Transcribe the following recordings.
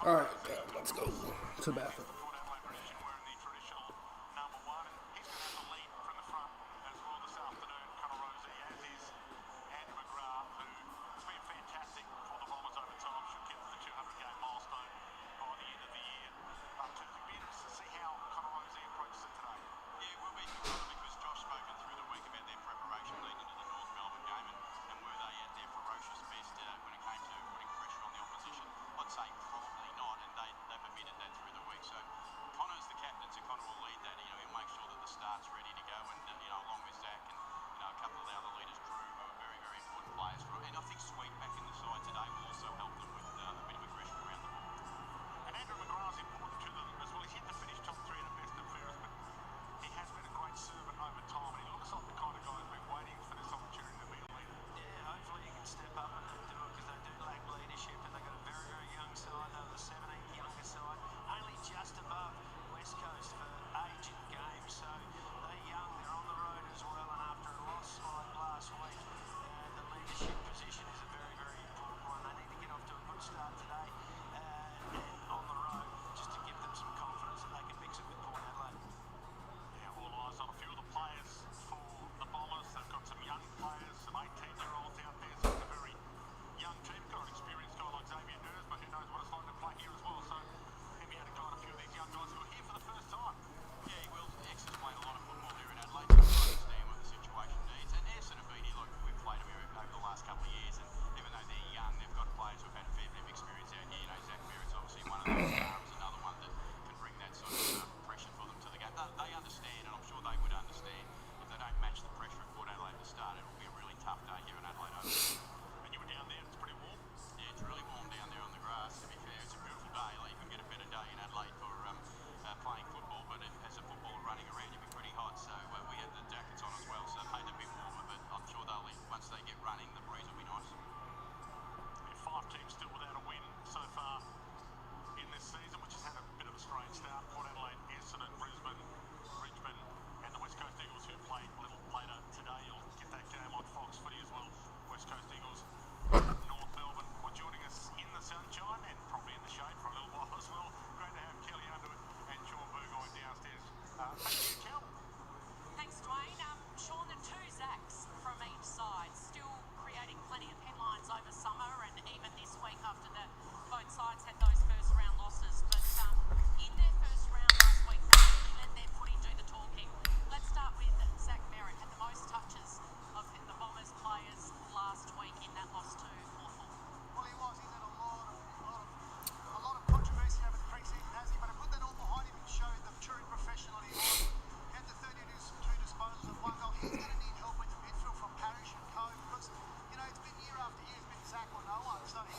All right, let's go to the bathroom.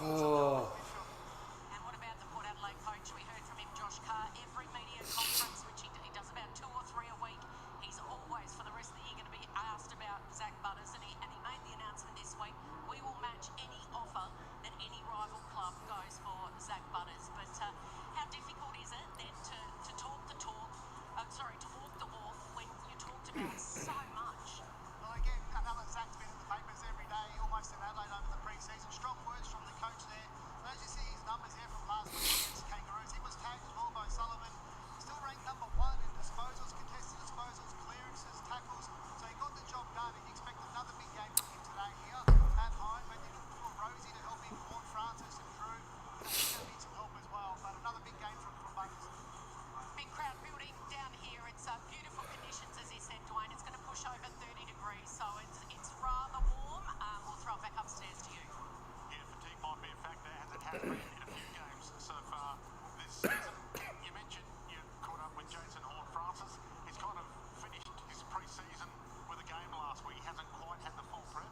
Oh. And what about the Port Adelaide coach? We heard from him, Josh Carr, every media conference, which he does about 2 or 3 a week. He's always, for the rest of the year, going to be asked about Zach Butters, and he made the announcement this week, we will match any offer that any rival club goes for Zach Butters. But how difficult is it then to talk the talk, to walk the walk when you talked about so much? Well, again, another Zach's been in the papers every day, almost in Adelaide over the pre-season. Strong words from the coach there. As you see his numbers there from last week against Kangaroos, he was tagged as well by Sullivan. Still ranked number 1 in disposals, contested disposals, clearances, tackles. So he got the job done, and you expect another big game from him today here at home. But you look for Rosie to help him, Vaughan Francis and Drew. He's going to need some help as well. But another big game from Butters. Big crowd building down here. It's beautiful conditions, as he said, Dwayne. It's going to push over 30 degrees, so it's rather warm. We'll throw it back upstairs to you. Yeah, fatigue might be a factor, as it has been in a few games so far this season. You mentioned you caught up with Jason Horne-Francis. He's kind of finished his pre-season with a game last week. He hasn't quite had the full prep.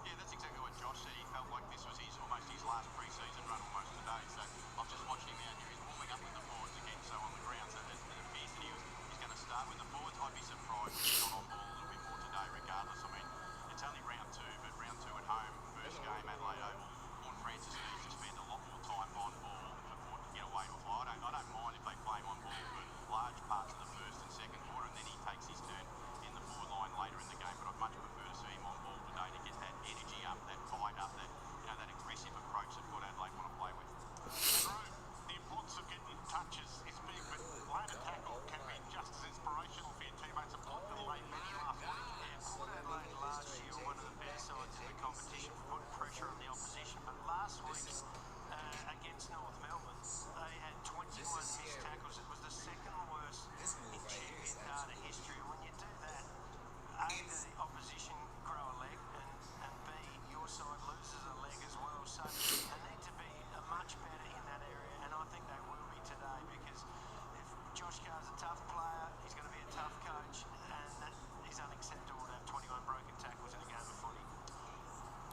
Yeah, that's exactly what Josh said. He felt like this was almost his last pre-season run almost today. So I've just watched him out here. He's warming up with the forwards again, so on the ground. So it appears that he's going to start with the forwards. I'd be surprised if he's not on ball a little bit more today regardless. I mean, it's only round 2, but round 2 at home, first game, Adelaide Oval. Francis needs to spend a lot more time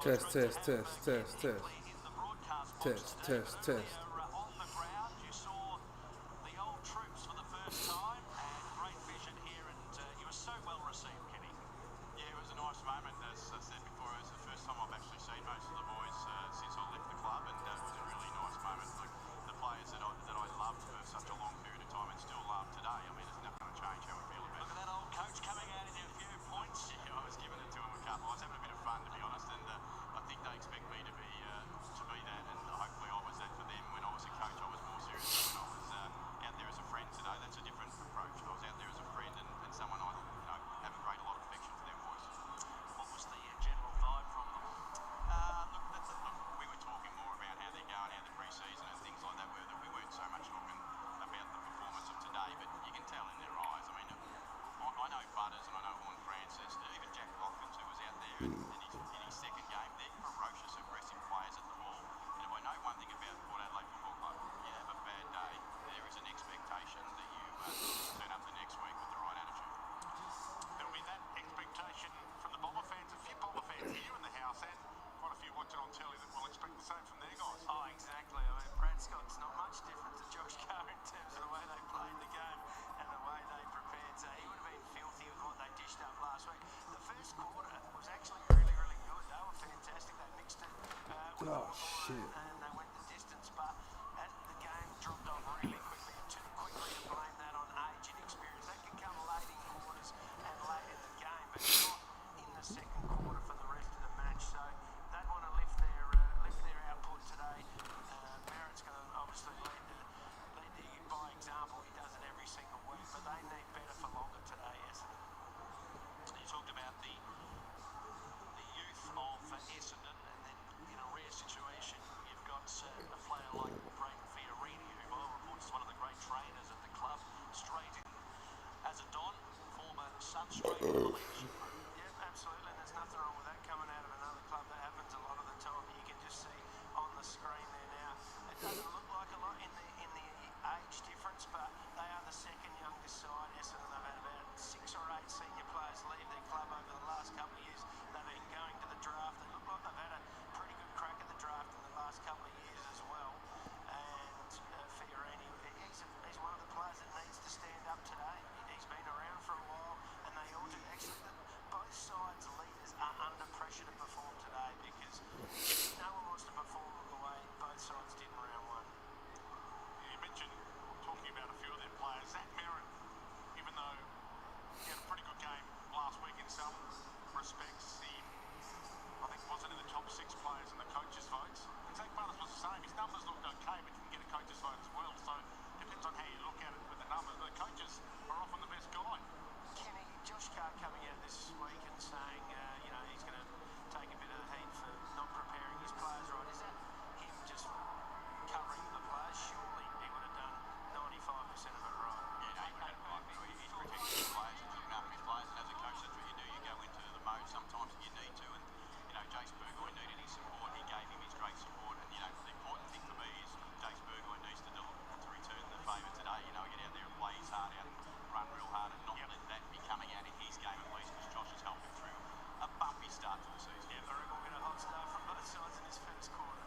Test, test, test, test, test. in the broadcast box Test, today, test, but test. earlier on the ground you saw the old troops for the first time, and great vision here, and you were so well received, Kenny. Yeah, it was a nice moment. As I said before, it was the first time I've actually seen most of the boys since I left the club, and it was a really nice moment. Look, the players that I loved for such a long period of time and still love today, I mean, it's never going to change how I feel about Look it. at that old coach coming out in a few points. Yeah, I was giving it to him a couple. I was having a bit of fun, to be honest, and I think they expect me to be that, and hopefully I was that for them. When I was a coach, I was more serious than when I was out there as a friend today. That's a different approach. I was out there as a friend and someone I have a lot of affection for them boys. What was the general vibe from them? Look, we were talking more about how they're going, how the pre-season and things like that were, that we weren't so much talking about the performance of today, but you can tell in their eyes. I mean, I know Butters and I know Horn Francis, even Jack Watkins, who was out there in his second game. They're ferocious, aggressive players at the ball. And if I know one thing about Port Adelaide Football Club, you have a bad day, there is an expectation that you turn up the next week with the right attitude. There'll be that expectation from the Bomber fans. A few Bomber fans here in the house and quite a few watching on telly that will expect the same from their guys. Oh, exactly. I mean, Brad Scott's not much different to Josh Carr in terms of the way they played the game and the way they prepared. So he would have been filthy with what they dished up last week. The first quarter was actually really, really good. They were fantastic. They mixed it with Oh, the shit. and they went the distance. But as the game dropped off really quickly, and too quickly to blame that on age and experience. That can come late in quarters and late in the game, but not in the second quarter for the rest of the match. So they want to lift their output today. Merritt's going to obviously lead you by example. He does it every single week, but they need better for longer today, Essendon. You talked about the youth of Essendon, and then in a rare situation, you've got a player like Braden Fiorini, who by all reports is one of the great trainers at the club, straight in as a Don, former Sunstream leadership group. Yeah, absolutely, and there's nothing wrong with that coming out of another club. That happens a lot of the time. You can just see on the screen there now. It doesn't look like a lot in the age difference, but they are the second youngest side. Essendon, they've had about 6 or 8 senior players leave their club over the last couple of years. They've been going to the draft. They look like they've had a pretty good crack at the draft in the last couple of years as well. And Fiorini, he's one of the players that needs to stand up today. He's been around for a while, and they all do. Actually, both sides' leaders are under pressure to perform today because no one wants to perform the way both sides did in round one. You mentioned talking about a few of their players. Zach Merritt, even though he had a pretty good game last week in some respects, he, I think, wasn't in the top 6 players in the coaches' votes. And Zach Butters was the same. His numbers looked okay, but didn't get a coaches' vote as well. So it depends on how you look at it with the numbers. The coaches are often the best guy. Kenny, Josh Carr coming out this week and saying, he's going to take a bit of the heat for not preparing his players right. Is that him just covering the players? Surely he would have done 95% of it right. Yeah, no, he would have had it right. He's protecting his players, he's looking after his players, and as a coach, that's what you do. You go into the mode sometimes that you need to, and Jace Burgoyne needed his support. He gave him his great support, and the important thing for me is Jace Burgoyne needs to return the favour today. Get out there and play his heart out, and run real hard, and not let that be coming out in his game at least, because Josh has helped him through a bumpy start to the season. Yeah, very good. A hot start from both sides in his first quarter.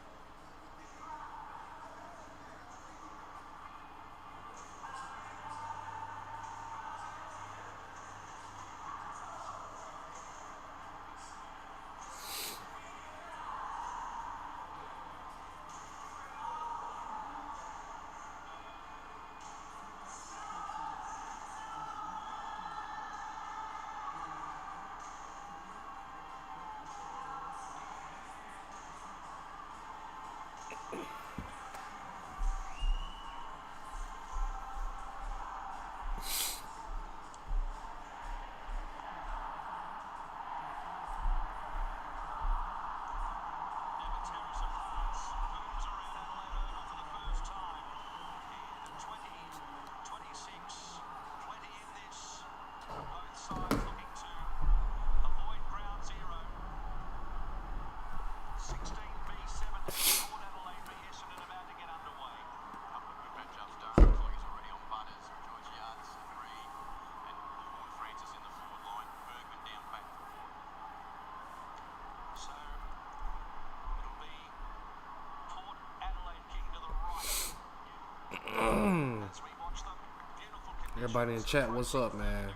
As we watch them, beautiful conditions. Everybody in chat, what's up, man?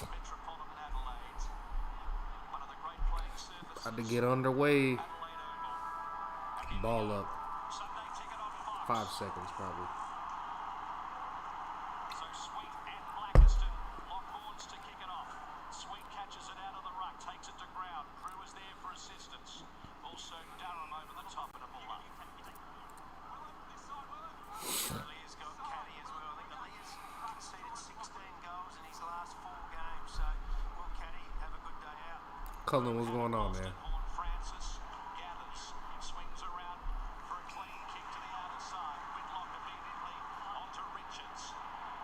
Metropolitan Adelaide. One of the great playing surfaces. About to get underway. Adelaide Oval. Ball up. Sunday ticket on Fox. 5 seconds, probably. So Sweet and Blackiston lock horns to kick it off. Sweet catches it out of the ruck, takes it to ground. Crew is there for assistance. Also Durham over the top and a ball up. Leah's got Caddy as well. I think Leah's conceded 16 goals in his last 4 games. So, well, Caddy, have a good day out. Cullen, what's going on, man? Horn Francis gathers, swings around for a clean kick to the outer side. Whitlock immediately onto Richards.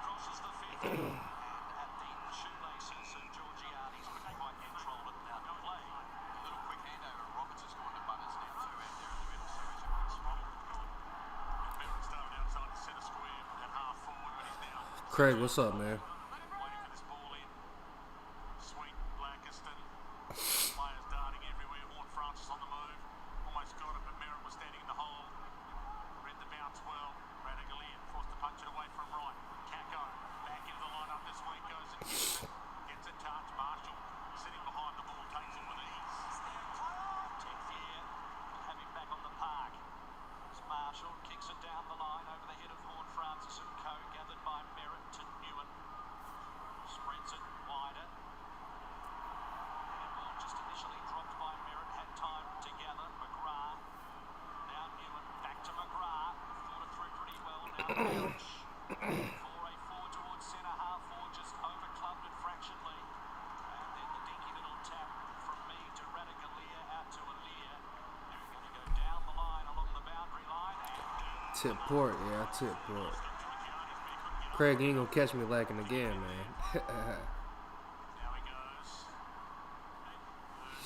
Crosses the 50. And at the shoelaces of Georgiani's couldn't quite control it out of play. A little quick handover. Roberts has gone to Butters now too out there in the middle. So he's a good spot. Melbourne started outside the centre square and half forward, but he's now Craig, what's up, man? waiting for this ball in. Sweet, Blackiston. Players darting everywhere. Horn Francis on the move. Almost got it, but Merritt was standing in the hole. Read the bounce well. Radagalian forced to punch it away from right. Kako back into the lineup this week. Goes and gets it. Gets it touched. Marshall sitting behind the ball. Takes it with ease. 10th year, we'll have him back on the park. As Marshall kicks it down the line over the head of Horn Francis and Co. Gathered by Merritt to Newen. Spreads it wider. And ball just initially dropped by Merritt. Had time to gather. McGrath. Now Newen. Back to McGrath. Thought it through pretty well. Now Welch. 4-4 towards centre half forward. Just overclubbed it fractionally. And then the dinky little tap from me to Radagalier out to Alir. They're going to go down the line along the boundary line. And Tip port, yeah, tip port. Craig, you ain't gonna catch me lacking again, man. Now he goes.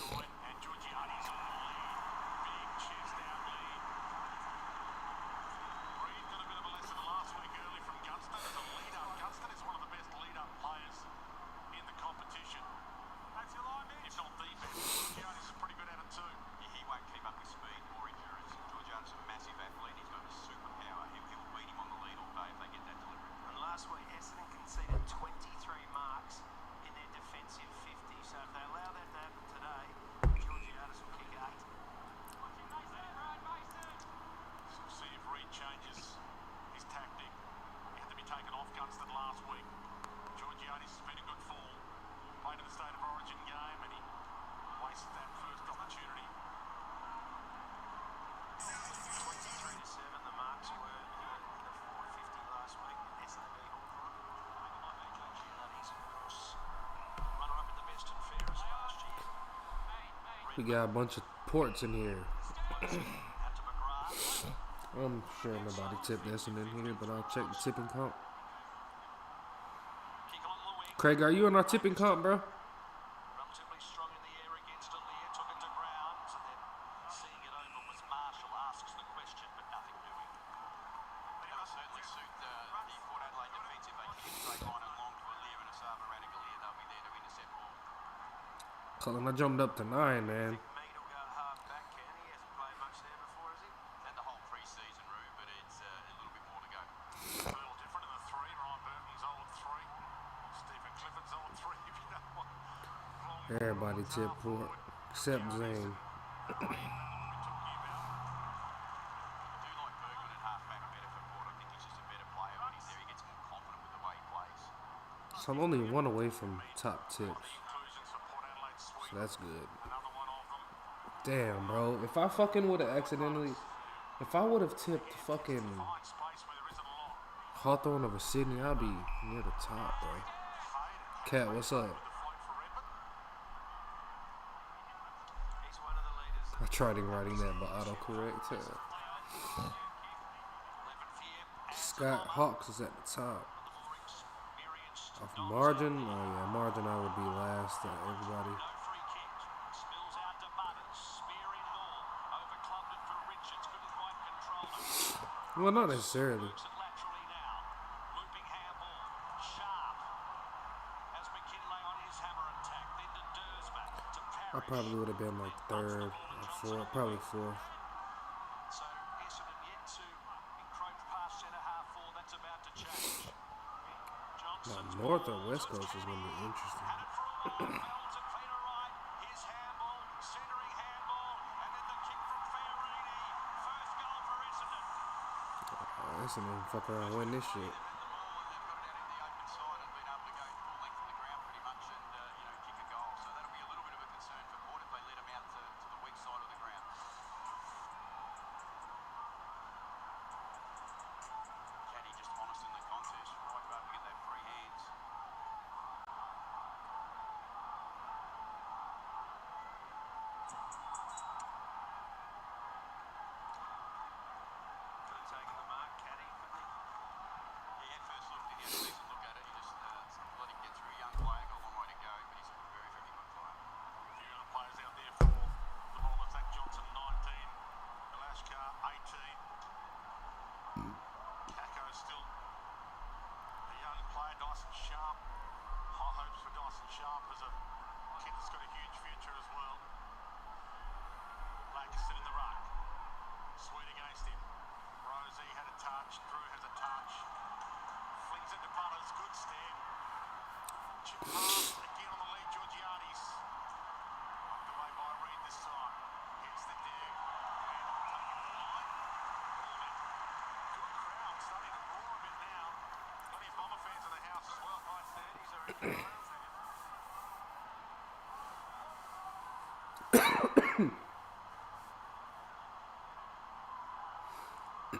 Burgoyne and Georgiani's on the lead. Big chest out lead. Reed got a bit of a lesson last week early from Gunston as a lead-up. Gunston is one of the best lead-up players in the competition. That's your line, if not the best. Georgiani's is pretty good at it too. Yeah, he won't keep up with speed or endurance. Georgiano's a massive athlete. He's got a superpower. He'll beat him on the lead all day if they get that delivery. And last week, Essendon conceded 23 marks in their defensive 50. So if they allow that to happen today, Georgianis will kick 8. So we'll see if Reed changes his tactic. He had to be taken off Gunston last week. Georgiani's has been a good form. Played in the State of Origin game and he wasted that first opportunity. 23-7 the marks were in the forward 50 last week. SAB Hawthorn. Georgianis, of course, runner-up in the best and fairest last year. We got a bunch of ports in here. Out to McGrath. I'm sure nobody tipped Essendon in here, but I'll check the tipping comp. Kick on the wing. Craig, are you on our tipping comp, bro? Relatively strong in the air against Alir, took it to ground, and then seeing it over was Marshall, asks the question, but nothing doing. That will certainly suit the Port Adelaide defence if they keep a straight line and long to Alir and Asaba Radagalier. They'll be there to intercept ball. Cullen, I jumped up to 9, man. Mead will go half back, can he? Hasn't played much there before, has he? Had the whole pre-season, Roo, but it's a little bit more to go. A little different in the 3. Ryan Burton's old 3. Stephen Clifford's old 3, if you know what. Long Everybody tip port, except Zane. I do like Bergman at half-back better for Port. I think he's just a better player when he's there. He gets more confident with the way he plays. So I'm only 1 away from top tips. inclusions for Port Adelaide Sweet. So that's good. Another one of them. Damn, bro. If I fucking would have accidentally... If I would have tipped fucking Find space where there isn't a lot. Hawthorne over Sydney, I'd be near the top, bro. Cat, what's up? The float for Redmond. He's one of the leaders. I tried writing that by autocorrect. 11th year. Scott Hawks is at the top. The more experienced. Off margin? Oh yeah, margin I would be last at everybody. No free kick. Spills out to Butters. Spear in ball. Overclubbed it for Richards. Couldn't quite control it. Well, not necessarily. Loops it laterally now. Looping handball. Sharp. Has McKinlay on his hammer and tack. Then to Dursman. To I Parrish. probably would have been like 3rd or 4th, probably 4th. So Essendon yet to encroach past centre half North or West Coast is going to be interesting. Had it for a while, fell to Peter Wright. His handball, centering handball, and then the kick from Fiorini. First goal for Essendon. Essendon fuck around and win this shit. They've had the ball and they've got it out in the open side and been able to go full length of the ground pretty much and kick a goal. So that'll be a little bit of a concern for Port if they let them out to the weak side of the ground. Caddy just honest in the contest, right up to get that free hands. Could have taken the mark, Caddy, couldn't he? Yeah, first look, did he have a decent look at it? He just let him get through a young player, got a long way to go, but he's a very, very good player. A few other players out there for the ball. Zach Johnson, 19. Galashkar, 18. Kako still a young player. Dyson Sharp. High hopes for Dyson Sharp as a kid that's got a huge future as well. Lancaster in the ruck. Sweet against him. Rosie had a touch. Drew has a touch. Flings into Butters. Good step. Chip pass again on the lead. Georgiades. Knocked away by Reed this time. Hits the dig. And taken to the line. Good crowd starting to roar a bit now. Plenty of Bomber fans in the house as well. High 30s are in the room.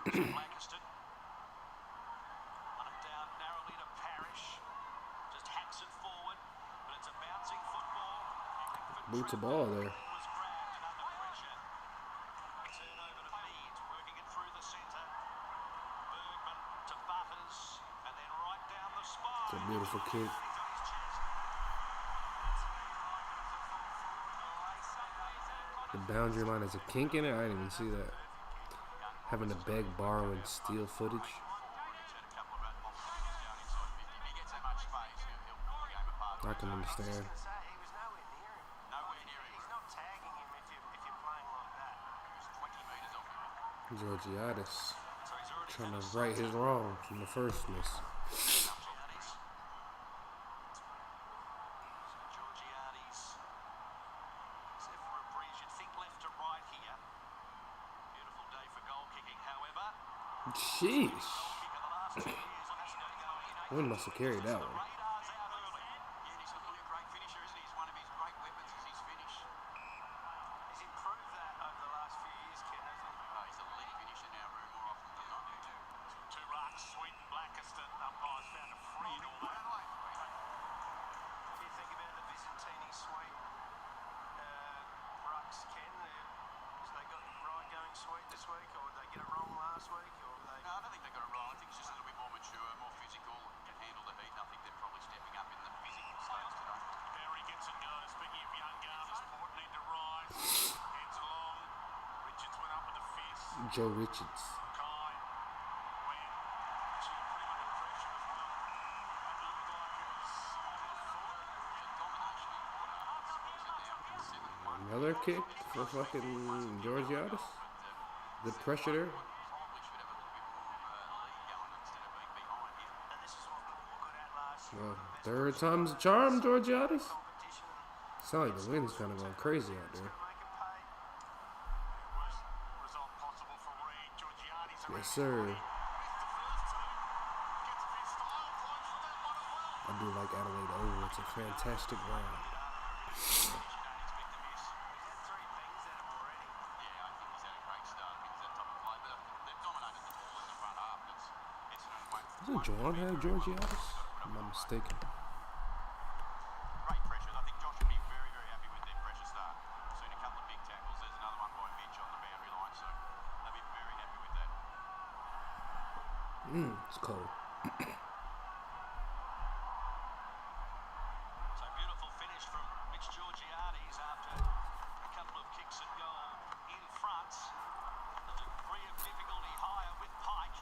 Lancaster. Run him down narrowly to Parrish. Just hacks it forward, but it's a bouncing football. Boots a ball there. Was grabbed and under pressure. Turn over to Meads, working it through the centre. Bergman to Butters, and then right down the spine. It's a beautiful kick. He's on his chest. The boundary line has a kink in it. I didn't even see that. Having to beg, borrow, and steal footage. He's had a couple of opportunities down inside 50. If he gets that much space, he'll pull the game apart. I can understand. He was nowhere near him. Nowhere near him. He's not tagging him if you're playing like that. He was 20 metres off him. Georgiades So he's already trying to right his wrong from the first miss. Georgiades. So Georgiades. Except for a breeze, you'd think left to right here. Beautiful day for goal kicking, however. Sheesh. Goal kick in the last 2 years hasn't been going. Wind must have carried that one. Radars out early. Yeah, he's a great finisher, isn't he? He's one of his great weapons is his finish. He's improved that over the last few years, Ken, hasn't he? He's a lead finisher now, Roo, more often than not. Two rucks. Sweet and Lancaster. Umpires found a free and all that. What do you think about the Byzantini sweep? Rucks, Ken, so they got it right going sweet this week, or did they get it wrong last week, or were they... No, I don't think they got it wrong. I think it's just a little bit more mature, more physical, can handle the heat. And I think they're probably stepping up in the physical stage today. Barry gets and goes. Speaking of young gunners, Port need to rise. Heads along. Richards went up with a fist. Joe Richards. Kai went. She put him under pressure as well. It looked like it was on the foot. Domination in order. Swings it down. 7-1. Another kick for fucking Georgiades. The pressure there. Probably should have a little bit more lead going instead of being behind him. And this is what Port were good at last year. Well, third time's a charm, Georgiades. Competition and Sound like the wind's kind of going crazy out there. make it pay. Worst result possible for Reed. Georgiades around Yes, sir. missed the first two. Gets a bit style close to that one as well. I do like Adelaide. Oh, it's a fantastic round. You don't expect to miss. He's had 3 pings at him already. Yeah, I think he's had a great start against that type of play, but they've dominated the ball in the front half. That's Essendon won't. Doesn't Juwan have Georgiades? Am I mistaken? Great pressure. I think Josh would be very, very happy with their pressure start. Seen a couple of big tackles. There's another one by Mitch on the boundary line, so they'll be very happy with that. It's cold. So beautiful finish from Mitch Georgiades after a couple of kicks and goal in front. The degree of difficulty higher with Pike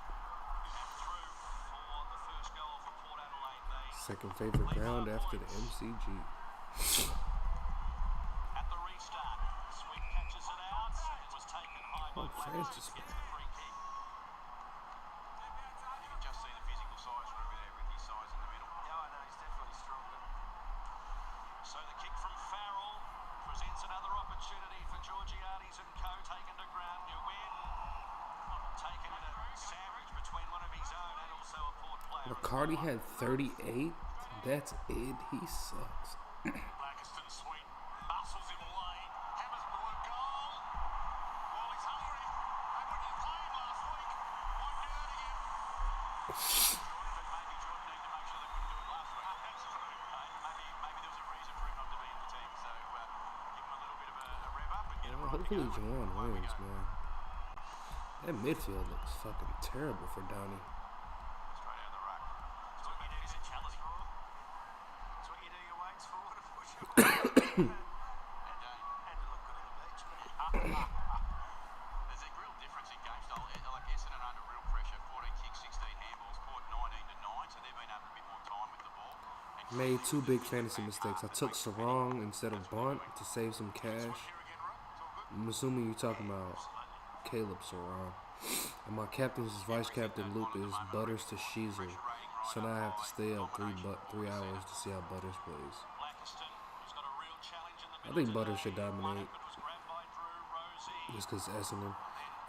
and through for the first goal for Port Adelaide. They Second favorite ground after the MCG. at the restart. Sweet catches it out and was taken high by Francis, Gets the free kick. You can just see the physical size from over there with his size in the middle. Yeah, I know McCarty had 38. That's it. He sucks. Blackiston sweet, muscles him away, hammers for a goal. Well, he's hungry. They wouldn't play him last week. Won't do that again. Jordan, but maybe Jordan needed to make sure they wouldn't do it last week. That's true. Maybe there was a reason for him not to be in the team. So give him a little bit of a rev up and get him right to Hopefully go. Juwan wins, man. That midfield looks fucking terrible for Downey. Straight out of the ruck. That's what you do your challenge for. That's what you do your weights for, to push it. and to look good on the beach. There's a real difference in game style. Like Essendon are under real pressure. 14 kicks, 16 handballs, Port 19 to 9, so they've been having a bit more time with the ball. And Made 2 big fantasy mistakes. I took Sarong instead of Bunt to save some cash. I'm assuming you're talking about Caleb Sarong. And my captain's vice captain loop is Butters to Sheezel. So now I have to stay up 3 hours to see how Butters plays. Blackiston, who's got a real challenge in the I think Butters should dominate. was grabbed by Drew Rosie. Just because Essendon.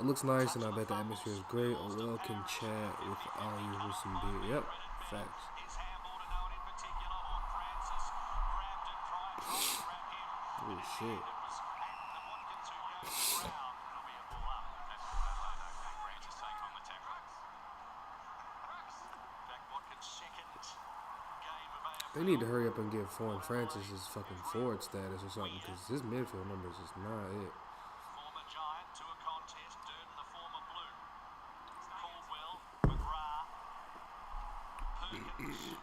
It looks nice and I bet the atmosphere is great. Orwell can chat with Ali with some beer. Yep, facts. His handball to no one in particular. Horn Francis grabbed and tried to grab him. Oh shit. It was the Watkins who goes to the ground. It'll be a ball up. That's what Adelaide, though. Francis take on the tackle. Jack Watkins' second game of AFL. They need to hurry up and give Foreign Francis his fucking forward status or something because his midfield numbers is not it. Former Giant to a contest. Durden, the former Blue. Caldwell, McGrath, Perkins,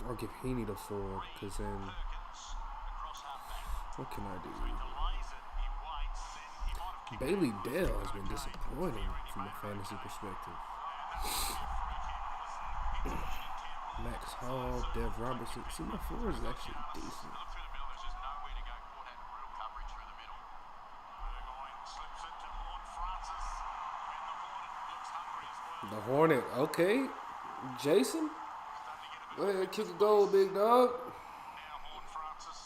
I'll give Heaney the forward because then Perkins across half back. what can I do? Delays it, he waits, then he might have kicked Bailey Dale has been disappointing from a fantasy perspective. Max Hall, Dev Robertson. See, my forward is actually decent. look through the middle, there's just nowhere to go. Port had real coverage through the middle. Burgoyne slips it to Horn Francis, and the Hornet looks hungry as well. The Hornet, okay. Jason? Go ahead, kick a goal, big dog. Now Horn Francis,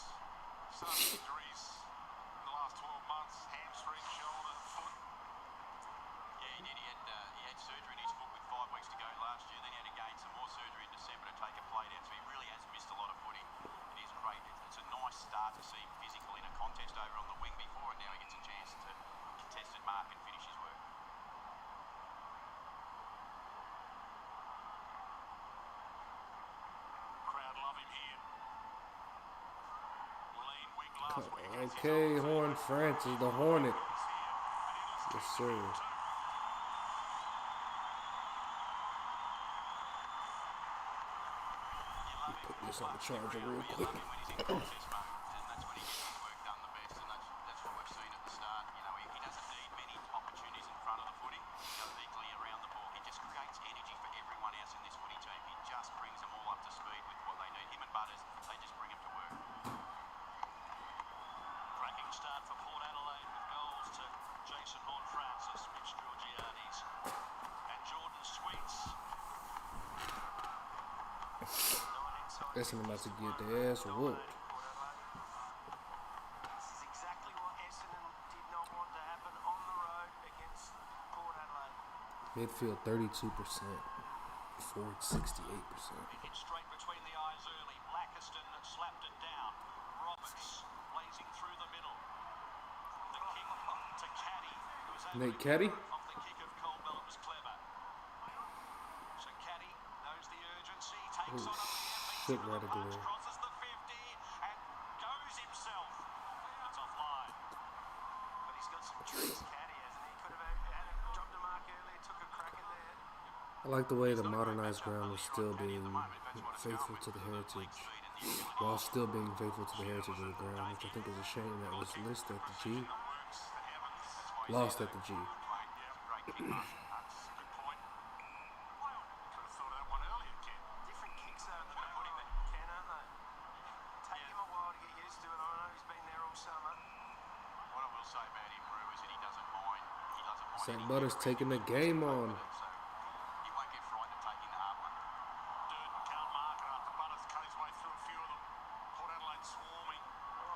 some injuries in the last 12 months, hamstring, shoulder, foot. Yeah, he did. He had surgery in his foot with 5 weeks to go last year. Then he had to gain some more surgery in December to take a plate out. So he really has missed a lot of footy. It is great. It's a nice start to see him physical in a contest over on the wing before, and now he gets a chance to contested mark and finish his work. Crowd love him here. Lean wing last week. Okay, Horn Francis, the Hornet. Yes, sir. Put this on the charger real quick. When he's in contest mode, and that's when he gets his work done the best, and that's what we've seen at the start. You know, he doesn't need many opportunities in front of the footy. He does it equally around the ball. He just creates energy for everyone else in this footy team. He just brings them all up to speed with what they need. Him and Butters, they just bring him to work. Cracking start for Port Adelaide with goals to Jason Horn-Francis, Mitch Georgiades, and Jordan Sweets. Essendon about to get their ass whooped. This is exactly what Essendon did not want to happen on the road against Port Adelaide. Midfield 32%. Forward 68%. It hit straight between the eyes early. Blackiston slapped it down. Roberts blazing through the middle. The kick to Caddy, who was able Nate to Caddy? get off the kick of Caldwell. It was clever. So Caddy knows the urgency, takes Ooh, on a shit, radical there. crosses the 50 and goes himself. That's offline. But he's got some tricks, Caddy, hasn't he? Could have had dropped a mark earlier, took a crack in there. I like the way the modernized ground is still being faithful to the heritage, while still being faithful to the heritage of the ground, which I think is a shame that was listed at the G. Lost at the G. That's a good point. Could have thought of that one earlier, Ken. Different kicks though at the moment, Ken, aren't they? Take him a while to get used to it. I know he's been there all summer. What I will say about him, Roo, is that he doesn't mind. He doesn't mind. Zach any Butters kick taking the game on. So he won't get frightened of taking the hard one. Durden can't mark it after Butters cut his way through a few of them. Port Adelaide swarming.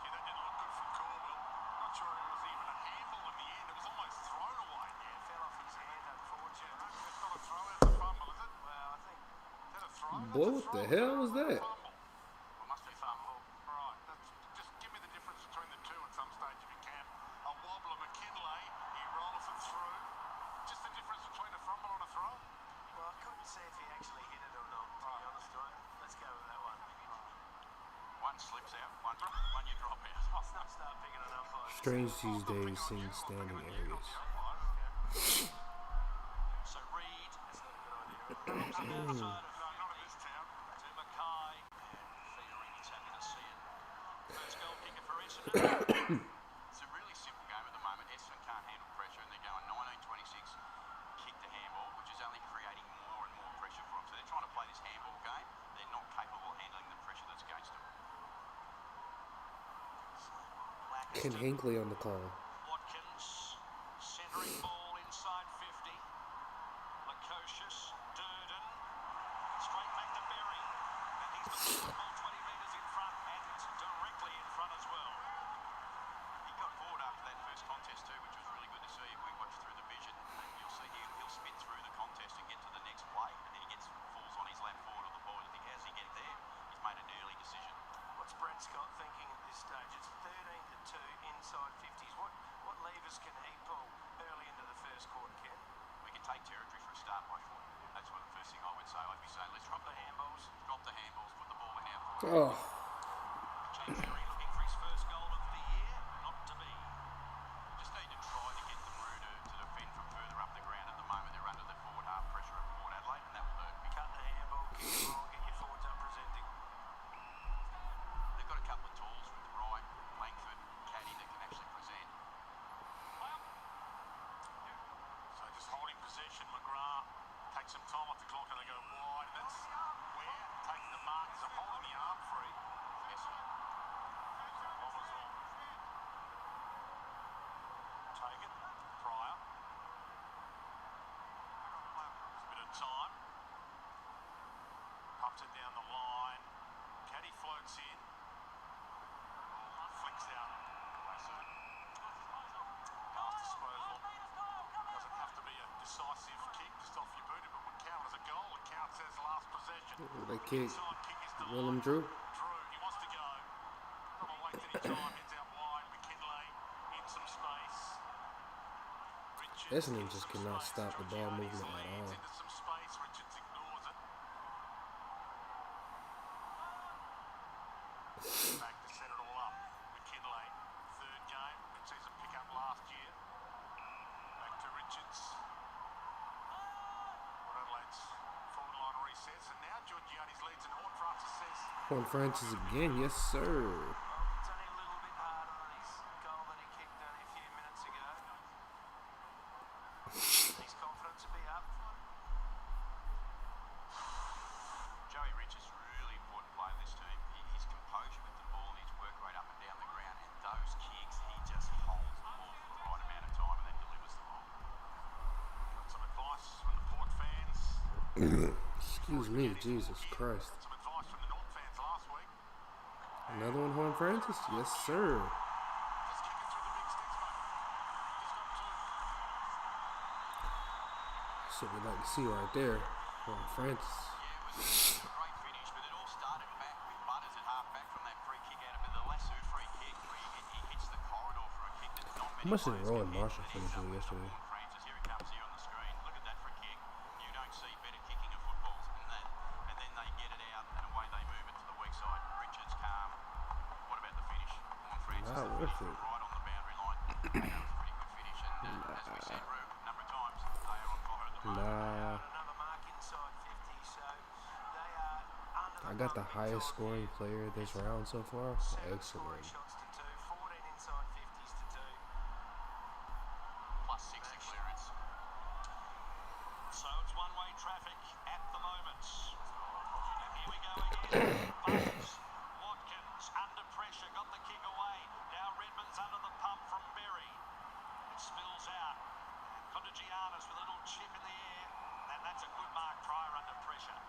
Gee, that didn't look good from Caldwell. Not sure it was even a handball in the end. It was almost thrown away. Yeah, it fell off his hand, unfortunately. It's not a throw out the fumble, is it? Well, I think Is that a Boy, what the hell was that? Well, must be fumble. Right. Just give me the difference between the two at some stage if you can. A wobbler, McKinlay, he rolls it through. Just the difference between a fumble and a throw. Well, I couldn't see if he actually hit it or not, to be honest, Dwayne. Let's go with that one. One slips out, one you drop out. I'll start picking an umpire. Strange these days seeing standing areas. So Reed, that's not a good idea. Drops it outside of Not in this town. to Mackay. And Fearing he's happy to see it. First goal kicker for Essendon. It's a really simple game at the moment. Essendon can't handle pressure and they're going 19-26, kick the handball, which is only creating more and more pressure for them. So they're trying to play this handball game. They're not capable of handling the pressure that's against them. Ken Hinkley on the call. Watkins, centering ball inside 50. Lacocious, Durden, straight back to Berry. And he's the ball 20 metres in front and directly in front as well. He got bored after that first contest too, which was really good to see. If we watch through the vision, and you'll see he'll spin through the contest and get to the next play, and then he falls on his lap forward of the ball. I think as he gets there, he's made an early decision. What's Brett Scott thinking at this stage? It's 13-2 inside 50s. What levers can he pull early into the first quarter, Ken? We can take territory for a start by foot. That's what the first thing I would say. I'd be saying, let's drop the handballs, put the ball in our foot. Oh, James Berry looking for his first goal of the year. Not to be. Just need to try to get them through to defend from further up the ground. At the moment, they're under the forward half pressure of Port Adelaide, and that will hurt. Cut the handball, kick it long, get your forwards up presenting. They've got a couple of tools with Wright, Langford, Caddy that can actually present. So just holding possession, McGrath takes some time off the clock and they go wide. And that's where taking the mark is holding the arm free. Essendon. Bombers on. Take it. Pryor. There's a bit of time. Pumps it down the line. Caddy floats in. Flicks out. Pass disposal. Doesn't have to be a decisive kick just off your boot. If it would count as a goal, it counts as last possession. they kick. Inside kick is to Willem line. Drew. He wants to go. Not gonna waste any time. Heads out wide. McKinlay in some space. Richards Essendon in just some cannot space. stop the ball Georgiades movement at leads all. into some space. Richards ignores it. Back to set it all up. McKinlay, third game. Good season pick up last year. Back to Richards. Port Adelaide's forward line resets. And now Georgiades leads and Horn Francis says, Juan Francis again, yes sir. Well, it's only a little bit harder than his goal that he kicked only a few minutes ago. His confidence will be up. Joey Richards, really important player in this team. His composure with the ball and his work rate up and down the ground, and those kicks, he just holds the ball for the right amount of time and then delivers the ball. got some advice from the Port fans. Excuse me, Jesus Christ. Got some advice from the North fans last week. Another one, Juan Francis? Yes sir. Just kick it through the big sticks, mate. He's got two. That's what we like to see right there. Juan Francis. Yeah, it was a great finish, but it all started back with Butters at half back from that free kick out of it. The Lasso free kick where he hits the corridor for a kick that not many How much did players Rowan can hit, Marshall and finish ends up with with yesterday? Juan Francis. Here he comes here on the screen. Look at that free kick. You don't see better kicking of footballs than that. And then they get it out and away they move it to the weak side. Richards calm. What about the finish? Juan Francis Not worth it. right on the boundary line. That was a pretty good finish. And as we said, Roo, a number of times, they are on fire at the moment. Nah. Another mark inside 50, so they are under I got the highest scoring player this round so far. Excellent. shots to 2, 14 inside 50s to 2. Plus 6 in clearance. So it's one-way traffic at the moment. And here we go again. Butters, Watkins under pressure, got the kick away. Now Redmond's under the pump from Berry. It spills out. Contagianis with a little chip in the air. And that's a good mark. Pryor under pressure.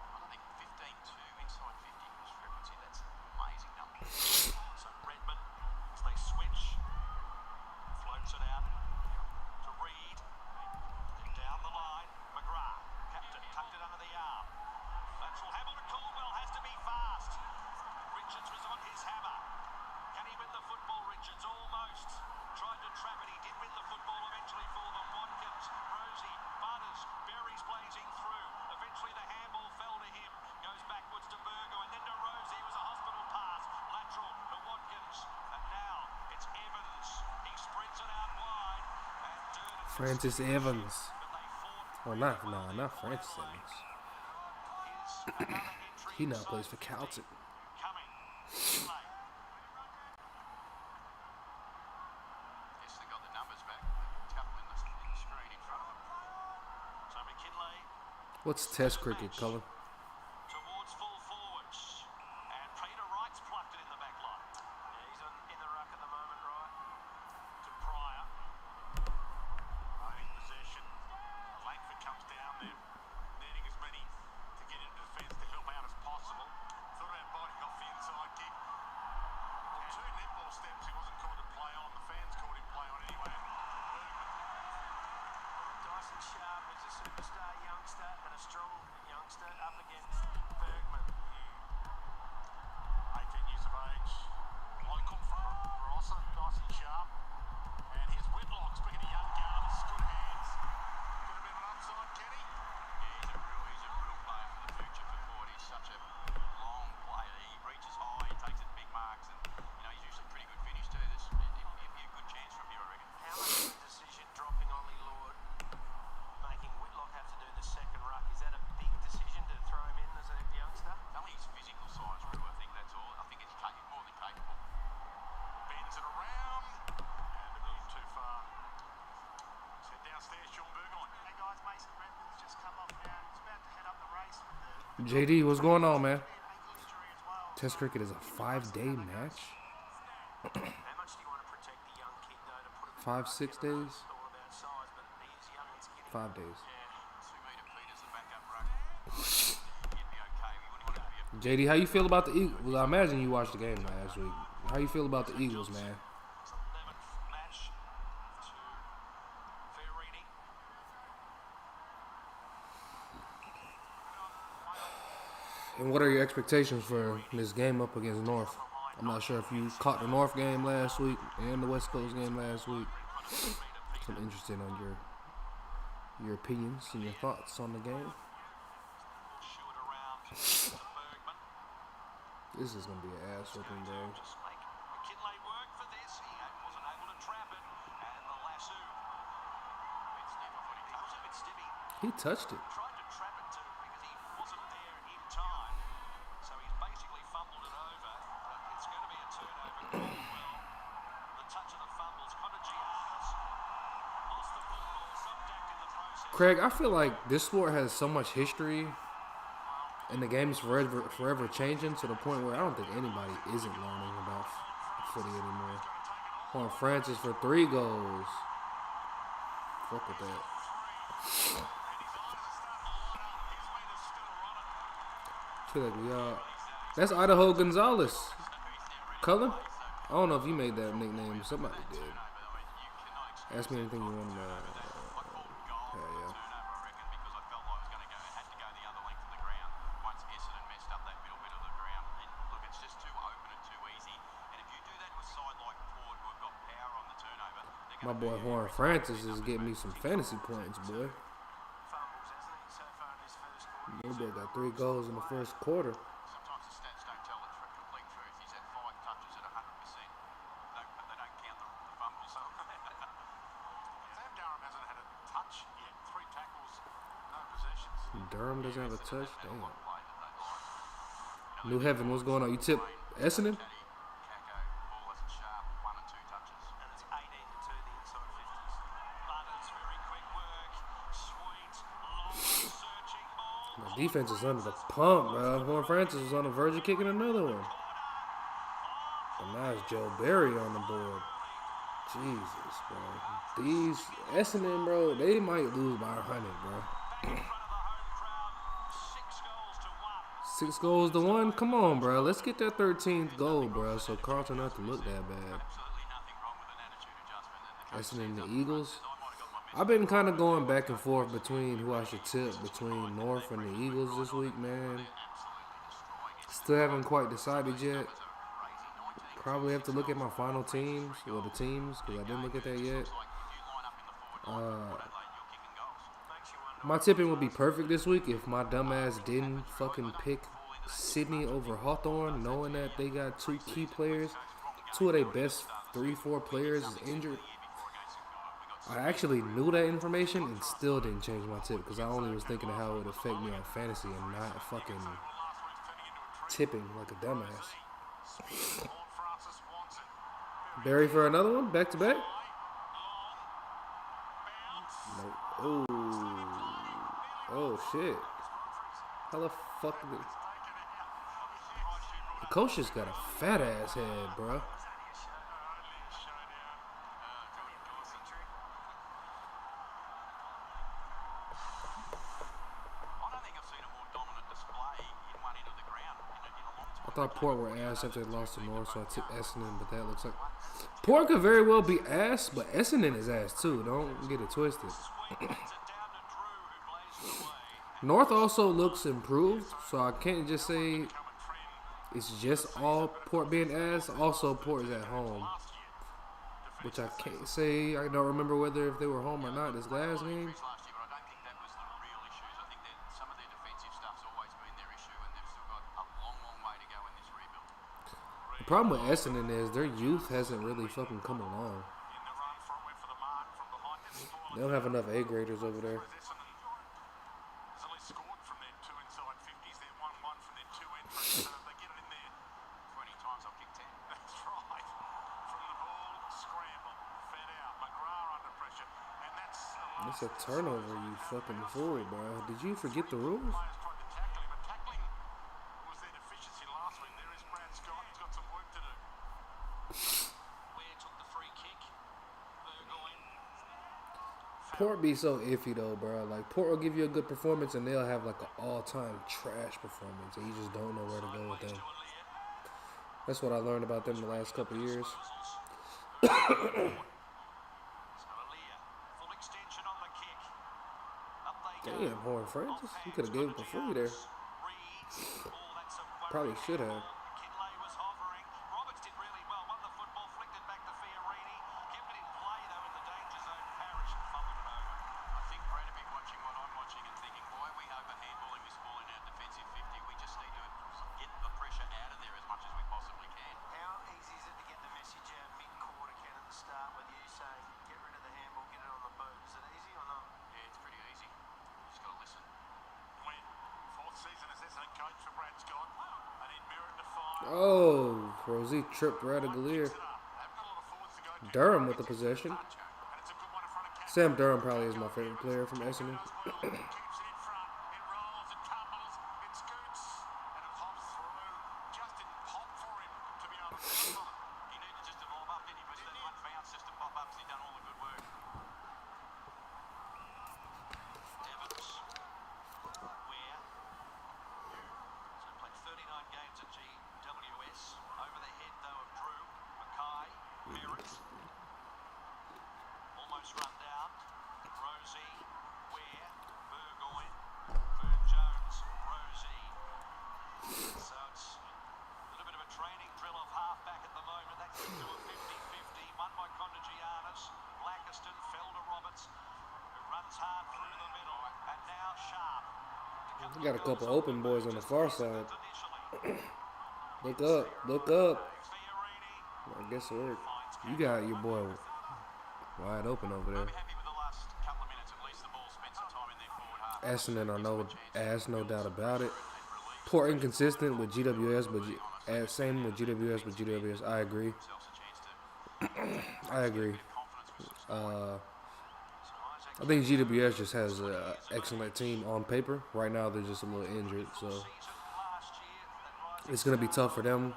I don't think 15-2 inside 50 discrepancy. That's an amazing number. So Redmond, as they switch, floats it out to Reed. Down the line, McGrath. Francis Evans. Oh, not Francis Evans. He now plays for Calton. Essendon got the numbers back. Couple in the screen in front of them. So McKinley What's Test cricket, Cullen? towards full forwards. And Peter Wright's plucked it in the back line. Yeah, he's in the ruck at the moment, right? To Pryor. Owning possession. Langford comes down there, needing as many to get into defence to help out as possible. Thought about biting off the inside kick. Well, 2 netball steps he wasn't called to play on. The fans called him play on anyway. Dyson Sharp is a superstar youngster and a strong youngster up against Bergman. 18 years of age. Local from Barossa, Dyson Sharp. And here's Whitlock, speaking of young guns, good hands. Got a bit of an upside, Kenny. Yeah, he's a real player for the future for Port. He's such a long player. He reaches high, he takes it big marks, and he's usually pretty good finish too. He'd be a good chance from here, I reckon. How much of the decision dropping Ollie Lord, making Whitlock have to do the second ruck? Is that a big decision to throw him in as a youngster? Only his physical size, Roo, I think that's all. I think he's more than capable. Bends it around. And a little too far. Sent downstairs, Sean Burgoyne. Hey guys, Mason Redmond's just come off now. He's about to head up the race with the JD, what's going on, man? ankle injury as well. Test cricket is a 5-day match. How much do you want to protect the young kid, though, to put him 5-6 days. It's all about size, but he's young and skinny. 5 days. 2-metre Peters, the backup ruck. He'd be okay. We wouldn't want it to be a JD, how you feel about the Eagles? Well, I imagine you watched the game last week. How you feel about the Eagles, man? 11th match to Fiorini. And what are your expectations for this game up against North? I'm not sure if you caught the North game last week and the West Coast game last week. So I'm interested on your opinions and your thoughts on the game. Shoot around to Bergman. This is gonna be an ass whooping game. Just make McKinley work for this. He wasn't able to trap it. And the lasso. He was a bit stiffy. He touched it. Tried to trap it too because he wasn't there in time. So he's basically fumbled it over. But it's going to be a turnover. Well, the touch of the fumbles. Prodigy Arnold lost the football. Subject in the process. Craig, I feel like this sport has so much history, and the game is forever changing to the point where I don't think anybody isn't learning about footy anymore. Juan Francis for 3 goals. Fuck with that. I feel like we all. That's Idaho Gonzalez. Cullen? I don't know if you made that nickname. Somebody did. Ask me anything you want to know. Yeah. turnover, I reckon, because I felt like I was going to had to go the other length of the ground once Essendon messed up that middle bit of the ground. And look, it's just too open and too easy. And if you do that to a side like Port, who have got power on the turnover, My boy Juan Francis is getting me some fantasy points, boy. Fumbles, hasn't he, so far in his first quarter? My boy got 3 goals in the first quarter. sometimes the stats don't tell the complete truth. He's had 5 touches at 100%. They don't count the fumbles. Sam Durham hasn't had a touch yet. 3 tackles, no possessions. Durham doesn't have a touch. Damn. Play that they like. New Heaven, what's going on? You tip Essendon? Kako, ball hasn't sharp, 1 and 2 touches. And it's 18-2, the inside 50s. Butters, very quick work. Sweet, long, searching ball. The defense is under the pump, bro. Juan Francis is on the verge of kicking another one. And now it's Joe Barry on the board. Jesus, bro. These Essendon, bro, they might lose by 100, bro. In front of the home crowd, 6 goals to 1. 6 goals to 1. Come on, bro. Let's get that 13th goal, bro. So Carlton not to look that bad. Absolutely nothing wrong with an attitude adjustment. And the Essendon and the Eagles. I've been kind of going back and forth between who I should tip between North and the Eagles this week, man. Still haven't quite decided yet. Probably have to look at my final teams, or the teams, because I didn't look at that yet. My tipping would be perfect this week if my dumbass didn't fucking pick Sydney over Hawthorn, knowing that they got 2 key players. 2 of their best 3-4 players is injured. I actually knew that information and still didn't change my tip because I only was thinking of how it would affect me on fantasy and not fucking tipping like a dumbass. Barry for another one? Back to back? No. Oh. Oh, shit. How the fuck did it? The coach just got a fat ass head, bro. I thought Port were ass after they lost to North, so I took Essendon, but that looks like Port could very well be ass, but Essendon is ass too. Don't get it twisted. North also looks improved, so I can't just say it's just all Port being ass. Also, Port is at home, which I can't say. I don't remember whether if they were home or not this last game. The problem with Essendon is their youth hasn't really fucking come along. They don't have enough A graders over there. It's a turnover, you fucking fool, bro. Did you forget the rules? Port be so iffy though, bro. Like Port will give you a good performance and they'll have like an all-time trash performance, and you just don't know where to go with them. That's what I learned about them the last couple of years. Damn, Horn Francis, you could have gave it a free there. Probably should have. Oh, Rosie tripped Radagalier. Durham with the possession. Sam Durham probably is my favorite player from Essendon. We got a couple open boys on the far side. Look up, look up. I guess it worked. You got your boy wide open over there. Essendon are no ass, no doubt about it. Poor inconsistent with GWS, but same with GWS, but GWS. I agree. I agree. I think GWS just has an excellent team on paper. Right now, they're just a little injured, so it's gonna be tough for them.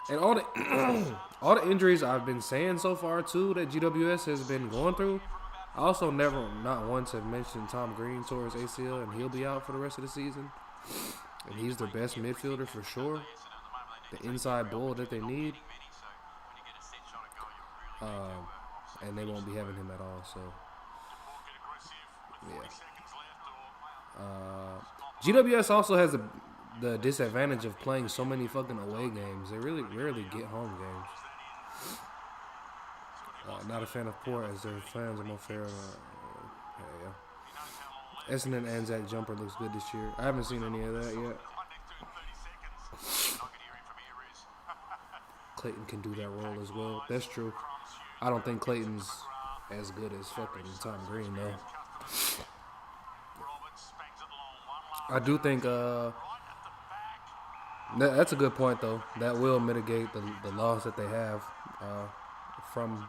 And all the injuries I've been saying so far too that GWS has been going through. I also not once have mentioned Tom Green tore his ACL, and he'll be out for the rest of the season. And he's their best midfielder for sure. The inside bull that they need. And they won't be having him at all, so yeah. GWS also has the disadvantage of playing so many fucking away games. They really rarely get home games. Not a fan of Port as their fans are more fair. Yeah. Essendon Anzac jumper looks good this year. I haven't seen any of that yet. Clayton can do that role as well. That's true. I don't think Clayton's as good as fucking Tom Green though. I do think that's a good point though. That will mitigate the loss that they have from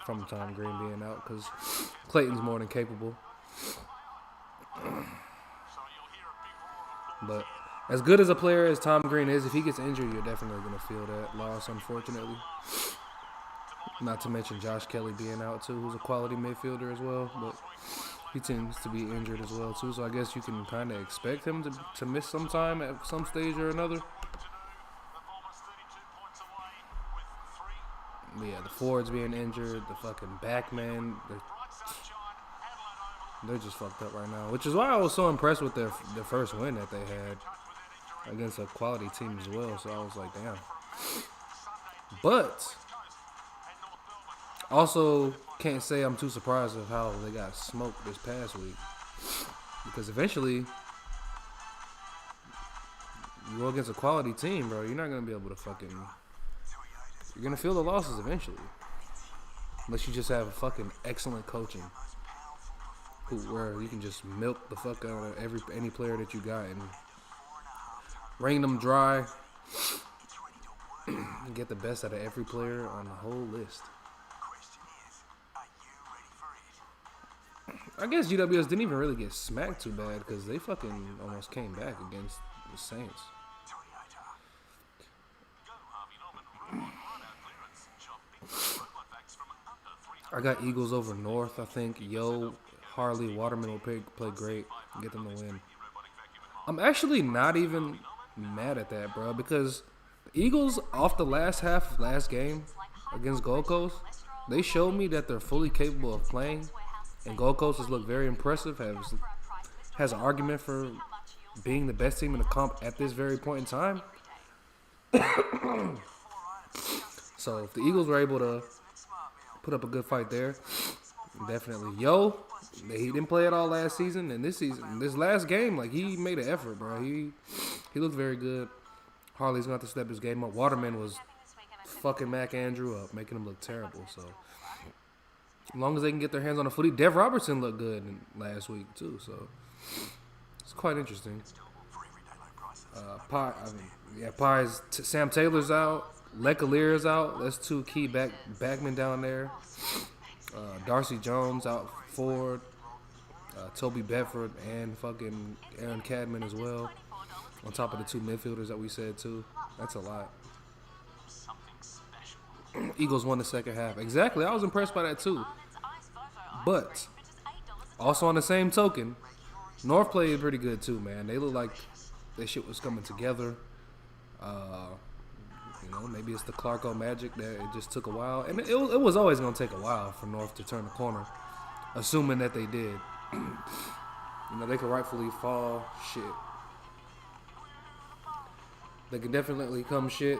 Tom Green being out, because Clayton's more than capable. But as good as a player as Tom Green is, if he gets injured, you're definitely going to feel that loss, unfortunately. Not to mention Josh Kelly being out too, who's a quality midfielder as well, but he tends to be injured as well too. So I guess you can kind of expect him to miss some time at some stage or another. Yeah, the forwards being injured, the fucking backman, they're just fucked up right now. Which is why I was so impressed with their first win that they had against a quality team as well. So I was like, damn. But also can't say I'm too surprised of how they got smoked this past week, because eventually you go against a quality team, bro. You're not gonna be able to fucking. You're gonna feel the losses eventually, unless you just have fucking excellent coaching, where you can just milk the fuck out of any player that you got and wring them dry, and get the best out of every player on the whole list. I guess GWS didn't even really get smacked too bad, because they fucking almost came back against the Saints. I got Eagles over North. I think Harley, Waterman will play great and get them to win. I'm actually not even mad at that, bro, because the Eagles, off the last half of last game against Gold Coast, they showed me that they're fully capable of playing, and Gold Coast has looked very impressive, has an argument for being the best team in the comp at this very point in time. So if the Eagles were able to put up a good fight there, definitely. He didn't play at all last season, and this last game, like, he made an effort, bro. He looked very good. Harley's going to have to step his game up. Waterman was fucking Mac Andrew up, making him look terrible. So as long as they can get their hands on the footy, Dev Robertson looked good last week too. So it's quite interesting. Sam Taylor's out. Lecalear's out. That's two key backmen down there. Darcy Jones out forward. Toby Bedford and fucking Aaron Cadman as well. On top of the two midfielders that we said too. That's a lot. Eagles won the second half. Exactly. I was impressed by that too. But also on the same token, North played pretty good too, man. They look like their shit was coming together. Maybe it's the Clarko magic that it just took a while. And it was always going to take a while for North to turn the corner, assuming that they did. They could rightfully fall shit. They could definitely come shit.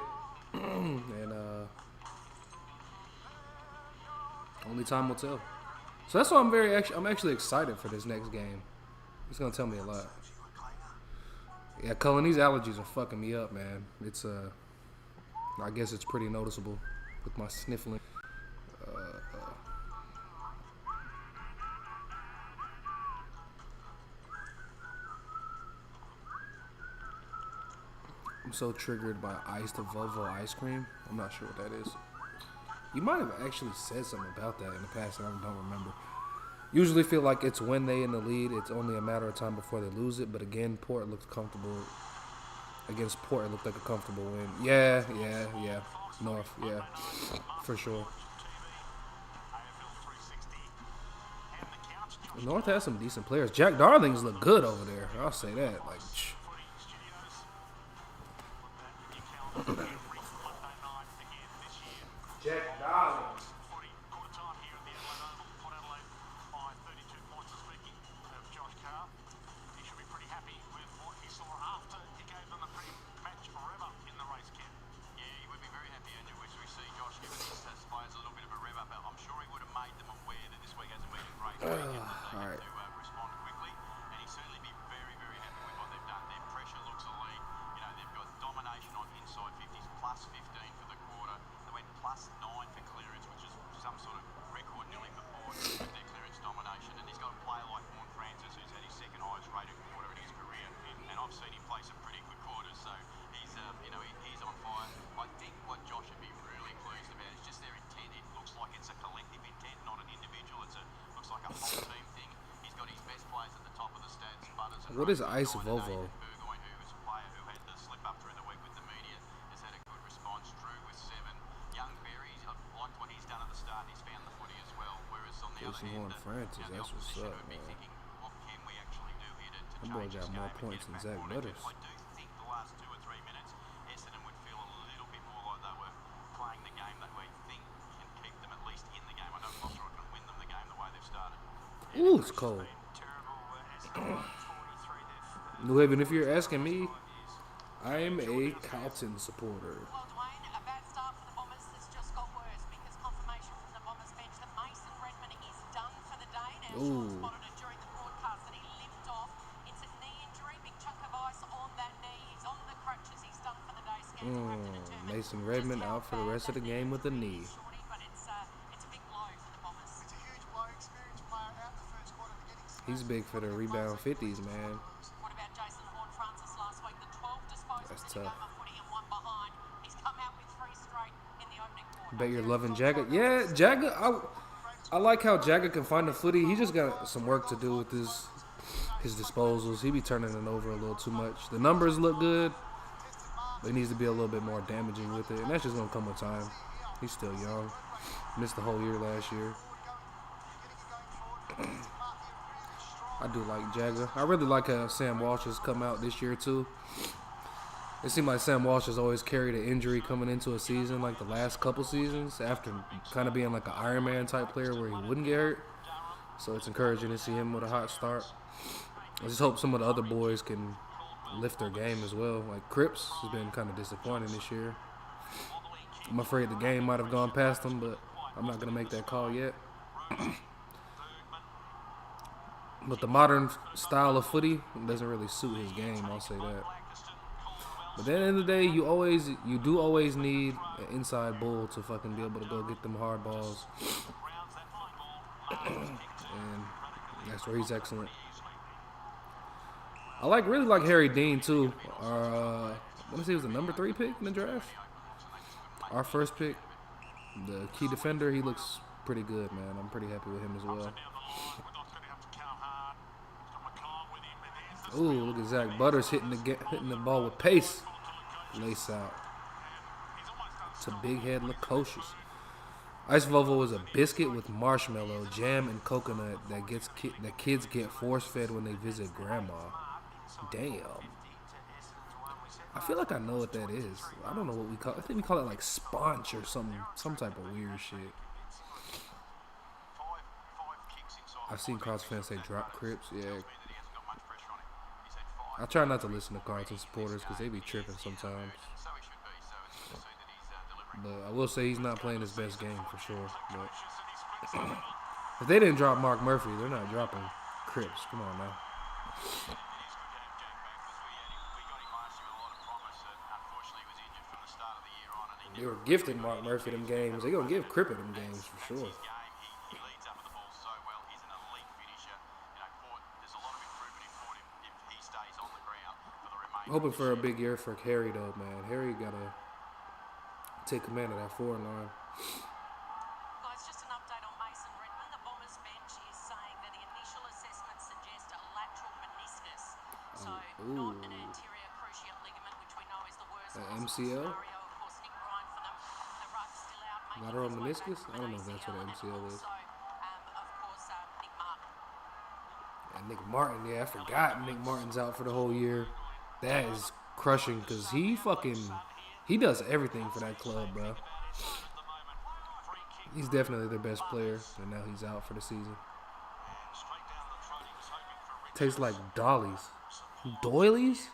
And only time will tell. So that's why I'm actually excited for this next game. It's going to tell me a lot. Yeah, Cullen, these allergies are fucking me up, man. It's I guess it's pretty noticeable with my sniffling. I'm so triggered by iced Volvo ice cream. I'm not sure what that is. You might have actually said something about that in the past and I don't remember. Usually feel like it's when they in the lead, it's only a matter of time before they lose it. But again, Port looks comfortable. Against Port, it looked like a comfortable win. Yeah. North, yeah, for sure. North has some decent players. Jack Darling's look good over there. I'll say that. Like, Jack Darling. Alright. Respond quickly, and he'd certainly be very, very happy with what they've done. Their pressure looks elite. They've got domination on inside 50s, plus 15 for the quarter. They went plus 9 for clearance, which is some sort of record nearly for Port. What is Ice Vovo? Burgoyne, who was a player who had the slip up through the week with the media, has had a good response. Drew with 7. Young Berry, I liked what he's done at the start. He's found the footy as well. Whereas on the other Jason hand, Horn Francis, the that's what's opposition up, would be man. thinking, what can we actually do here to That boy change got this more game and points get than it Zach back on Butters. I do think the last 2 or 3 minutes, Essendon would feel a little bit more like they were playing the game that we think can keep them at least in the game. I know Foster can win them the game the way they've started. Ooh, it's cold. Terrible. Essendon 43 there. New Haven, if you're asking me, I am a Carlton supporter. Well, Dwayne, a bad start for the Bombers has just got worse because confirmation from the Bombers bench that Mason Redmond is done for the day. Now, Sean Ooh. spotted it during the broadcast that he limped off. It's a knee injury, big chunk of ice on that knee. He's on the crutches. He's done for the day. Scans will have to determine Mason Redmond just how out for the bad rest of the that game with a injury knee. is, Shorty, but it's a big blow for the Bombers. It's a huge blow. Experienced player out in the first quarter. They're getting He's big for the rebound 50s, man. What about Jason Horn-Francis last week? The 12 disposals That's in a tough. game of footy and 1 behind. He's come out with 3 straight in the opening quarter. Bet you're loving Jagger. Yeah, Jagger. I like how Jagger can find the footy. He just got some work to do with his disposals. He be turning it over a little too much. The numbers look good, but he needs to be a little bit more damaging with it, and that's just gonna come with time. He's still young. Missed the whole year last year. I do like Jagger. I really like how Sam Walsh has come out this year too. It seemed like Sam Walsh has always carried an injury coming into a season, like the last couple seasons, after kind of being like an Iron Man type player where he wouldn't get hurt. So it's encouraging to see him with a hot start. I just hope some of the other boys can lift their game as well. Like Cripps has been kind of disappointing this year. I'm afraid the game might have gone past him, but I'm not going to make that call yet. But the modern style of footy doesn't really suit his game, I'll say that. But at the end of the day, you do always need an inside bull to fucking be able to go get them hard balls. And that's where he's excellent. I really like Harry Dean too. Let me see, he was the number 3 pick in the draft. Our first pick, the key defender, he looks pretty good, man. I'm pretty happy with him as well. Ooh, look at Zach Butters hitting the ball with pace. Lace out. It's a big head, lococious. Ice Vovo is a biscuit with marshmallow, jam, and coconut that kids get force fed when they visit grandma. Damn. I feel like I know what that is. I don't know what we call it. I think we call it like sponge or some type of weird shit. I've seen Carlton fans say drop Crips. Yeah. I try not to listen to Carlton supporters because they be tripping sometimes. But I will say he's not playing his best game for sure. But if they didn't drop Mark Murphy, they're not dropping Crips. Come on now. They were gifting Mark Murphy them games. They're going to give Crippen them games for sure. I'm hoping for a big year for Harry, though, man. Harry got to take command of that forward line. Guys, just an update on Mason Redmond. The Bombers bench is saying that the initial assessment suggests a lateral meniscus. So, not an anterior cruciate ligament, which we know is the worst possible MCL? scenario. Of course, Nick Ryan for them. The ruck's still out. Lateral meniscus? I don't know if that's what an MCL is. Also, of course, Nick Martin. And Nick Martin, yeah, I forgot Nick Martin's out for the whole year. That is crushing because he does everything for that club, bro. He's definitely their best player, and now he's out for the season. Tastes like dollies. Doilies?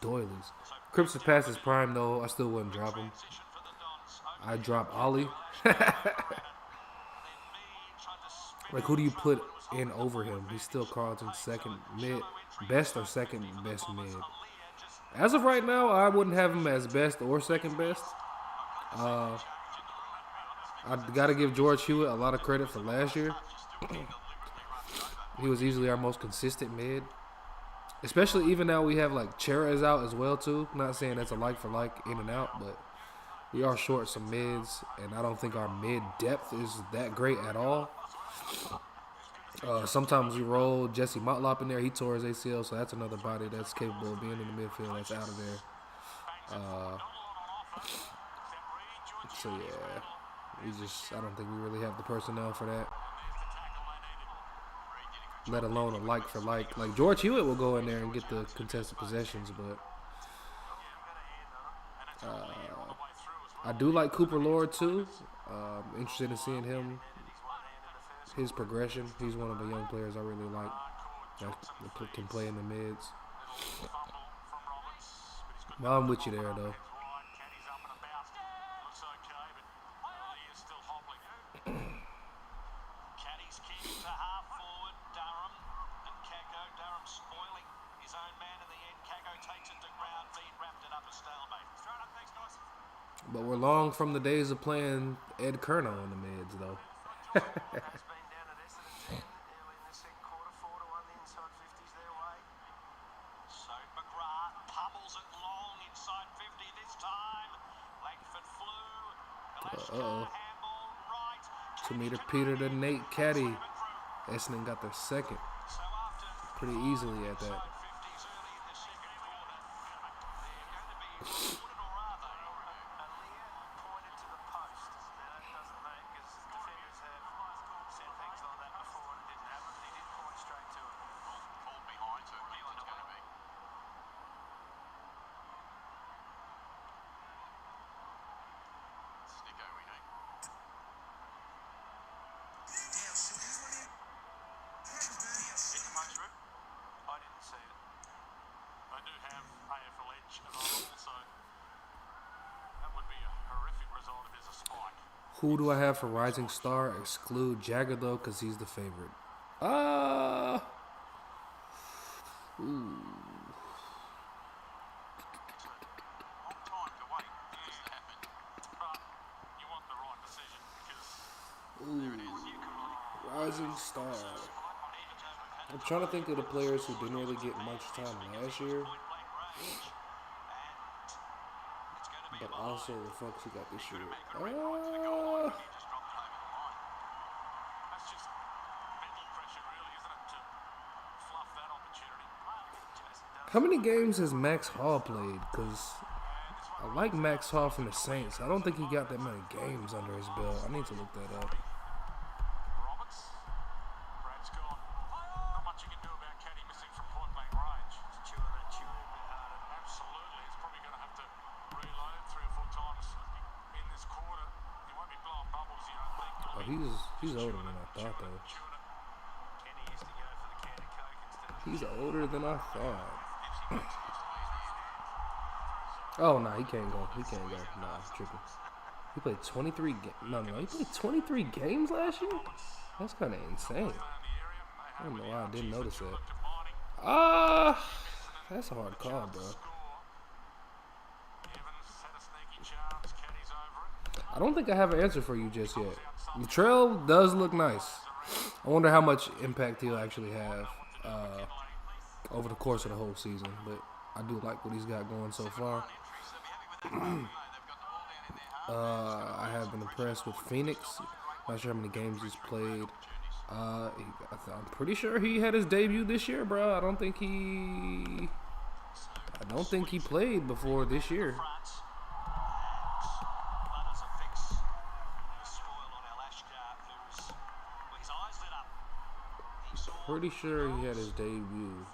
Doilies. Cripps is past his prime, though. I still wouldn't drop him. I'd drop Ollie. Like, who do you put in over him? He's still Carlton's second mid. Best or second best mid? As of right now, I wouldn't have him as best or second best. I got to give George Hewitt a lot of credit for last year. He was easily our most consistent mid. Especially even now we have like Cherez out as well too. Not saying that's a like for like in and out, but we are short some mids, and I don't think our mid depth is that great at all. Sometimes we roll Jesse Motlop in there. He tore his ACL, so that's another body that's capable of being in the midfield that's out of there. So yeah, I don't think we really have the personnel for that. Let alone a like for like. Like George Hewitt will go in there and get the contested possessions, but I do like Cooper Lord too. Interested in seeing his progression. He's one of the young players I really like that can play in the mids. Well, I'm with you there though. Caddy's kick to half forward, Durham and Kako. Durham spoiling his own man in the end. Kako takes it to ground feet, wrapped it up a stalemate. Straight up, thanks, guys. But we're long from the days of playing Ed Kerno in the mids though. Has been down at Essendon early in the second quarter, 4-1 the inside 50s their way. So McGrath pummels it long inside 50 this time. Langford flew. Handball right. 2 meter Peter to Nate Caddy. Essendon got their second So after pretty easily at that. 50s early in the second quarter, they're going to be rewarded, or are they? Aaliyah pointed to the post. Now that doesn't make, because defenders have said things like that before and it didn't happen, but he did point straight to it. Called behind to it. It's going to be. Sticko, we need. I didn't see it. They do have AFL Edge available, so that would be a horrific result if there's a spike. Who do I have for Rising Star? Exclude Jagger though, because he's the favorite. Ooh. Long time to wait for this to happen. But you want the right decision because Rising Star. I'm trying to think of the players who didn't really get much time last year, but also the folks who got this year. Just dropped it over the line. that's just mental pressure, really, isn't it, to fluff that opportunity. How many games has Max Hall played? Because I like Max Hall from the Saints. I don't think he got that many games under his belt. I need to look that up. Roberts, Brad's gone. Not much you can do about Caddy missing from point blank range. Chewing a bit harder. Absolutely, he's probably going to have to reload it 3 or 4 times in this quarter. He won't be blowing bubbles, you don't think. Oh, he's older than I thought, though. Kenny used to go for the can of Coke instead of He's older than I thought. Oh, no, he can't go. He can't go. Nah, I'm tripping. He played 23 games. No, he played 23 games last year? That's kind of insane. I don't know why I didn't notice that. That's a hard call, bro. I don't think I have an answer for you just yet. Latrell does look nice. I wonder how much impact he'll actually have over the course of the whole season. But I do like what he's got going so far. I have been impressed with Phoenix. Not sure how many games he's played. I'm pretty sure he had his debut this year, bro. I don't think he played before this year. Pretty sure he had his debut.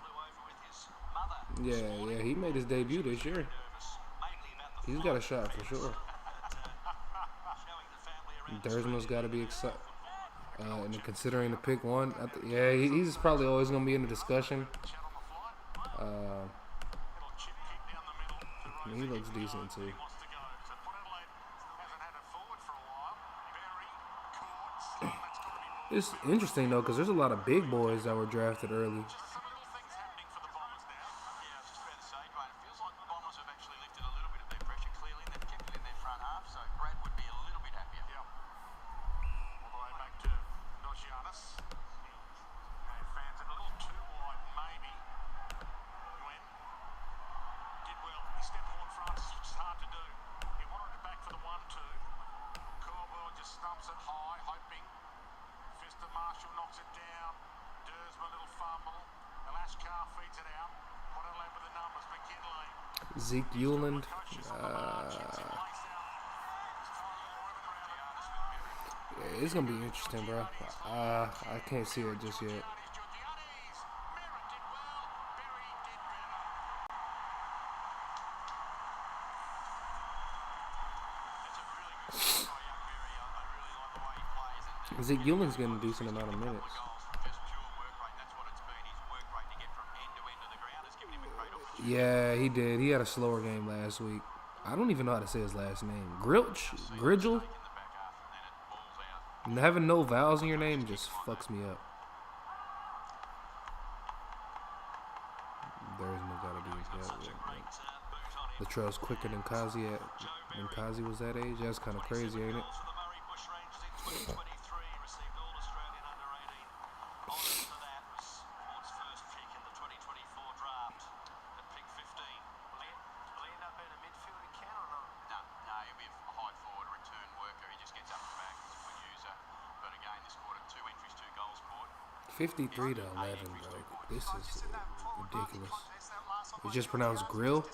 Yeah, he made his debut this year. He's got a shot for sure. Dersman's got to be excited. And considering the pick one, he's probably always going to be in the discussion. He looks decent too. It's interesting though, because there's a lot of big boys that were drafted early. Stumps it high, hoping. Fist of Marshall knocks it down. a little fumble. Alaska feeds it out. Port Adelaide with the numbers. McKinley. Zeke Euland. Yeah, it's gonna be interesting, bro. I can't see it just yet. Zeke Euland's getting a decent amount of minutes. Yeah, he did. He had a slower game last week. I don't even know how to say his last name. Grigel? Having no vowels in your name just fucks me up. There's no gotta be. Latrell's quicker than Kazi when Kazi was that age. That's kind of crazy, ain't it? No, he'll be a high forward return worker. He just gets up the back. He's a good user. But again, this quarter, 2 entries, 2 goals scored. 53 to 11, bro. This is ridiculous. It's just pronounced grill.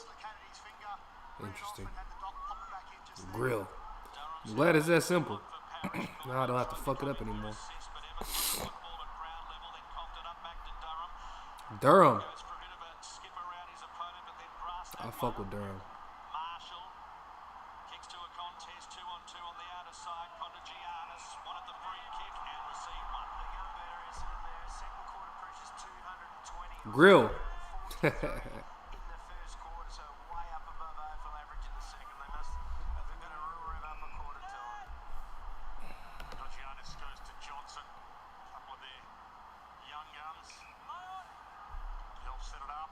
Interesting. Grill. I'm glad it's that simple. Now I don't have to fuck it up anymore. Durham. I fuck with Durham. Grill. In the first quarter, so way up above AFL average in the second. They've got a rev up a quarter time. Giannis goes to Johnson. A couple of their young guns. He'll set it up.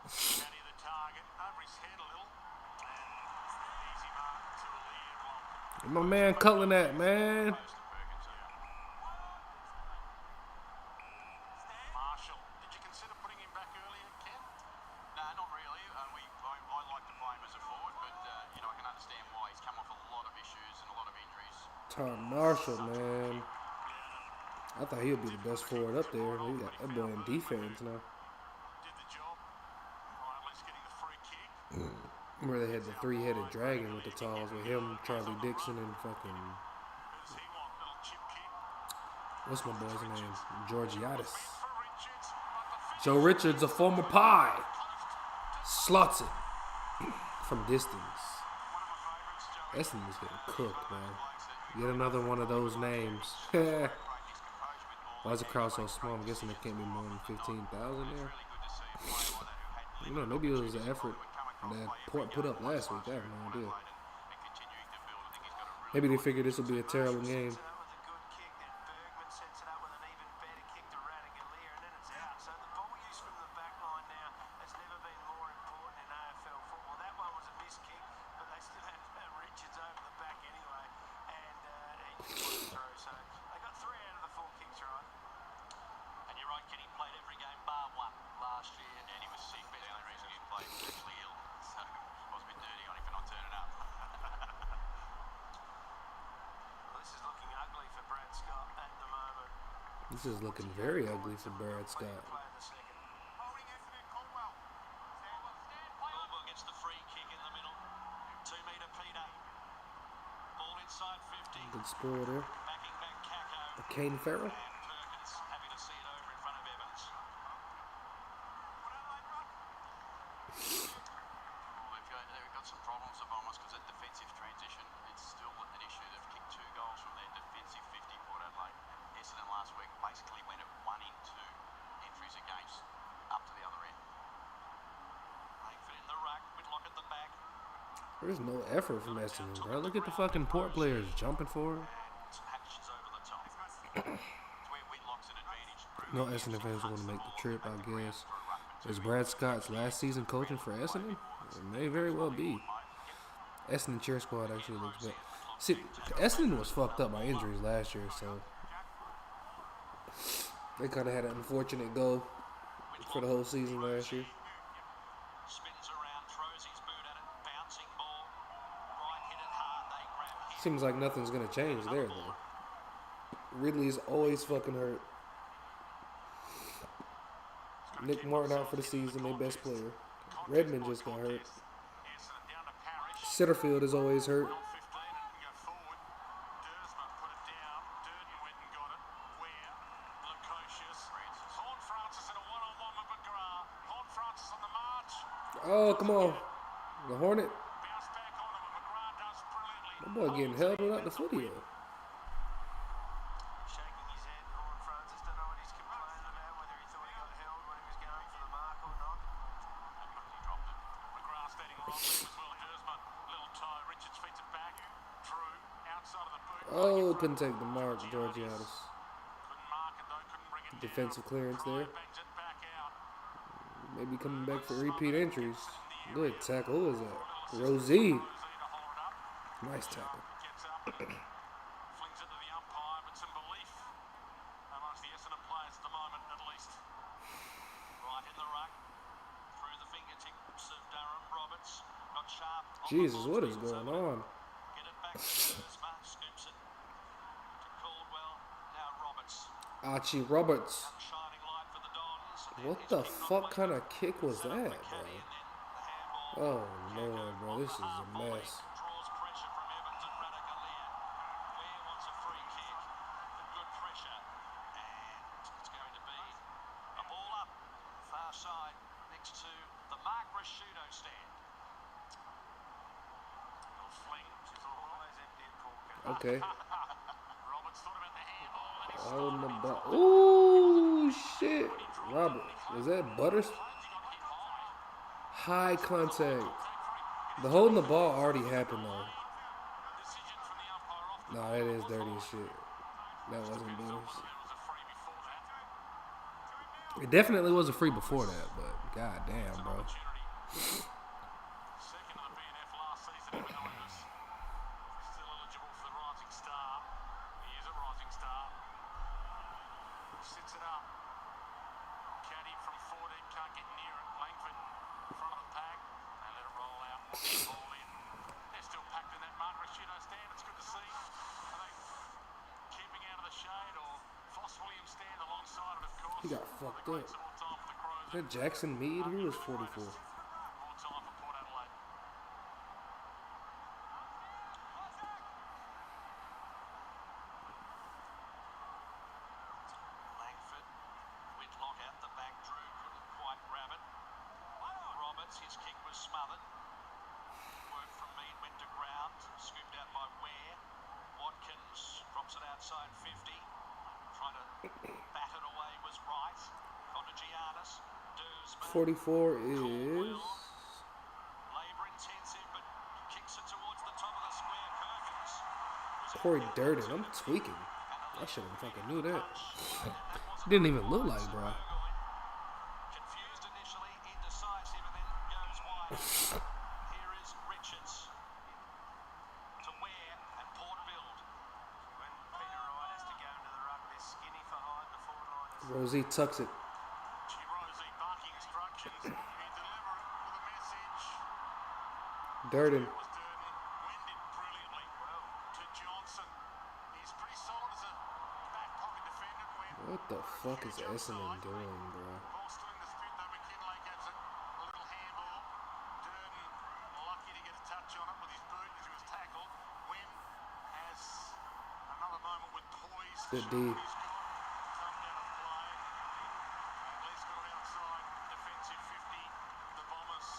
Caddy the target. Over his head a little. And easy mark to the lead. My man culling that, man. Marshall, man. I thought he would be the best forward up there. He got that boy in defense now. Where they had the 3-headed dragon with the talls with him, Charlie Dixon, and fucking what's my boy's name? Georgiadis. Joe Richards, a former Pie, slots it from distance. Essendon's getting cooked, man. Yet another one of those names. Why is the crowd so small? I'm guessing there can't be more than 15,000 there. You know, maybe it was the effort that Port put up last week. I have no idea. Maybe they figured this will be a terrible game. This is looking very ugly for Brad Scott. Gets the free kick in the middle. 2-meter Peter. Ball inside 50. Good spoiler. Backing back Kako. Kane Farrell. And Perkins happy to see it over in front of Evans. They've got some problems, the Bombers, because that defensive transition, it's still an issue. They've kicked 2 goals from their defensive 50, Port Adelaide. Essendon last week basically went at 1 in 2 entries against up to the other end. Langford in the ruck, Whitlock at the back. There's no effort from Essendon, bro. Look at the fucking Port players jumping for it. Hatches over the top. Where Whitlock's an advantage. No Essendon fans want to make the trip, I guess. Is Brad Scott's last season coaching for Essendon? It may very well be. Essendon cheer squad actually looks good. See, Essendon was fucked up by injuries last year, so they kind of had an unfortunate go for the whole season last year. Spins around, throws his boot at it, bouncing ball. Right, hit it hard, they grab him. Seems like nothing's gonna change there though. Ridley's always fucking hurt. Nick Martin out for the season, their best player. Redmond just got hurt. Essendon down to Parrish. Sitterfield is always hurt. 15 and go forward. Dersman put it down. Durden went and got it. Ware. Lukosius. Horn Francis in a one-on-one with McGrath. Horn Francis on the march. Oh, come on. The Hornet. Bounce back on him, and McGrath does brilliantly. That boy getting held without the footy though. Shaking his head, Horn Francis. Don't know what he's complaining about, whether he thought he got held when he was going for the mark or not. He dropped it. McGrath standing long as well. Dersman, little toe. Richards feeds it back. Drew outside of the boot. Oh, couldn't take the mark, Georgiadis. Couldn't mark it though. Couldn't bring it Defensive down. clearance there. Bangs it back out. Maybe coming back for repeat entries. Good tackle. Who was that? Rosie. Rosie to hold it up. Nice tackle. Gets up. Flings it to the umpire, but some belief amongst the Essendon players at the moment, at least. Right in the ruck. Through the fingertips of Durham Roberts. Not sharp. Jesus, what is going on? Get it back to Dersma. Scoops it to Caldwell. Now Roberts. Archie Roberts. Shining light for the Dons. What the fuck kind of kick was that, bro? Oh, Lord, bro. This is a mess. Draws pressure from Evans and Radaglia. Ware wants a free kick. Good pressure. And it's going to be a ball up. Far side next to the Mark Rashudo stand. Little fling. She's always empty at Corker. Okay. Roberts thought about the handball and he's Holding the ball. Ooh, shit. Robert, was that Butters? High contact. The holding the ball already happened though. decision from the umpire off the Nah, that is dirty as shit. That wasn't Butters. It was a free before that. It definitely was a free before that, but god damn, bro. Opportunity. Second of the BNF last season in Melbourne. Still eligible for the Rising Star. He is a Rising Star. Sits it up. Caddy from 4 deep, can't get near it. Langford in front of the pack. They let it roll out. Roll in. They're still packed in that Mark Rashudo stand. It's good to see. Are they keeping out of the shade, or Foss Williams stand alongside it, of course? He got fucked up. Some more time for the Crows. Is that Jackson Mead? He was 44. More time for Port Adelaide. Langford, Whitlock at the back, Drew couldn't quite grab it. Roberts, his kick was smothered. Work from Mead went to ground, scooped out by Ware. Watkins drops it outside 50. Trying to bat it away was right. On to Giannis. Dersman. 44 is Labour intensive, but kicks it towards the top of the square. Perkins. Corey Durden. I'm tweaking. I should have fucking knew that. Didn't even look like, bro. Confused initially, indecisive, and then goes wide. Here is Richards. To Ware and Port build. When Peter Wright has to go into the ruck, they're skinny for hide the forward liners. Rosie tucks it. Rosie barking instructions. He delivered it with a message. Durden. It was Durden. Wended brilliantly. Well, to Johnson. He's pretty solid as a back pocket defender. What the fuck is Essendon doing, bro? Ball still in dispute though. McKinlay gets it. A little handball. Durden lucky to get a touch on it with his boot as he was tackled. Wynn has another moment with poise. Good D. He's got come down and play. At least got it outside. Defensive 50. The Bombers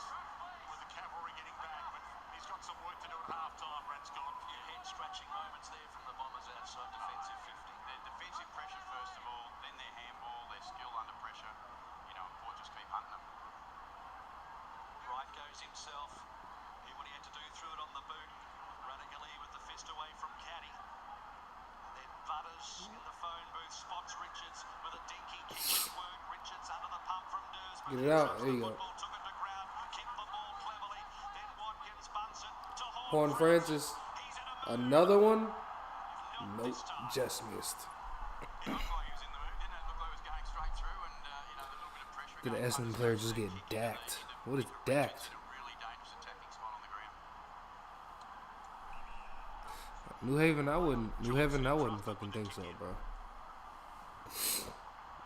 with the cavalry getting back, but he's got some work to do at half time. Red's gone. Head scratching moments there from the Bombers outside defensive 50. Their defensive pressure first of all, then their handball, their skill under pressure. You know, and Port just keep hunting them. Wright goes himself. Here what he had to do, threw it on the boot. Radaglia with the fist away from Caddy. And then Butters in the phone booth spots Richards with a dinky kick work. Richards under the pump from Dersman. Get it out. There you go. Football took it to ground, kicked the ball cleverly. Then Watkins bunts it to Horn Francis. He's in a mood. Another one? Not Nope. this time. Just missed. It looked like he was in the mood, didn't it? It looked like he was going straight through, and you know, the little bit of pressure. Did the Essendon player just get dacked? What is dacked? A really dangerous attacking spot on the ground. New Haven, I wouldn't fucking think so, bro.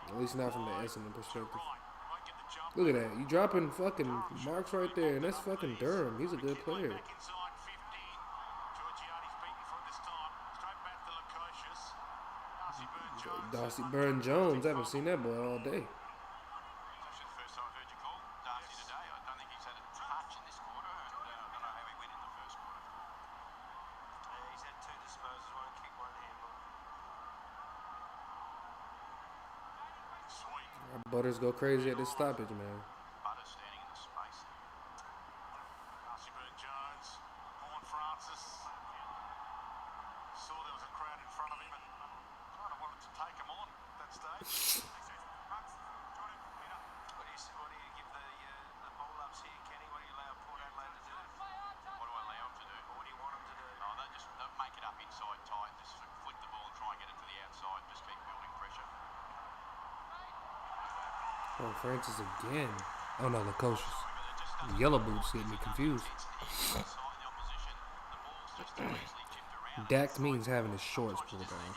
At least not from the Essendon perspective. Right, won't Look at that. You dropping fucking marks right there, and that's fucking Durham. He's a good player. Back inside 50. Georgiades beaten for it this time. Straight back to Lukosius. Darcy Byrne-Jones. Darcy Byrne-Jones. I haven't seen that boy all day. It's actually the first time I've heard you call Darcy today. I don't think he's had a touch in this quarter, and I don't know how he went in the first quarter. He's had 2 disposals, 1 kick, 1 handball. Sweet. Butters go crazy at this stoppage, man. Butter standing in the space. Darcy Byrne-Jones. Horn Francis. Saw there was a crowd in front of him and kind of wanted to take him on at that stage. What do you give the ball ups here, Kenny? What do you allow Port Adelaide to do? What do I allow him to do? Or what do you want them to do? Oh, they'll make it up inside tight. Just flick the ball and try and get it to the outside. Just keep building pressure. Oh, Francis again. Oh no, Lukosius. Yellow boots get me confused. Dacked means having his shorts pulled down.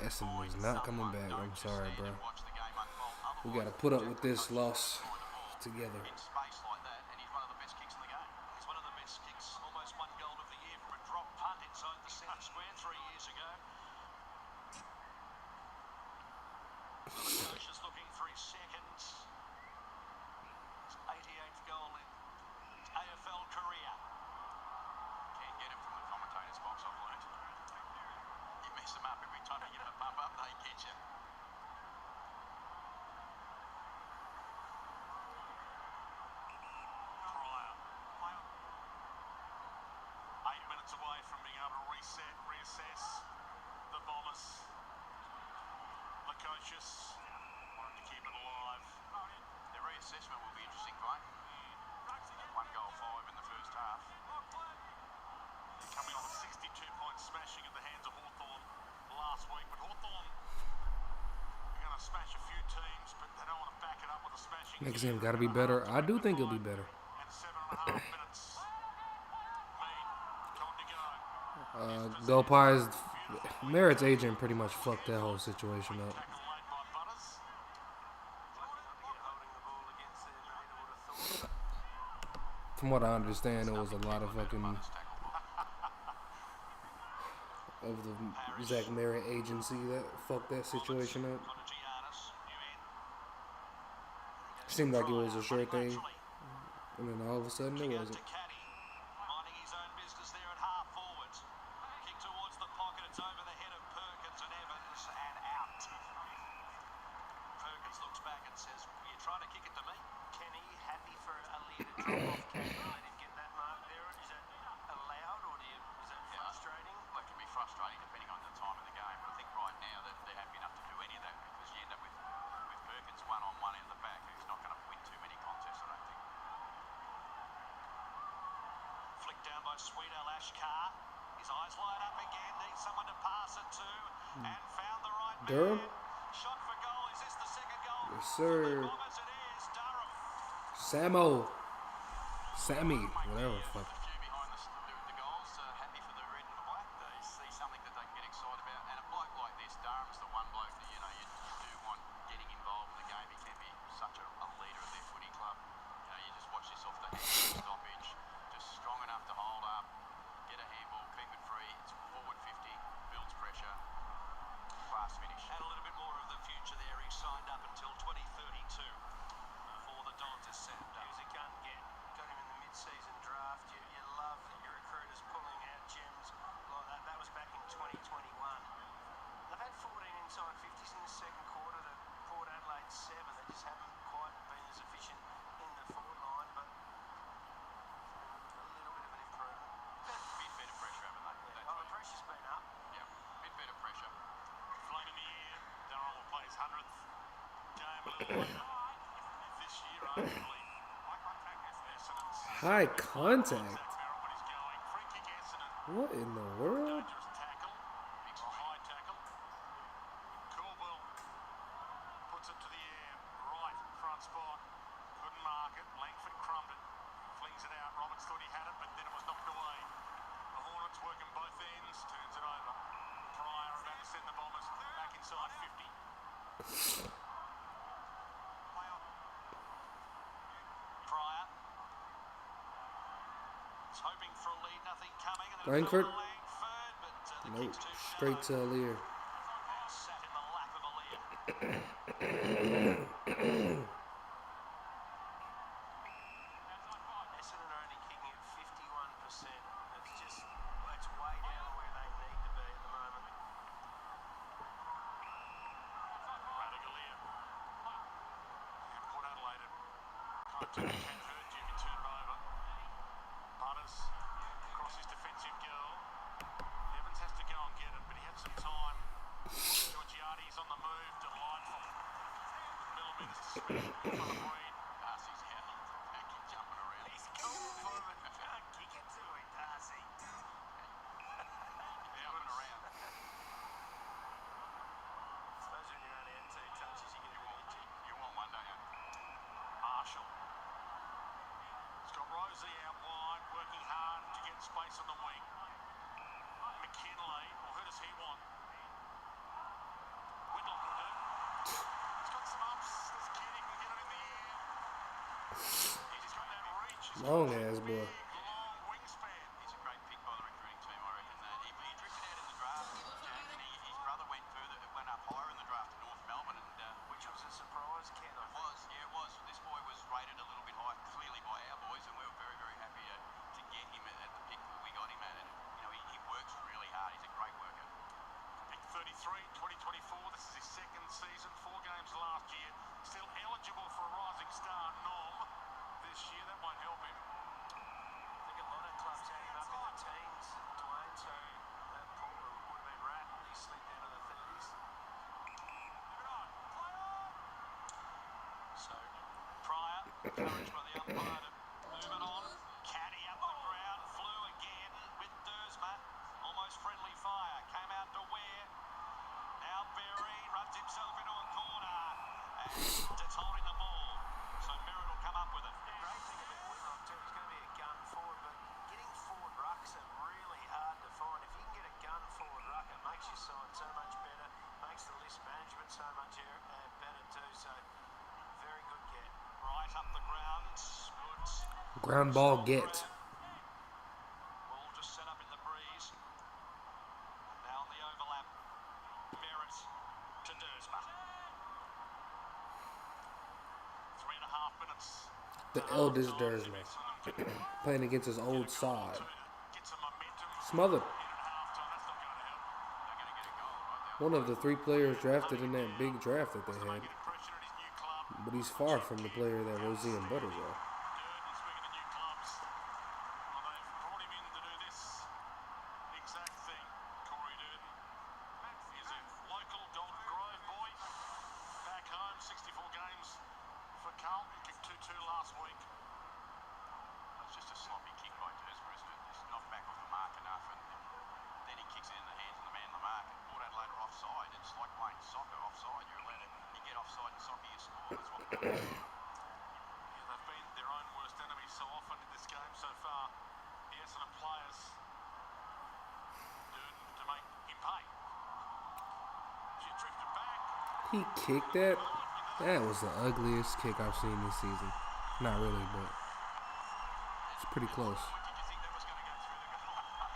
Essendon is not coming back. I'm sorry, bro. We gotta put up with this loss together. In space like that, and he's one of the best kicks in the game. He's one of the best kicks, almost won goal of the year for a drop punt inside the centre square 3 years ago. Just looking for his second. His 88th goal in his AFL career. Can't get him from the commentator's box, I've learned. You mess them up every time you get a bump up, they get you. Pryor. 8 minutes away from being able to reassess the Bombers. Lukosius wanted to keep it alive. The reassessment will be interesting, Dwayne. 1 goal 5 in the first half. Coming off a 62-point smashing at the hands of Hawthorn last week. But Hawthorn are going to smash a few teams, but they don't want to back it up with a smashing. Next game gotta be better. I do think it'll be better. And 7.5 minutes. Mean. Time to go. Go Pies. Merritt's agent pretty much fucked that whole situation up. Tackle laid by Butters. Lucky not to get holding the ball against them, I would have thought. From what I understand, it was a lot of fucking of the Zach Merritt agency that fucked that situation up. Giannis, new in. Seemed like it was a sure thing, and then all of a sudden it Goes wasn't. to Caddy, minding his own business there at half forward. Kick towards the pocket, it's over the head of Perkins and Evans and out. Perkins looks back and says, "Are you trying to kick it to me?" Kenny happy for a lead to drop off. Kenny let him get that mark there. Is that allowed or is that frustrating? That can be frustrating depending on the time of the game. But I think right now that they're happy enough to do any of that because you end up with Perkins one-on-one in the back who's not going to win too many contests, I don't think. Flicked down by Sweeto Lashkar. His eyes light up again. Needs someone to pass it to. And found the right Durham? man. Shot for goal. Is this the second goal? Yes, sir. Bombers it is. Durham. Sammy, whatever the fuck. A few behind the goals, happy for the red and the black. They see something that they can get excited about. And a bloke like this, Durham's the one bloke that you do want getting involved in the game. He can be such a leader of their footy club. You just watch this off the stoppage, just strong enough to hold up, get a handball, keep it free. It's forward 50, builds pressure, fast finish. And a little bit more of the future there. He signed up until 2032 for the Don to set up. He was a gun get. Got him in the mid-season draft. You love your recruiters pulling out gems like that. That was back in 2021. They've had 14 inside 50s in the second quarter to Port Adelaide 7. They just haven't quite been as efficient in the forward line, but a little bit of an improvement. Bit better pressure, haven't they? Oh, the pressure's been up. Yeah, bit better pressure. Flag in the air. Durham will play his 100th game a little later this year, arguably. Essendon's High contact. Zach Merritt when he's going. Free kick Essendon. What in the world? Dangerous tackle. A high tackle. Caldwell puts it to the air. Right front spot. Couldn't mark it. Langford crumbed it. Flings it out. Roberts thought he had it, but then it was knocked away. The Hornets working both ends. Turns it over. Pryor about to send the Bombers back inside 50. Dragons hoping for a lead, nothing coming. And Langford? Langford, but the Nope. kick's too Straight to shallow. Lear. And sat in the lap of Aaliyah. Essendon are only kicking at 51%. It's way down where they need to be at the moment. Radaglia. And Port Adelaide can hurt you if you turn it over. Butters across his defensive girl. Evans has to go and get it, but he had some time. Georgiades on the move, delightful. With millimetres to spare for the breed. Darcy's handling the back, he's jumping around. He's cool for him. Can't kick it to him, Darcy. Jumping around. Suppose when you're only at 2 touches, you get a bit itchy. You want one, don't you? Marshall. He's got Rosie out wide, working hard to get space on the wing. McKinley, well, who does he want? Whitlock will do. He's got some ups. This kid, he can get it in the air. He's just got that reach. He's got Long that ass boy. big, long wingspan. He's a great pick by the recruiting team, I reckon. He drifted out in the draft, and his brother went up higher in the draft to North Melbourne, and Which was a surprise, Ken, I think. it was. This boy was rated a little bit high, clearly by our boys, and we were very, very happy to get him at the pick that we got him at. And he works really hard. He's a great worker. Pick 33, 2024. This is his second season, 4 games last year. Still eligible for a Rising Star nom this year. That won't help him. I think a lot of clubs had him up in the teens, Dwayne, so that Paul would have been rattled. He slipped into the 30s. So, Pryor, encouraged by the umpire to move it on. Caddy up the ground, flew again with Dersma. Almost friendly fire, came out to Ware. Now Berry runs himself into a corner. And it's holding the ball. So Merritt will come up with it. Great thing about Whitlock too, he's going to be a gun forward, but getting forward rucks are really hard to find. If you can get a gun forward ruck, it makes your side so much better, makes the list management so much better too. So very good get. Right up the ground. Good. Ground ball get. Ball just set up in the breeze. Now on the overlap. Merritt to Dersma. 3.5 minutes. The eldest Dersma. Playing against his old side. Get some momentum. Smothered. In at halftime, that's not going to help. They're going to get a goal right there. One of the 3 players drafted in that big draft that they had. Making impression at his new club. But he's far from the player that Rosie and Butters are. Durden, speaking of new clubs, well, they've brought him in to do this exact thing. Corey Durden is a local Dalton Grove boy. Back home, 64 games for Carlton. Kicked 2-2 last week. It's just a sloppy kick by Dersma, isn't it? It's knocked back off the mark enough, and then he kicks it in the hands of the man on the mark. And Port Adelaide are offside. It's like playing soccer offside. You're allowed to, you get offside in soccer, you score. That's what the Yeah, they've been their own worst enemies so often in this game so far. The Essendon players. Durden to make him pay. She drifted back. He kicked that? That was the ugliest kick I've seen this season. Not really, but it's pretty close. Did you think that was going to go through the goal? I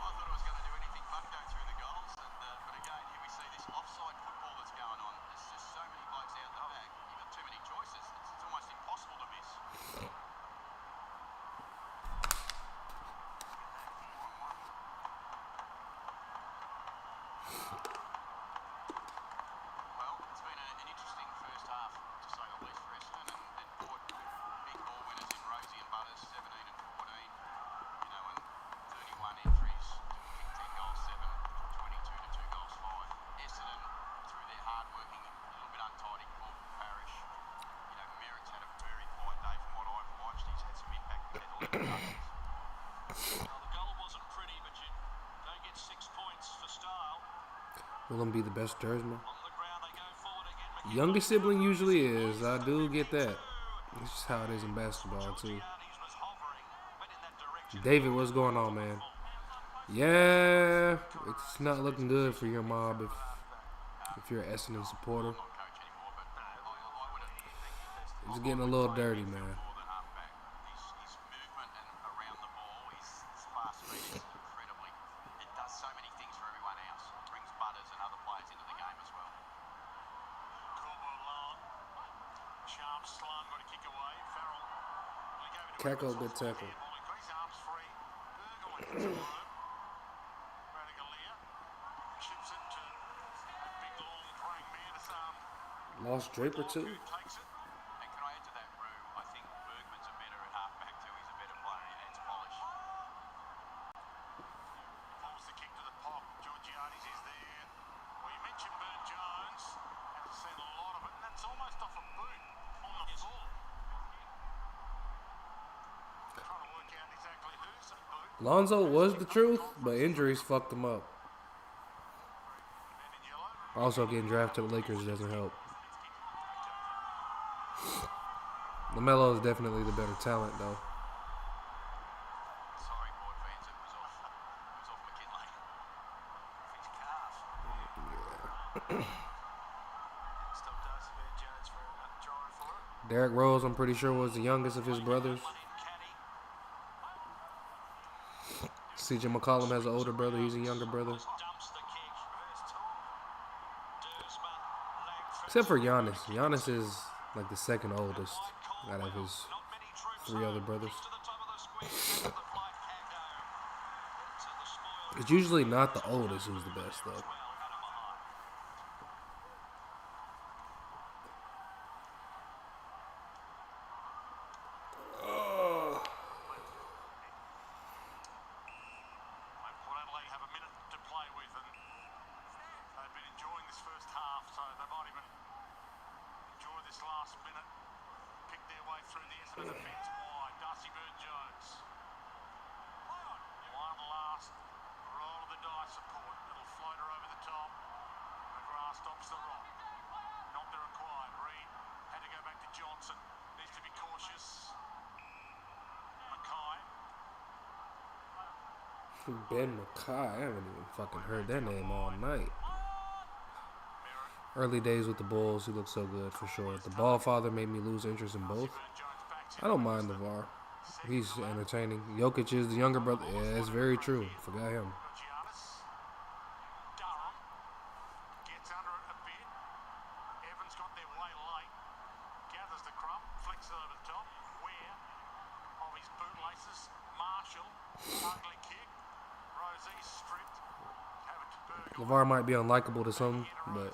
thought it was going to do anything but go through the goals. But again, here we see this offside football that's going on. There's just so many blokes out the back. You've got too many choices. It's almost impossible to miss. Well, it's been an interesting first half, to say the least, for Essendon, and Port, big ball winners in Rosie and Butters, 17 and 14, and 31 entries, kicked 10 goals, 7, 22 to 2 goals, 5. Essendon, through their hard working, a little bit untidy, Paul Parish, Merritt's had a very quiet day from what I've watched. He's had some impact, he had 11 touches. Well, the goal wasn't pretty, but you don't get 6 points for style. Will him be the best Dersma? On the ground, they go forward again. Youngest sibling usually is. I do get that. It's just how it is in basketball, too. Georgiades was hovering, went in that direction. David, what's going on, man? Yeah, it's not looking good for your mob if you're an Essendon supporter. Not coach anymore, but I would have It's getting a little dirty, man. more than half back. His movement and speed is incredibly. It does so many things for everyone else. It brings Butters and other players into the game as well. Cornwall long. Sharp slung, got a kick away. Farrell. Well, he gave it to Cackle, Evans good off the tackle. handball. He got his arms free. Berger went into the room. Radaglia chips it to a big, long, praying man. It's Lost Draper too. who takes it. And can I add to that, Roo? I think Bergman's a better at halfback too. He's a better player. He adds polish. Pulls the kick to the pop. Georgiades is there. Well, you mentioned Burn Jones. Hasn't seen a lot of it, and that's almost off a boot on the full. Trying to work out exactly who's at boot. Lonzo was the truth, but injuries fucked him up. And in yellow. Also, getting drafted to the Lakers doesn't help. LaMelo is definitely the better talent, though. Sorry, Port fans. It was off McKinley. His calf. Stop Darcy Burn Jones for drawing for it. Derrick Rose, I'm pretty sure, was the youngest of his brothers. One in Caddy. CJ McCollum has an older brother. He's a younger brother. Dumps the kick. Reverse tour. Dersma. Langford. Except for Giannis. Giannis is like the second oldest out of his Not many troops 3 other home. brothers. To the top of the square. The flight Kango. To the spoil. It's usually not the oldest who's the best, though. Well, Adam Mahai. And Port Adelaide have a minute to play with, and they've been enjoying this first half, so they might even enjoy this last minute. Pick their way through the Essendon defence wide. Darcy Burn Jones. One last roll of the dice support. Little floater over the top. McGrath stops the rock. Not the required. Reed had to go back to Johnson. Needs to be cautious. Mackay. Ben Mackay. I haven't even fucking heard that name all night. Early days with the Bulls, he looked so good for sure. The Ball Father made me lose interest in both. I don't mind LeVar. He's entertaining. Jokic is the younger brother. Yeah, it's very true. Forgot him. Giannis. Durham gets under it a bit. Evans got their way late. Gathers the crumb. Flicks it over the top. Ware of his bootlaces. Marshall. Ugly kick. Rosie stripped. Have it to Berger. LeVar might be unlikable to some, but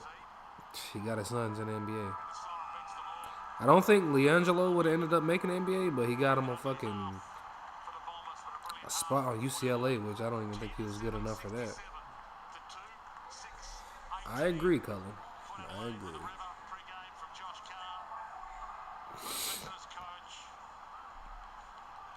he got his sons in the NBA. The siren beats them all. I don't think LiAngelo would have ended up making the NBA, but he got him a fucking For the Bombers, but a brilliant a spot on UCLA, which I don't even think he was good enough for that. 7 to 2, 6, 8. I agree, Cullen. I agree. River pre-game from Josh Carr. Business coach.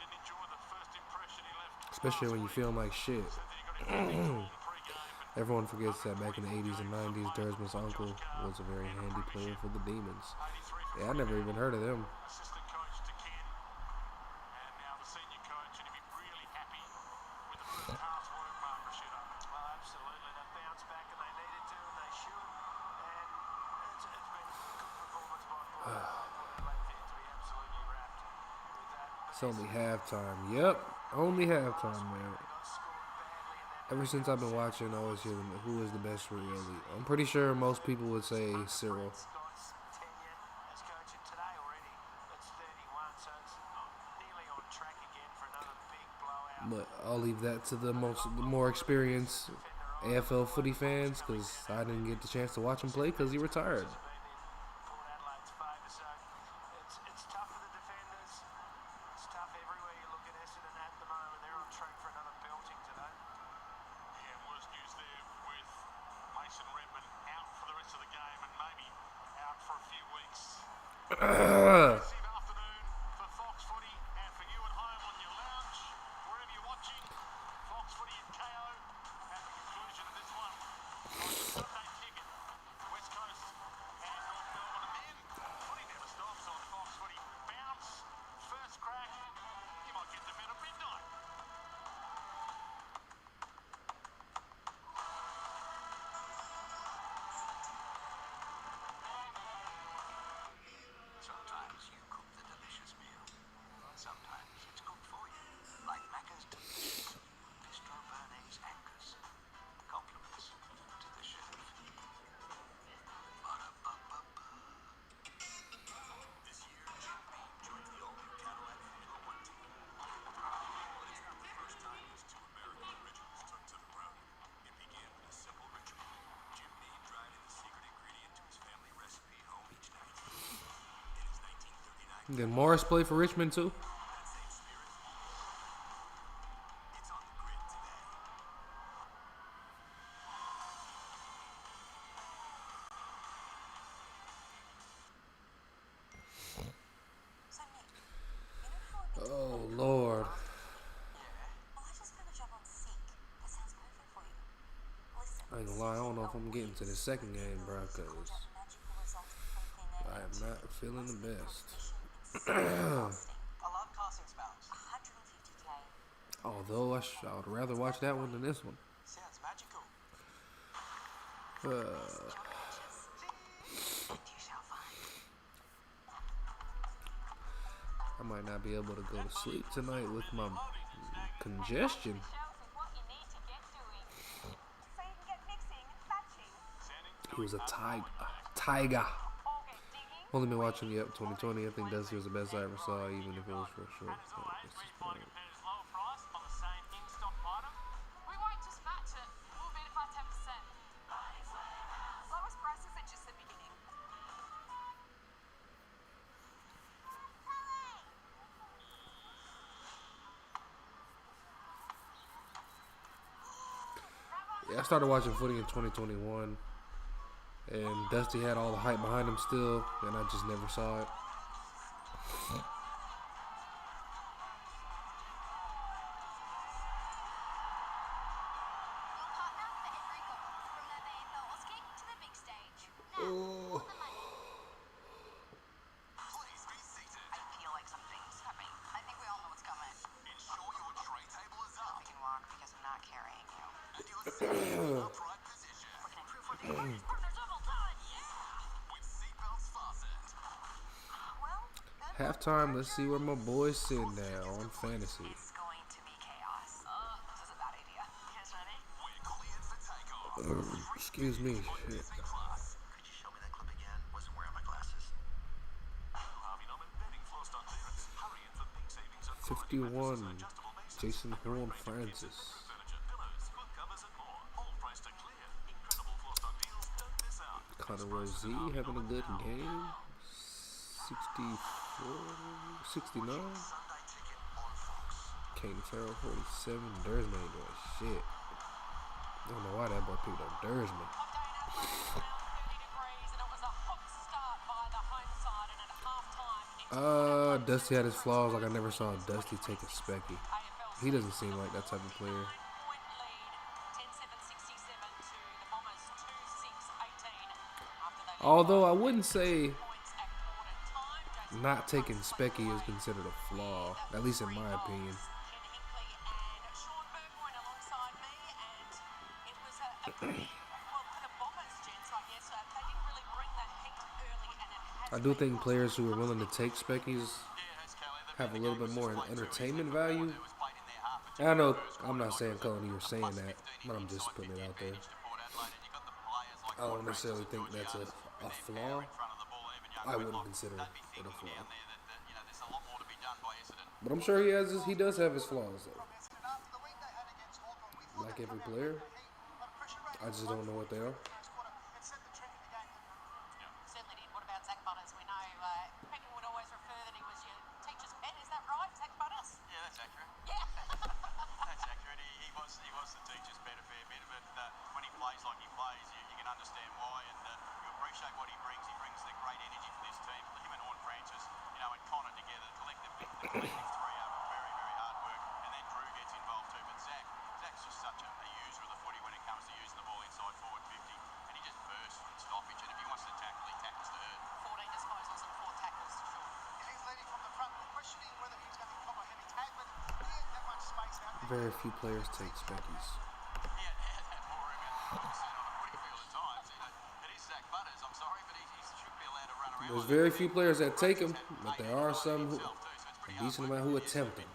Didn't enjoy the first impression he left. Especially when you feel like shit. Said that he got his big pre-game, but Everyone forgets that back in the 80s and 90s, Dersman's uncle was a very handy player for the Demons. 83 for Yeah, I never even heard of them. assistant coach to Ken, and now the senior coach, and he'd be really happy with the first half's work, Mark Rashida. Well, absolutely. They bounced back and they needed to and they should. And it's been a good performance by Port Adelaide fans to be absolutely wrapped with that. It's only halftime. Yep, only halftime, man. Got scored badly in that. Ever since I've been watching, I always hear them, who is the best really. I'm pretty sure most people would say Cyril. Scott's tenure as coach, and today already it's 31, so it's nearly on track again for another big blowout. But I'll leave that to the more experienced AFL footy fans, because I didn't get the chance to watch him play because he retired. Been in Port Adelaide's favour, so it's tough for the defenders. It's tough everywhere you look at Essendon at the moment. They're on track for another belting today. Yeah, worst news there with Mason Redmond out for the rest of the game and maybe out for a few weeks. Massive afternoon for Fox Footy and for you at home on your lounge, wherever you're watching. Fox Footy and KO at the conclusion of this one. Sunday ticket, West Coast and North Melbourne. And then footy never stops on Fox Footy. Bounce, first crack, you might get to bed at midnight. Sometimes Did Morris play for Richmond too? So, Nick, you know how I've been Oh Lord. Well, I just found a job on sick. That sounds perfect for you. Listen, I ain't gonna lie, I don't know if I'm getting to the second game, bro, because magical result of clicking their I am not feeling the best. I love casting spells. 150k. Although I would rather watch that one than this one. Sounds magical. And you shall find. I might not be able to go to sleep tonight with my congestion. Shelf is what you need to get doing. So you can get mixing, batching, He was a tiger. or get digging. Only been watching the Up 2020. I think Dusty was the best I ever saw, even if it was for a short. So it's just boring. We won't just match it. We'll beat it by 10%. Lowest prices are just the beginning. Yeah, I started watching footy in 2021, and Dusty had all the hype behind him still, and I just never saw it. Your partner for every goal, from that AFL Aussie to the big stage. Now, Oh. for the money. Please be seated. I feel like something's coming. I think we all know what's coming. Ensure your tray table is up We can walk because I'm not carrying you. and you are sitting in the upright position We're gonna improve for the partners double time. with seatbelts fastened. Well, Halftime, let's see where my boys sit now on fantasy. it's going to be chaos. This is a bad idea. Yes, honey. We're cleared for takeoff. Excuse me. Shit. Disney Plus. Could you show me that clip again? Wasn't wearing my glasses. Harvey Norman bedding floor stock clearance. Hurry in for big savings on 51. adjustable bases. Jason Horn Francis. Furniture, pillows, book covers, and more. All priced to clear. Incredible floor stock deals. Don't miss out. Kangaroos having a good game. 64, 69. Sunday ticket on Fox. Kane Farrell 47. Dursman ain't doing shit. I don't know why that boy picked up Dursman. Around 30 degrees, and it was a hot start by the home side, and at halftime, Dusty had his flaws. Like I never saw Dusty take a specky. He doesn't seem like that type of player. 9-point lead, 10-7-67 to the Bombers, 2-6-18 after they Although I wouldn't say points at quarter time. Jason not taking specky is considered a flaw, at least in my opinion. Ken Hinkley and Sean Burgoyne alongside me, and it was a pretty, well, for the Bombers, gents, I guess, they didn't really bring the heat early, and it has I do think players who are willing to take speckies have a little bit more entertainment value. And I know I'm not saying Colin you're saying that, but I'm just putting it out there. I don't necessarily think that's a flaw. I wouldn't consider it a flaw. But I'm sure he does have his flaws though. The week they had against Hawthorn, we thought Like they'd every come out player. with the heat, but pressure rate I just don't know what they are. first quarter, it set the trend in the game, didn't it? certainly did. What about Zach Butters? We know people would always refer that he was your teacher's pet. Is that right, Zach Butters? Yeah, that's accurate. Yeah. That's accurate. He was the teacher's pet a fair bit, but when he plays like he plays, you can understand why, and you appreciate what he brings. He brings the great energy for this team. Him and Horn Francis, and Connor together, the collective three are very, very hard work, and then Drew gets involved too. But Zach's just such a user of the footy when it comes to using the ball inside forward 50, and he just bursts from stoppage, and if he wants to tackle, he tackles to hurt. 14 disposals and 4 tackles to short. He's leading from the front, questioning whether he's going to cop a heavy tag, but he had that much space out there. Very few players take speckies. He had more room out on the footy field at times. It is Zach Butters, I'm sorry, but he should be allowed to run around. There's very few players that take them, but there are some who, a decent amount who attempt them.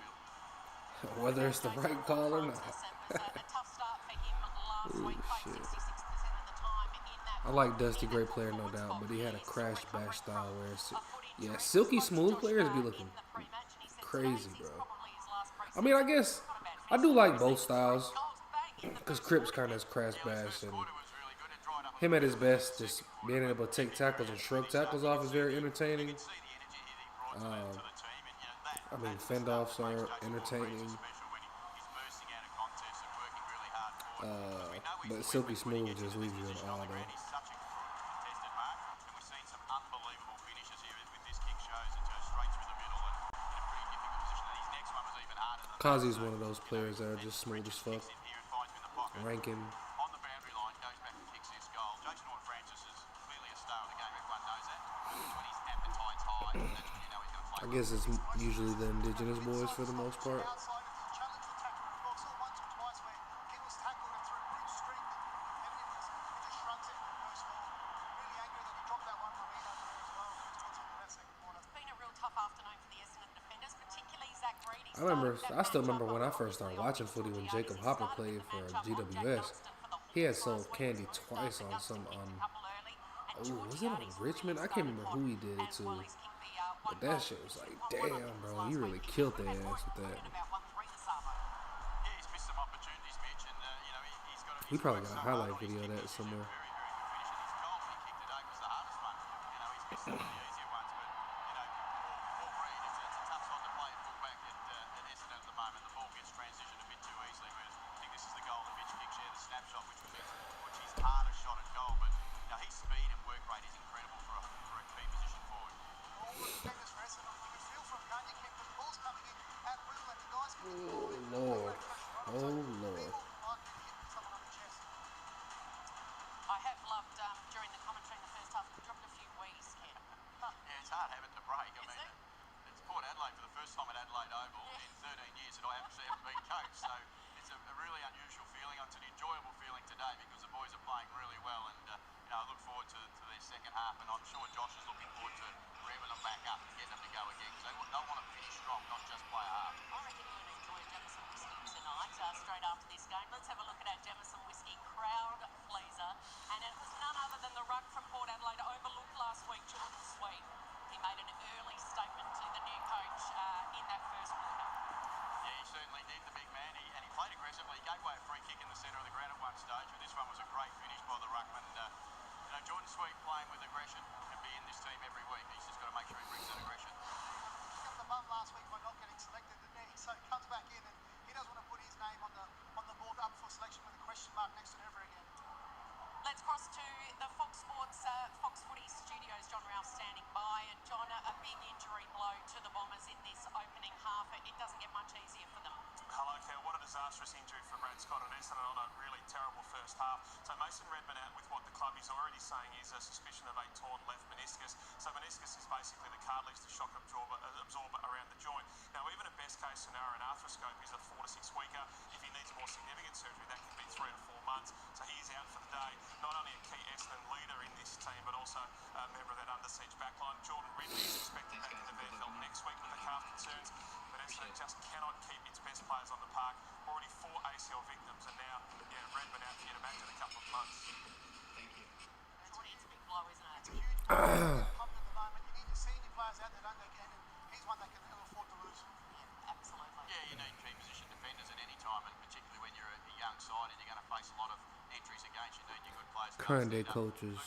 Whether it's the right call or not. A tough start for him last Ooh, week. Played shit. 66% of the time in that. I like Dusty, great player, no doubt, but he had a crash bash style where it's, yeah, silky smooth players be looking crazy, bro. I mean, I guess I do like both styles, because Cripps kind of has crash bash, and him at his best, just being able to take tackles and shrug tackles off is very entertaining. thoughts for the team, and that I mean, that fend-offs stuff are makes Jason Horn entertaining. special when he's bursting out of contests and working really hard forward. We know he's But the Silky weapon when he Smooth gets just into this leaves you in position on awe, the ground. though. He's such a good contested mark, and we've seen some unbelievable finishes here with this kick shows. It goes straight through the middle and in a pretty difficult position. And his next one was even harder than that. Kazi's one of those players that are just smooth as fuck. Kicks in here and finds him in the pocket. Ranking. On the boundary line, goes back and kicks this goal. Jason Horne-Francis is clearly a star of the game. Everyone knows that. When his appetite's high, that's when you know he's going to play. I guess it's usually the indigenous boys for the most part. Outside of the challenge or tactical ball, saw once or twice where he was tackled and through brute strength and competitiveness, he just shrugs it and goes forward. Really angry that he dropped that one from over there as well towards the end of that second quarter. It's been a real tough afternoon for the Essendon defenders, particularly Zach Reedy. I still remember when I first started watching footy when Jacob Hopper played for GWS. He had sold candy twice on some was it on Richmond? I can't remember who he did it to. But that shit was like, damn, bro, you really killed their ass with that. Yeah, he's missed some opportunities, Mitch, and he's got. He probably got a highlight video of that somewhere. Very, very good finish, and his goal he kicked today was the hardest one. He's missed some of the easier ones, but Paul Reed, it's a tough spot to play at fullback at Essendon at the moment. The ball gets transitioned a bit too easily. Whereas I think this is the goal that Mitch kicks here, the snapshot, which was his hardest shot at goal. But his speed and work rate is incredible for a key position forward. All the defenders for Essendon, you can feel from can't you, Kim, but the ball's coming in at will and the guys can Oh, Lord. Oh, Lord. I have loved during the commentary in the first half, we dropped a few wheeze, Ken. Yeah, it's hard having to break. I mean, it's Port Adelaide for the first time at Adelaide Oval in 13 years that I haven't been coached. So it's a really unusual feeling. It's an enjoyable feeling today because the boys are playing really well, and I look forward to their second half. And I'm sure Josh is looking forward to revving them back up and getting them to go again because they'll want to finish strong, not just play hard. I reckon you're going to enjoy Jamison Whiskey tonight, straight after this game. Let's have a look at our Jamison Whiskey crowd pleaser. And it was none other than the ruck from Port Adelaide, overlooked last week, Jordan Sweet. He made an early statement to the new coach in that first quarter. Yeah, he certainly did, the big man. And he played aggressively. He gave away a free kick in the centre of the ground at one stage, but this one was a great finish by the ruckman. Jordan Sweet playing with aggression and be in this team every week. He's just got to make sure he brings that aggression. He got the bum last week by not getting selected, didn't he? So he comes back in and he doesn't want to put his name on the board up for selection with a question mark next to it ever again. Let's cross to the Fox Sports, Fox Footy Studios. John Rouse standing by. And John, a big injury blow to the Bombers in this opening half. It doesn't get much easier for them. Hello, Kel. What a disastrous injury for Brad Scott and Essendon on a really terrible first half. So Mason Redman out with what the club is already saying is a suspicion of a torn left meniscus. So meniscus is basically the cartilage, the shock absorber around the joint. Now, even a best case scenario, an arthroscope is a 4 to 6 weeker. If he needs more significant surgery, that can be 3 to 4 months. So he is out for the day. Not only a key Essendon leader in this team, but also a member of that under siege backline. Jordan Ridley is expected back in the VFL next week with the calf concerns. But Essendon just cannot keep its best players on the park. Already 4 ACL victims, and now Redman out for yet imagine a couple of months. Jordy, it's a big blow, isn't it? It's a huge problem at the moment. You need your senior players out there, don't they, Ken? And he's one that can afford to lose. Yeah, absolutely. Yeah, you need key position defenders at any time, and particularly when you're a young side and you're going to face a lot of entries against you. Need your good players. Current day coaches,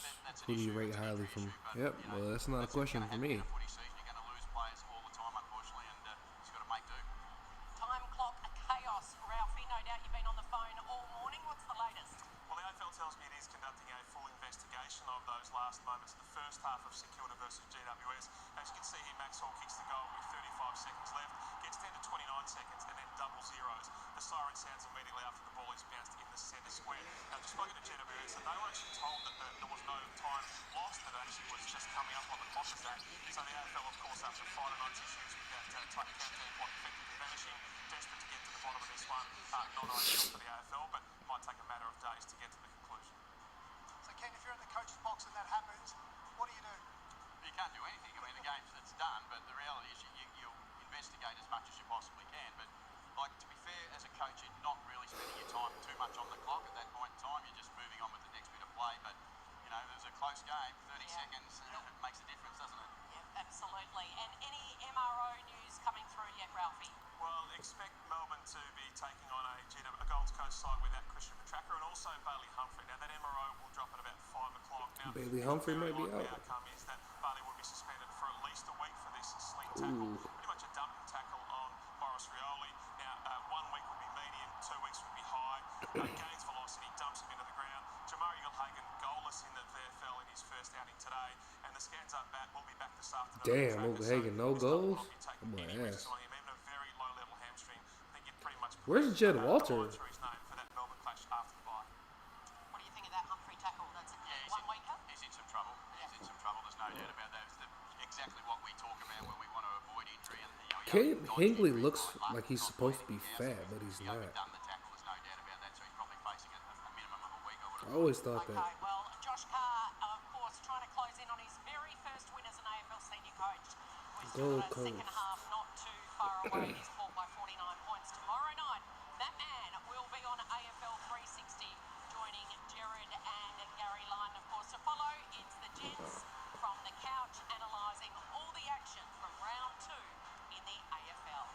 who do you rate highly from? Yep, well, that's not a question for me. You're going to lose players all the time, unfortunately, and he's got to make do. Time clock chaos. Ralphie, no doubt you've been on the phone all morning. What's the latest? Well, the AFL tells me it is conducting a full investigation of those last moments of the first half of St Kilda versus GWS. As you can see here, Max Hall kicks the goal with 35 seconds left, gets 10 to 29 seconds, and then double zeros. The siren sounds immediately after the ball is bounced in the centre square. Now, just spoken to GWS, and they were actually told that there was no time lost, that it actually was just coming up on the clock as that. So the AFL, of course, after Friday night's issues with that tight countdown clock effectively vanishing, desperate to get to the bottom of this one. Not ideal for the AFL, but might take a matter of days to get to the conclusion. So, Ken, if you're in the coach's box and that happens, what do you do? You can't do anything. I mean, the game's it's done, but the reality is you'll investigate as much as you possibly can. But, to be fair, as a coach, you're not really spending your time too much on the clock at that point in time. You're just moving on with the next bit of play. But, there's a close game, 30 seconds, it makes a difference, doesn't it? Yeah, absolutely. And any MRO news coming through yet, Ralphie? Well, expect Melbourne to be taking on a Gold Coast side without Christian Petracca and also Bailey Humphrey. Now, that MRO will drop at about 5 o'clock. Now, Bailey Humphrey might be out. The outcome is that Bailey will be suspended for at least a week for this sling tackle, pretty much a dumping tackle on Boris Rioli. Now, 1 week will be medium, 2 weeks will be high. Gains velocity, dumps him into the ground. Jamari Ugle-Hagan goalless in the VFL in his first outing today, and the scans up back will be back this afternoon. Damn, Ugle-Hagan, no goals? I'm Any gonna risks ask. on him, even a very low-level hamstring. I think you'd pretty much Where's Jed Walter? through his name for that Melbourne clash after the bye. What do you think of that Humphrey tackle? That's a one-weeker. He's in some trouble. He's in some trouble. There's no doubt about that. It's exactly what we talk about when we want to avoid injury. And Kate Hingley looks like he's supposed to be fat, but he's not. done the tackle. There's no doubt about that. So he's probably facing a minimum of a week. I always thought Okay, that. well, Josh Carr, of course, trying to close in on his very first win as an AFL senior coach. We're still Gold in the second Coast. half, not too far away. He's pulled by 49 points. Tomorrow night, that man will be on AFL 360, joining Jared and Gary Lyon, of course, to follow. It's the gents from the couch, analysing all the action from round 2 in the AFL.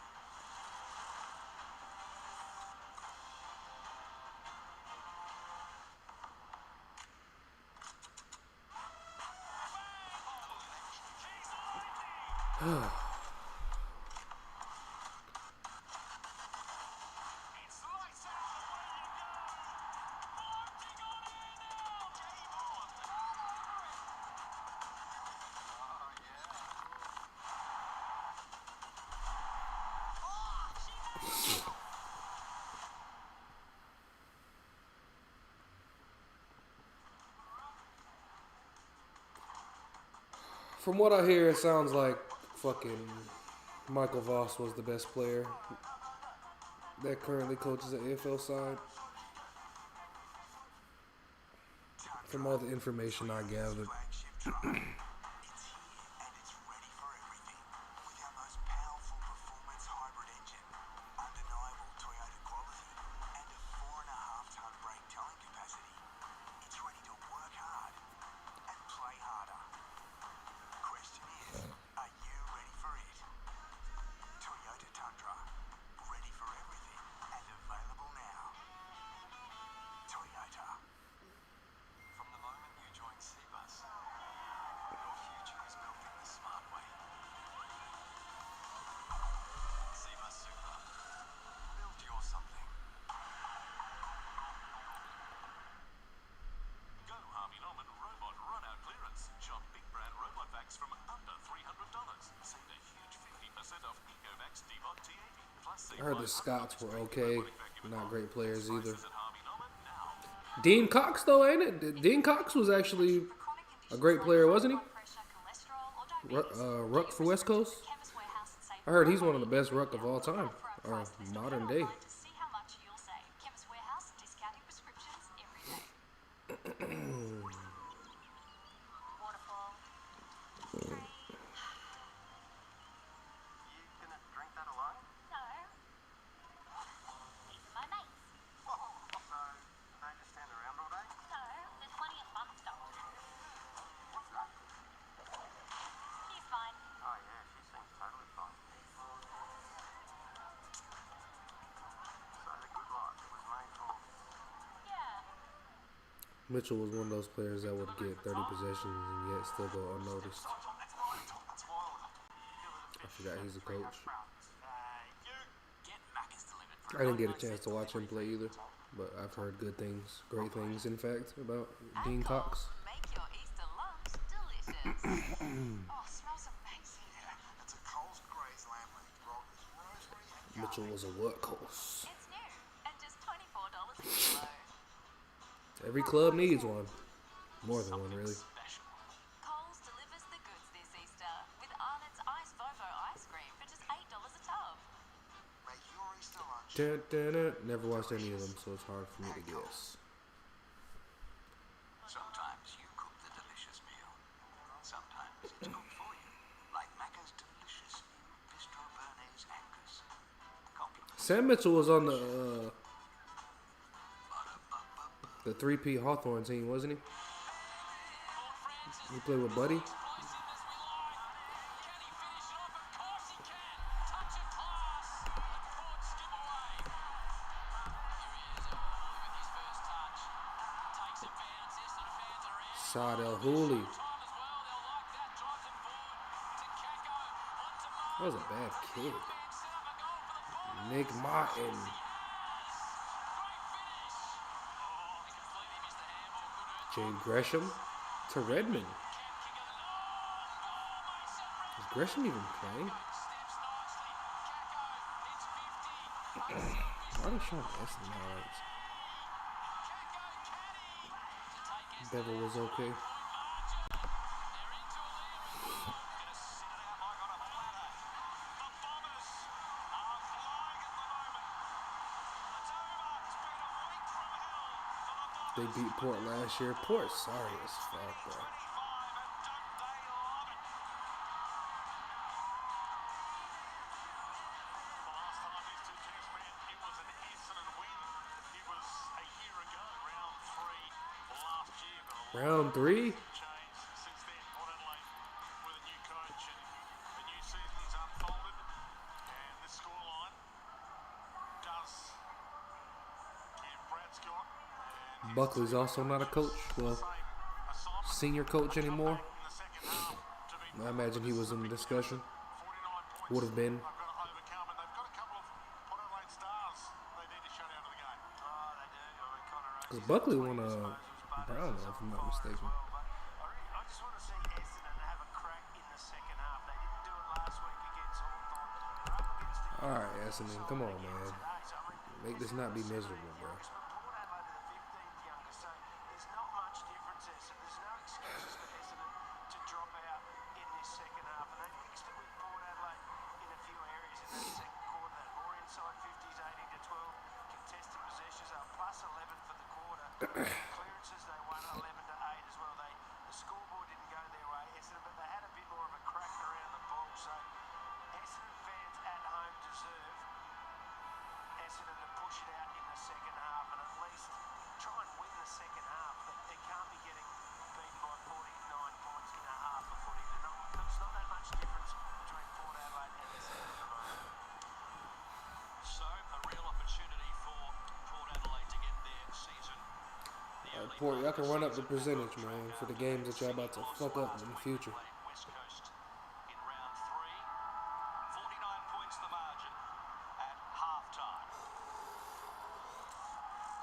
It's lights out and away you go. Marking on air now. Game on. From what I hear, it sounds like fucking Michael Voss was the best player that currently coaches the AFL side. From all the information I gathered. Flagship truck. It's here and it's ready for everything. With our most powerful performance hybrid engine, undeniable Toyota quality, and a 4.5-ton brake towing capacity. It's ready to work hard and play harder. Question is, are you ready for it? Toyota Tundra, ready for everything and available now. Toyota. From the moment you join SeaBus, your future is built in the smart way. SeaBus Super. Build your something. Go Harvey Norman Robot Run-Out Clearance. Shop big brand robot vacs from under $300. Save a huge 50% off EcoVacs Debot T80. Plus, I heard the Scots were okay, not great players either. at Harvey Norman now. Dean Cox, though, ain't it? Dean Cox was actually a great player, wasn't he? Ruck for West Coast. I heard he's one of the best ruck of all time, or modern day. See how much you'll save. Chemist Warehouse, discounting prescriptions every day. Waterfall. Spray. You gonna drink that alone? No. These are my mates. So, they just stand around all day? No, there's plenty of fun stuff to do. What's that? He's fine. Oh yeah, she seems totally fine. So the good life it was made for. Yeah. Mitchell was one of those players that would get 30 possessions and yet still go unnoticed. I forgot he's a coach. I didn't get a chance to watch him play either, but I've heard good things, great things, in fact, about Dean Cox. Make your Easter lunch delicious. Oh, smells amazing. It's a Coles Graze lamb leg rolled with rosemary and Mitchell was a workhorse. It's new and just $24 a kilo. Every club needs one. More than one, really. Coles delivers the goods this Easter with Arnott's Ice Vovo ice cream for just $8 a tub. make your Easter lunch. Dun, dun, dun. Never watched any of them, so it's hard for me to guess. Sometimes you cook the delicious meal. Sometimes it's cooked for you. Like Macca's delicious new Bistro Bernays Angus. Compliments. Sam Mitchell was on the 3P Hawthorne team, wasn't he? He played with Buddy. Saad El Houli. That was a bad kick. Nick Martin. Jade Gresham to Redmond. Is Gresham even playing? Why are they showing Essendon highlights? Bevel was okay. They beat Port last year. Port sorry as fuck, bro. Round 3? Since then, Port Adelaide with a new coach and the new season's unfolded, and this scoreline does give Brad Scott and Buckley's also not a coach. Well, senior coach anymore. in the second half to be I imagine he was in the discussion. 49 points. Would have been. They've got to overcome, and they've got a couple of Port Adelaide stars they need to shut out of the game. Oh, they do. I mean, Kangaroos Because is Buckley between won a disposals, Brown, Butters is if I'm on not fire as mistaken. well, but I just want to see Essendon have a crack in the second half. They didn't do it last week against Hawthorn. They're up against a Alright, Essendon, come on, man. today, so I mean, Make this not be miserable, bro. youngest, but Port Adelaide are the 15th youngest, so there's not much difference there. So there's no excuses for Essendon to drop out in this second half, and they mixed it with Port Adelaide in a few areas in that second quarter. That more inside 50s, 18 to 12 contested possessions are plus 11 for the quarter. Clearances they won 11 to 8 as well. The scoreboard didn't go their way, Essendon, but they had a bit more of a crack around the ball. So Essendon fans at home deserve Essendon to push it out in the second half and at least try and win the second half. They can't be getting beaten by 49 points in a half of footy. There's not that much difference between Port Adelaide and Essendon at the moment. So, a real opportunity for Port Adelaide to get their season. Port, y'all can run up the percentage, man, for the games that y'all about to fuck up in the future. West Coast in round 3. 49 points the margin at half-time.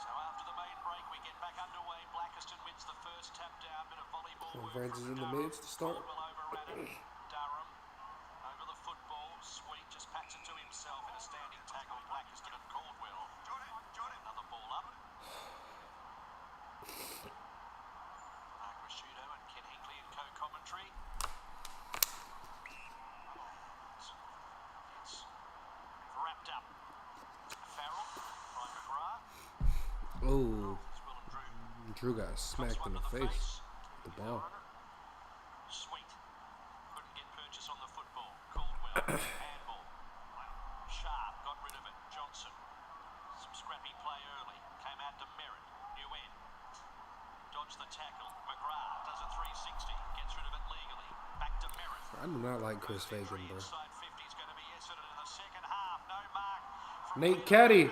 So after the main break, we get back underway. Blackiston wins the first tap down, bit of volleyball So work Francis from in the Durham. mids to start. Caldwell overran it. Durham over the football. Sweet just packs it to himself in a standing tackle. Blackiston and Caldwell. Another ball up. Mark Rashudo and Ken Hinkley in co-commentary. It's wrapped up. Farrell by McGrath. Oh, As well and Drew. Drew got smacked in the face. The ball. Sweet. Couldn't get purchase on the football. Caldwell. Handball. Sharp got rid of it. Johnson. Some scrappy play early. Came out to Merritt. New end. Dodged the tackle. McGrath does a 360. Gets rid of it legally. Back to Merritt. I do not like Chris Fagan, bro. Inside 50 is going to be Essendon in the second half. No mark from Nate Caddy,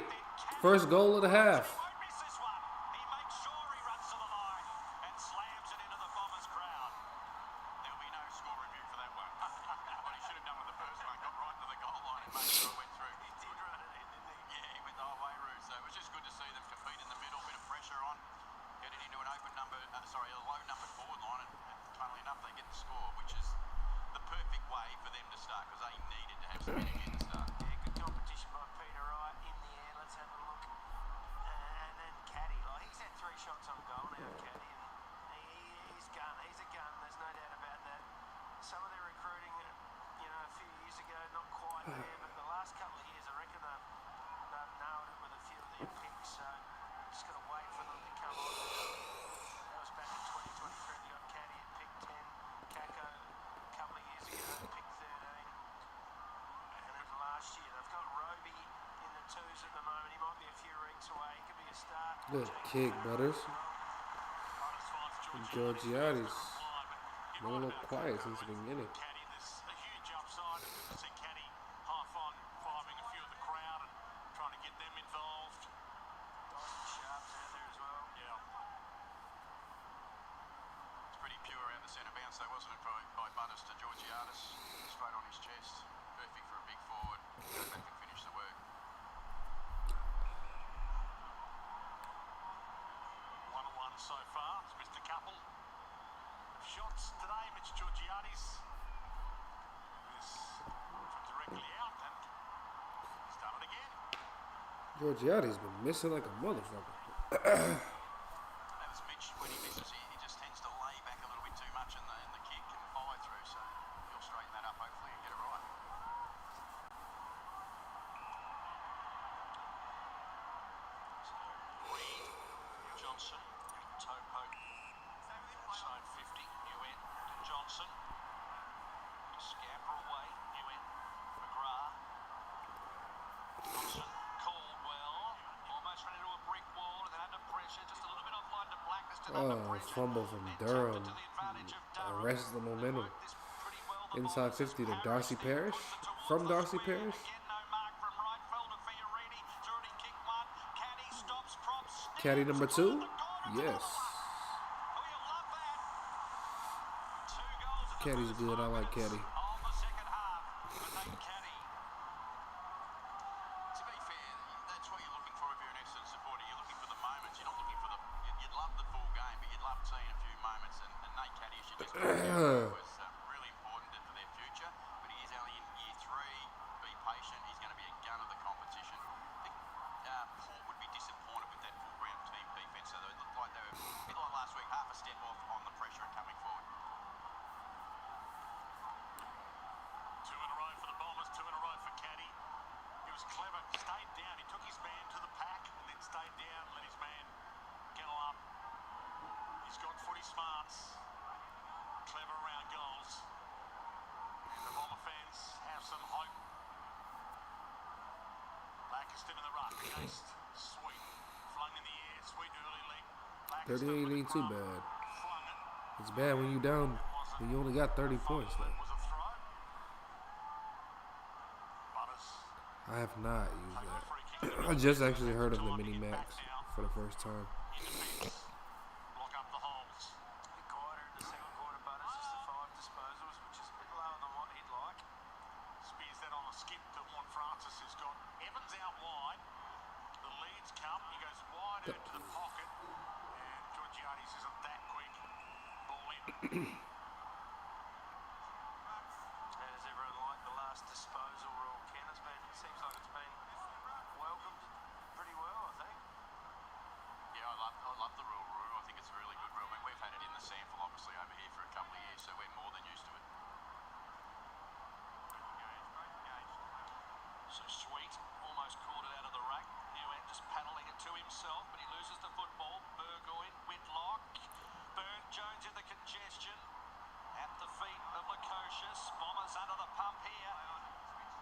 first goal of the half. won't miss this one. He makes sure he runs to the line and slams it into the Bombers crowd. There'll be no score review for that one. What he should have done with the first one, got right to the goal line and made sure it went through. He did run it in, didn't he? Yeah, he went the whole way route. So it was just good to see them compete in the middle, bit of pressure on, getting into an open number, a low numbered forward line, and funnily enough, they get the score, which is the perfect way for them to start because they needed to have some energy at the start. Yeah, good competition by Peter Wright in the air. Let's have a look. And then Caddy, like he's had 3 shots on goal now, Caddy, and he's gun. He's a gun. There's no doubt about that. Some of their recruiting, a few years ago, not quite there, but the last couple of years, I reckon they've nailed it with a few of their picks. So just got to wait for them to come on. That was back in 2023. They got Caddy at pick 10, Kako a couple of years ago at pick 13. And then last year, they've got Roby in the 2s at the moment. He might be a few weeks away. He could be a start. Good kick, Butters. Georgiades. Been a little quiet since the beginning. Caddy, there's a huge upside. Good to see Caddy high-fiving a few of the crowd and trying to get them involved. Dyson Sharp's out there as well. Yeah. It's pretty pure out the centre bounce though, wasn't it, by Butters to Georgiades? Straight on his chest. Perfect one so far. He's missed a couple of shots today. Mitch Georgiades is from directly out, and he's done it again. Georgiades been missing like a motherfucker. That was Mitch. When he misses, he just tends to lay back a little bit too much in the kick and follow through. So he'll straighten that up hopefully and get it right. Reed, Johnson, toe poke, side 50, new end, Johnson, scamper away, new end, McGrath, Johnson, Caldwell, almost ran into a brick wall and then under pressure, just a little bit offline to Blackness to under Oh, pressure. fumble from Durham. Arrests the momentum. Inside 50 to Darcy Parish. From Darcy Parish. Caddy number 2? Yes. Caddy's good. I like Caddy. To be fair, that's what you're looking for if you're an Essendon supporter. You're looking for the moments. You're not looking for the. You'd love the full game, but you'd love seeing a few moments. And Nate Caddy should just was really important for their future. But he is only in year 3. Be patient. He's going to be a gun of the competition. I think Port would be disappointed with that full ground team defence. So they looked like they were a bit like last week, half a step off on the pressure and coming forward. 2 in a row for the Bombers, 2 in a row for Caddy. He was clever, stayed down. He took his man to the pack and then stayed down, let his man get up. He's got footy smarts, clever around goals. And the Bomber fans have some hope. Lancaston in the ruck against Sweet. Flung in the air, Sweet early leg. 38 ain't too bad. It's bad when you down, when you only got 30 points though. I have not used that. I just actually heard of the mini max for the first time. Block up the holes. A bit quieter in the second quarter, but it's just the 5 disposals, which is a bit lower than what he'd like. Spears that on a skip to Horn Francis, who's got Evans out wide. The leads come. He goes wide into the pocket. And Georgiades isn't that quick. Ball in. How does everyone like the last disposal rule, Ken? It seems like it's been welcomed pretty well, I think. Yeah, I love the rule. I think it's a really good rule. I mean, we've had it in the sample, obviously, over here for a couple of years, so we're more than used to it. So Sweet almost caught it out of the rack. New end just paddling it to himself, but he loses the football. Burgoyne, Whitlock, Jones in the congestion. At the feet of Lukosius. Bombers under the pump here.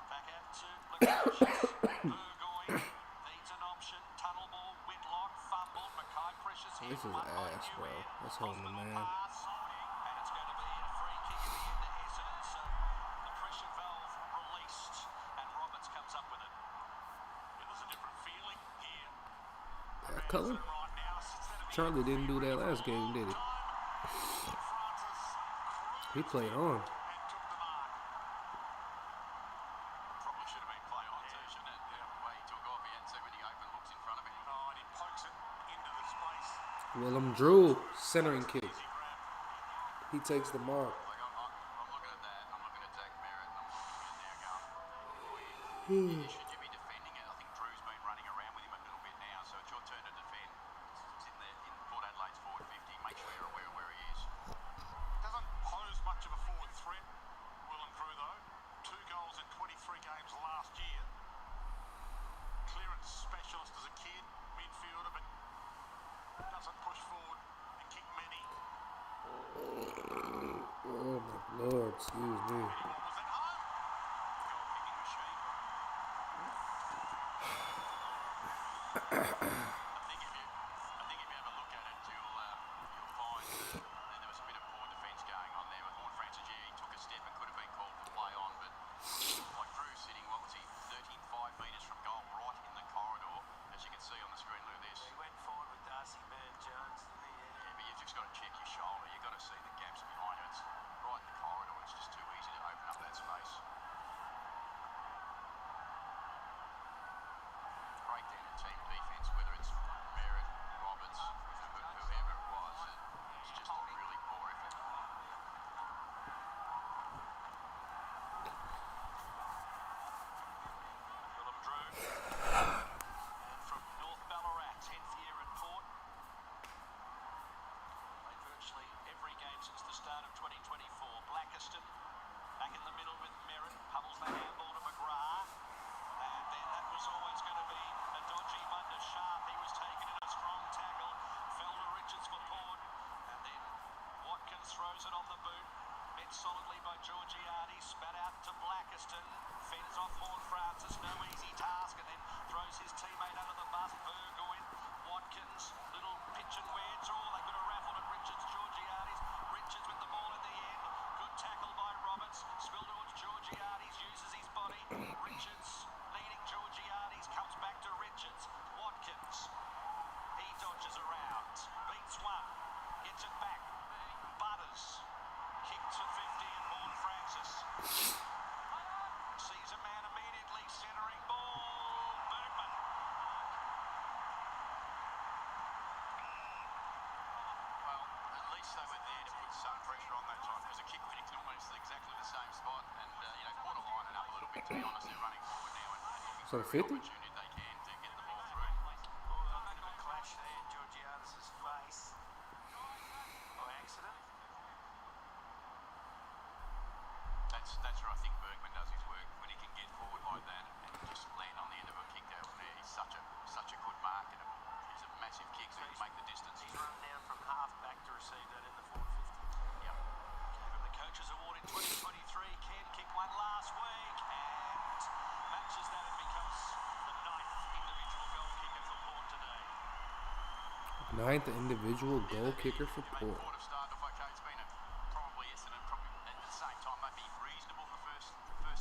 Back out to Lukosius. Burgoyne needs an option. Tunnel ball. Whitlock fumbled. Mackay pressures here. This is ass, bro. That's holding the man. And it's going to be a free kick at the end of Essendon. So the pressure valve released. And Roberts comes up with it. Yeah, there's a different feeling here. That color? Right now, instead of Charlie didn't do that last game, did he? He played on. and took the mark. Probably should have been play on too, shouldn't it? The way he took off, he had to when he opened, looks in front of him. Oh, and he pokes it into the space. Willem Drew, centering kick. Easy grab. He takes the mark. Like, I'm looking at that, I'm looking at Zach Merritt, and I'm looking at there going, boy, should you be defending it? I think Drew's been running around with him a little bit now, so it's your turn to defend. It's in Port Adelaide's forward 50. Make sure you're aware of where he is. Doesn't pose much of a forward threat, Will and Drew, though. 2 goals in 23 games last year. Clearance specialist as a kid, midfielder, but doesn't push forward and kick many. Oh my lord, excuse me. Was at home. Goal kicking machine. I think if you have a look at it, you'll find that there was a bit of poor defence going on there with Horn Francis. Yeah, he took a step and could have been called to play on, but like Drew sitting, what was he, 35 metres from goal, right in the corridor, as you can see on the screen. Look at this. He went forward with Darcy Jones, didn't he? Yeah, but you've just got to check your shoulder. You've got to see the gaps behind it. It's right in the corridor. It's just too easy to open up that space. Breakdown in team defence, whether it's solidly by Georgiades, spat out to Blackiston, fends off Horne-Francis, no easy task, and then throws his teammate under the bus, Burgoyne, Watkins, little pitch and wedge, they could have raffled at Richards, Georgiades, Richards with the ball in the end, good tackle by Roberts, spill towards Georgiades, uses his body, Richards leading Georgiades, comes back to Richards, Watkins, he dodges around, beats one, gets it back, Butters, kicked for 50 and Horne-Francis. Sees a man immediately, centering ball, Bergman. Well, at least they were there to put some pressure on that time, because a kick went in almost exactly the same spot, and caught a line up a little bit, to be honest. They're running forward now and looking So for every 50? opportunity they can to get the ball through. Oh, a bit of a clash there, Georgiades' face. By accident. That's where I think Bergman does his work, when he can get forward like that and just land on the end of a kick down there. He's such a good mark, and he's a massive kick, so he'll make the distance. He's run down from half back to receive that in the forward 50. Yep. Gave him the Coaches Award in 2023. Ken kicked one last week and matches that and becomes the 9th individual goal kicker for Port today. 9th individual goal kicker for Port. Port have started off okay. It's been probably Essendon, probably at the same time, maybe reasonable in the first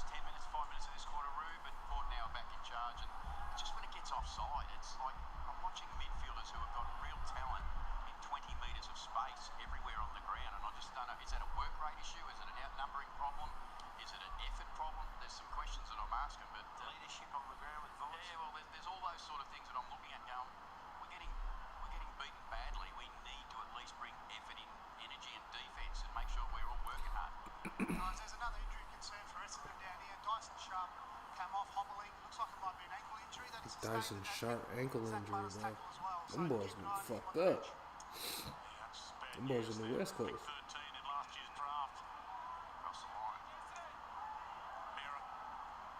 10 minutes, 5 minutes of this quarter, Roo, but Port now are back in charge, and just when it gets offside, it's like I'm watching midfielders who have got real talent in 20 metres of space everywhere on the ground, and I just don't know, is that a work rate issue? Is it an outnumbering problem? Is it an effort problem? There's some questions that I'm asking, but Leadership on the ground with Voss. yeah, well, there's all those sort of things that I'm looking at going, we're getting beaten badly. We need to at least bring effort in, energy and defence, and make sure we're all working hard. Guys, there's another injury concern for Essendon down here. Dyson Sharp came off hobbling. Looks like it might be an ankle injury that he's Dyson Sharp ankle Zach injury, Butters' bro. tackle as well. So Them boys keep an been eye on him fucked on the up. bench. Yeah, that's bad Them boys news in the there. West Coast. Pick 13 in last year's draft. Across the line. Mira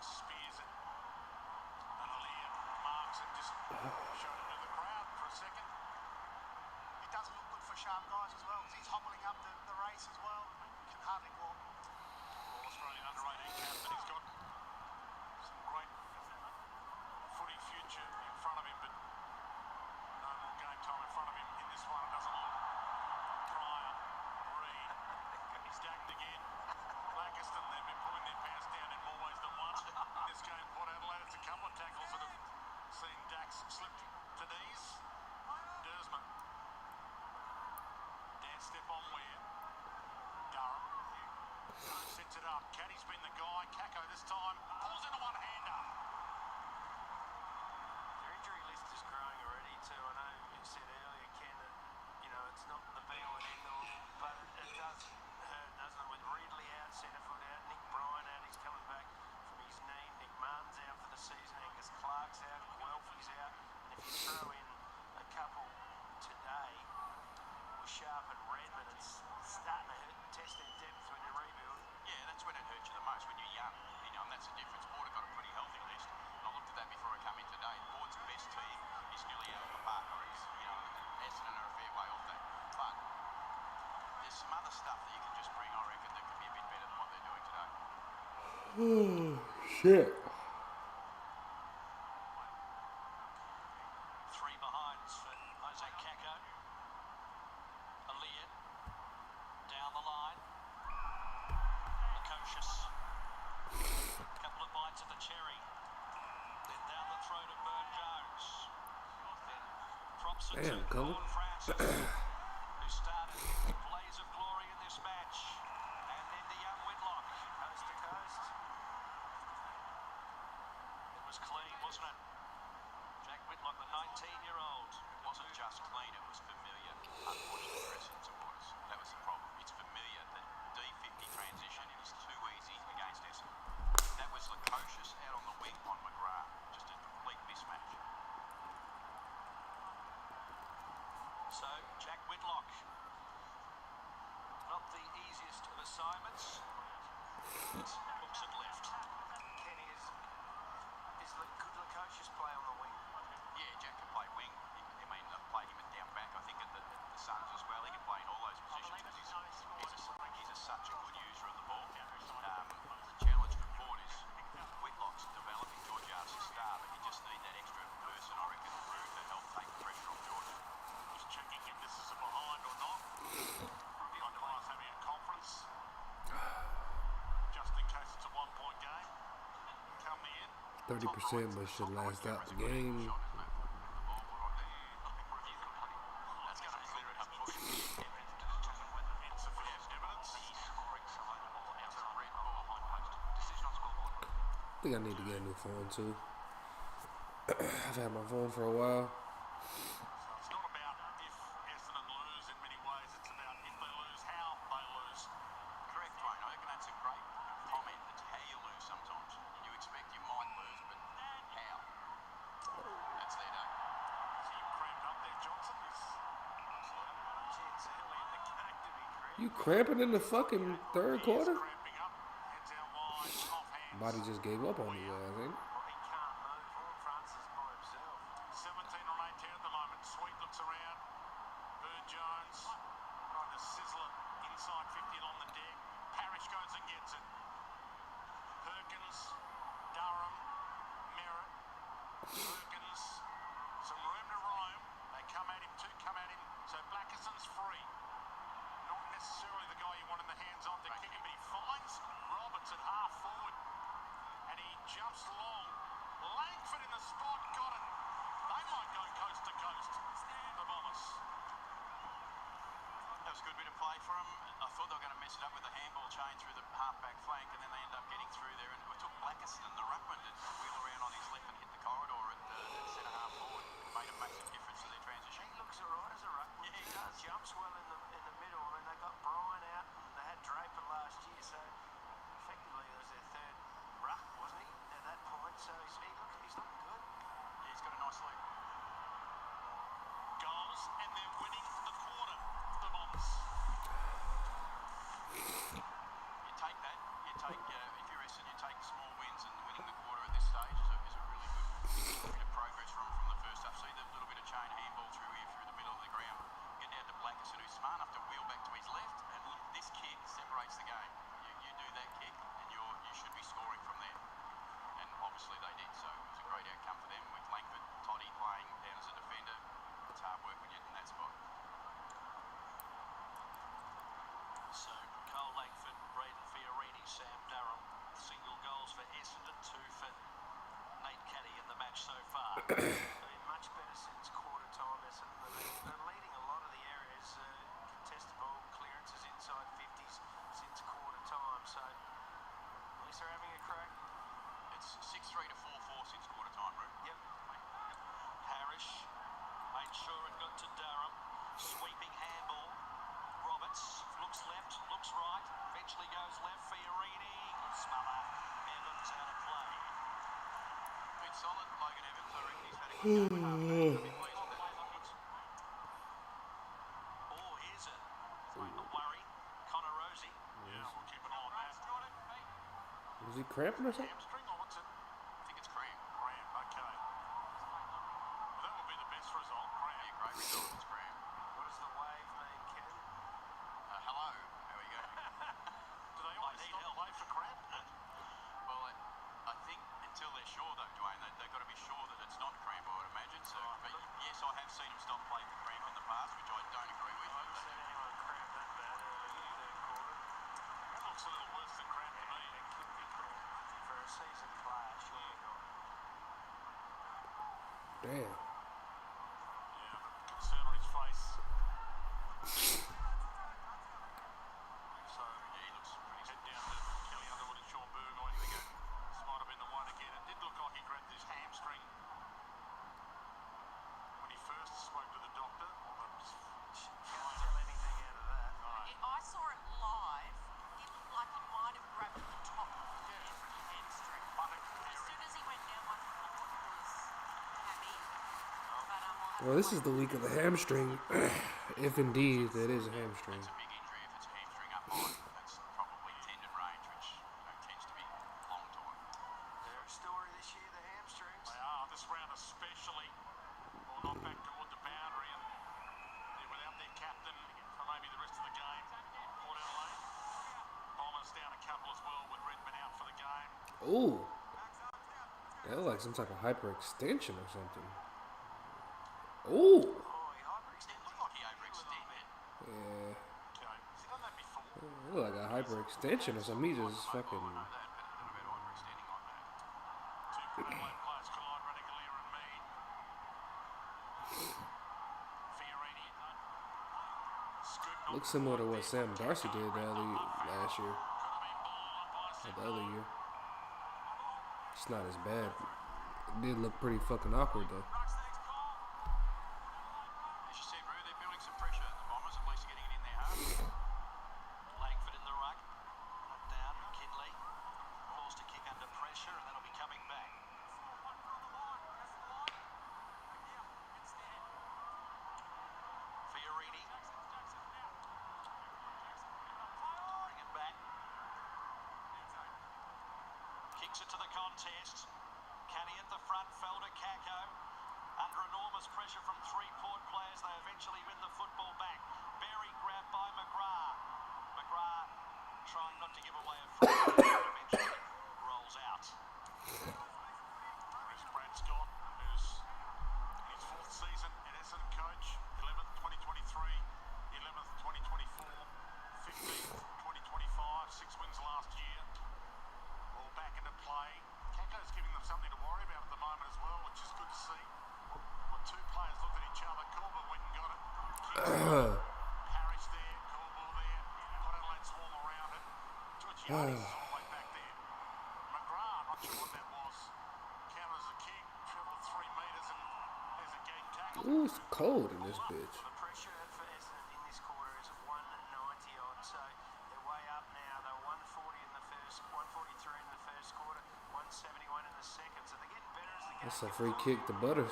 spears it. And Aaliyah marks it, just showed it to the crowd for a second. It doesn't look good for Sharp, guys, as well, because he's hobbling up the race as well. Can hardly walk. All Australian under-18 captain. He's got some great footy future in front of him, but no more game time in front of him in this one. It doesn't look. Pryor, Reid, he's gagged again. Blackiston, they've been pulling their pants down in more ways than one. In this game, Port Adelaide, it's a couple of tackles that have seen Dax slip to these. Dersman. Dance step on where? Durham. Sets it up. Caddy's been the guy. Kako this time pulls into one-hander. Their injury list is growing already too. I know you said earlier, Ken, that it's not the be-all and end-all, but it does hurt, doesn't it? With Ridley out, centre foot out, Nick Bryan out, he's coming back from his knee. Nick Martin's out for the season. Angus Clark's out. Guelphy's out. And if you throw in a couple today with Sharp and Redmond, it's starting to hurt, test their depth when you rebuild. Yeah, that's when it hurts you the most, when you're young, and that's the difference. Port have got a pretty healthy list, and I looked at that before I come in today. Port's best team is nearly out of the park, or it's, Essendon are a fair way off that. But there's some other stuff that you can just bring, I reckon, that can be a bit better than what they're doing today. Oh, shit. Three behinds for Isaac Kako. Aaliyah down the line. Lukosius. Couple of bites of the cherry. Then down the throat of Burn Jones. Then props it Damn, to Cullen. Gordon Francis, who started a blaze of glory in this match. And then to young Whitlock. Coast to coast. It was clean, wasn't it? Jack Whitlock, the 19-year-old. It wasn't just clean, it was familiar, unfortunately, for Essendon supporters. That was the problem. It's familiar. The D50 transition is too easy against Essendon. That was Lukosius out on the wing on McGrath. Just a complete mismatch. So, Jack Whitlock. Not the easiest of assignments. Hooks it left. Kenny, could Lukosius play on the wing? Yeah, Jack can play wing. They've played him down back, I think, at the Suns as well. He can play in all those positions. He's such a good user 30%, but should last out the game. That's going to clear it up for you. Insufficient evidence. It's a red ball. Decision on scoreboard. I think I need to get a new phone too. I've had my phone for a while. It's not about if Essendon lose in many ways, it's about if they lose, how they lose. Correct, Dwayne. I reckon that's a great comment. It's how you lose sometimes. You expect you might lose, but how? That's their day. So you cramped up there, Johnson. Gee, it's early in the game to be cramped. You cramping in the fucking third quarter? Cramping up, heads out wide, off hands. Body just gave up on you guys, ain't it? Well, he can't move. Horn Francis by himself. 17 remain 10 at the moment. Sweet looks around. Bird Jones trying to sizzle it inside 50 on the deck. Parrish goes and gets it. Perkins, Durham, Merritt. Perkins, some room to roam. They come at him, two come at him. So Blackerson's free. Not necessarily the guy you want in the hands on to kick him, but he finds Roberts at half forward. And he jumps long. Langford in the spot, got it. They might go coast to coast. The Bombers. That was a good bit of play for them. I thought they were going to mess it up with the handball chain through the half-back flank, and then they ended up getting through there. And it took Blackerson and the ruckman to wheel around on his left and hit the corridor at centre half forward. It made a massive difference to their transition. He looks all right as a ruckman. Yeah, he He does. jumps well in the middle. I mean, they got Bryan out and they had Draper last year, so effectively it was their third ruck, wasn't he, at that point? So he's looking good. Yeah, he's got a nice lead. Goals, and they're winning the quarter. The Bombers. You take that. You take, if you're Essendon, you take small wins, and winning the quarter at this stage is a really good bit of progress from the first half. See the little bit of chain handball through here, through the middle of the ground. Getting out to Blackerson, who's smart enough to wheel back to his left, and this kick separates the game. You do that kick, and you should be scoring from there. And obviously they did, so it was a great outcome for them with Langford, Toddy playing down as a defender. It's hard work when you're in that spot. So Cole Langford, Braden Fiorini, Sam Durham, single goals for Essendon, 2 for Nate Caddy in the match so far. They've been much better since quarter time. Essendon, they're leading a lot of the areas, contested ball clearances inside 50s since quarter time. So at least they're having a crack. It's 6-3 to 4-4 since quarter time, Root. Yep. Parrish made sure it got to Durham. Sweeping handball. Roberts looks left, looks right, eventually goes left. Fiorini, good smother. Evans out of play. Been solid, Logan Evans. I reckon he's had a good game at half time. I'll be pleased with that performance. Oh, here's a worry. Connor Rosie. Yeah, we'll keep an eye on that. Was he cramping or something? Hamstring or what's it? I think it's cramp. Cramp, okay. Well, that would be the best result, cramp. Yeah, great result. It's cramp. What does the wave mean, Ken? Hello. How are you going? Do they always need stop help. play for cramp? Well, I think until they're sure, though, Dwayne, they've got to be sure that it's not cramp, I would imagine. So, but yes, I have seen them stop play for cramp in the past, which I don't agree with. I haven't seen anyone cramp that bad early in the third quarter. That looks a little worse than cramp to me. It could be cramp. For a seasoned player, surely not. Damn. Yeah, the concern on his face. So, yeah, he looks pretty head down to Kelly Underwood and Sean Berg. I think this might have been the one again. It did look like he grabbed his hamstring when he first spoke to the doctor. Can't tell anything out of that. I saw it live. It looked like he might have grabbed the top of his hamstring. As soon as he went down, I thought it was hammy. But we'll have Well, this is the week of the hamstring, if indeed that is a hamstring. It's a big injury if it's a hamstring up high. That's probably tendon range, which tends to be long time. Their story this year, the hamstrings. They are, this round especially. Well, not back toward the boundary, and they're without their captain for maybe the rest of the game. Port Adelaide. Bombers down a couple as well, with Redmond out for the game. Ooh. That looked like some type of hyperextension or something. Ooh. Oh, he It looked like he overextended. Yeah. Okay, he's done that before. It looked like a hyperextension or something. He just fucking. I know that, but I don't know about overextending like that. 2 point play Looks similar to what Sam Darcy did last year. Or the other year. It's not as bad. It did look pretty fucking awkward though. As you said, Roo, they're building some pressure. The Bombers, at least, are getting it in their half. Langford in the ruck. Knocked down. McKinley forced to kick under pressure, and that'll be coming back. Fiorini. Bring it back. Kicks it to the contest. Canny at the front, fell to Kako. Under enormous pressure from three Port players, they eventually win the football back. Berry grabbed by McGrath. McGrath trying not to give away a free kick, but eventually rolls out. There's Brad Scott, who's in his fourth season at Essendon coach, 11th 2023, 11th 2024, 15th 2025, 6 wins last year. All back into play. Kako's giving them something to worry about at the moment as well, which is good to see. Well, two players looked at each other. Corba went and got it. Harris there, Corba there. Port Adelaide swarm around it. Georgiades right back there. McGrath, not sure what that was. Counters a kick, travelled 3 metres, and there's a game tackle. Ooh, it's cold in this bitch. The pressure for Essendon in this quarter is 190 odd, so they're way up now. They were 140 in the first, 143 in the first quarter, 171 in the second. So they're getting better as the game. That's a free kick to Butters.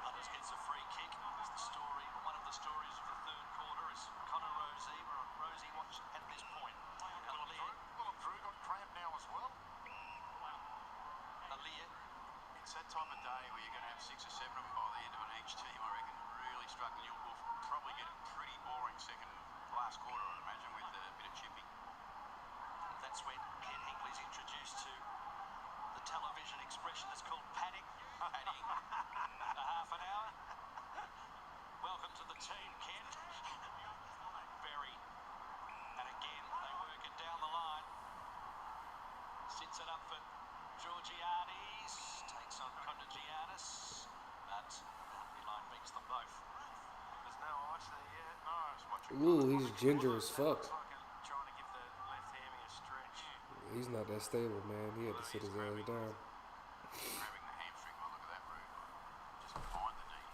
Butters gets a free kick. It's the story, one of the stories of the third quarter is Connor Rosie. Rosie watched at this point. Willem Drew got cramp now as well. Aaliyah. It's that time of day where you're going to have 6 or 7 of them by the end of each team, I reckon. Really struggling. You'll probably get a pretty boring last quarter, I'd imagine, with a bit of chipping. That's when Ken Hinkley's introduced to the television expression that's called padding. Padding. A half an hour. Welcome to the team, Ken. Berry. And again, they work it down the line. Sits it up for Georgiades. Takes on Contagianis. But the boundary line beats them both. There's no ice there yet. No, it's watching. Ooh, he's ginger as fuck. Looks like trying to give the left hammy a stretch. He's not that stable, man. He had to sit his ass down. Grabbing the hamstring. Well, look at that, Roo. Just behind the knee.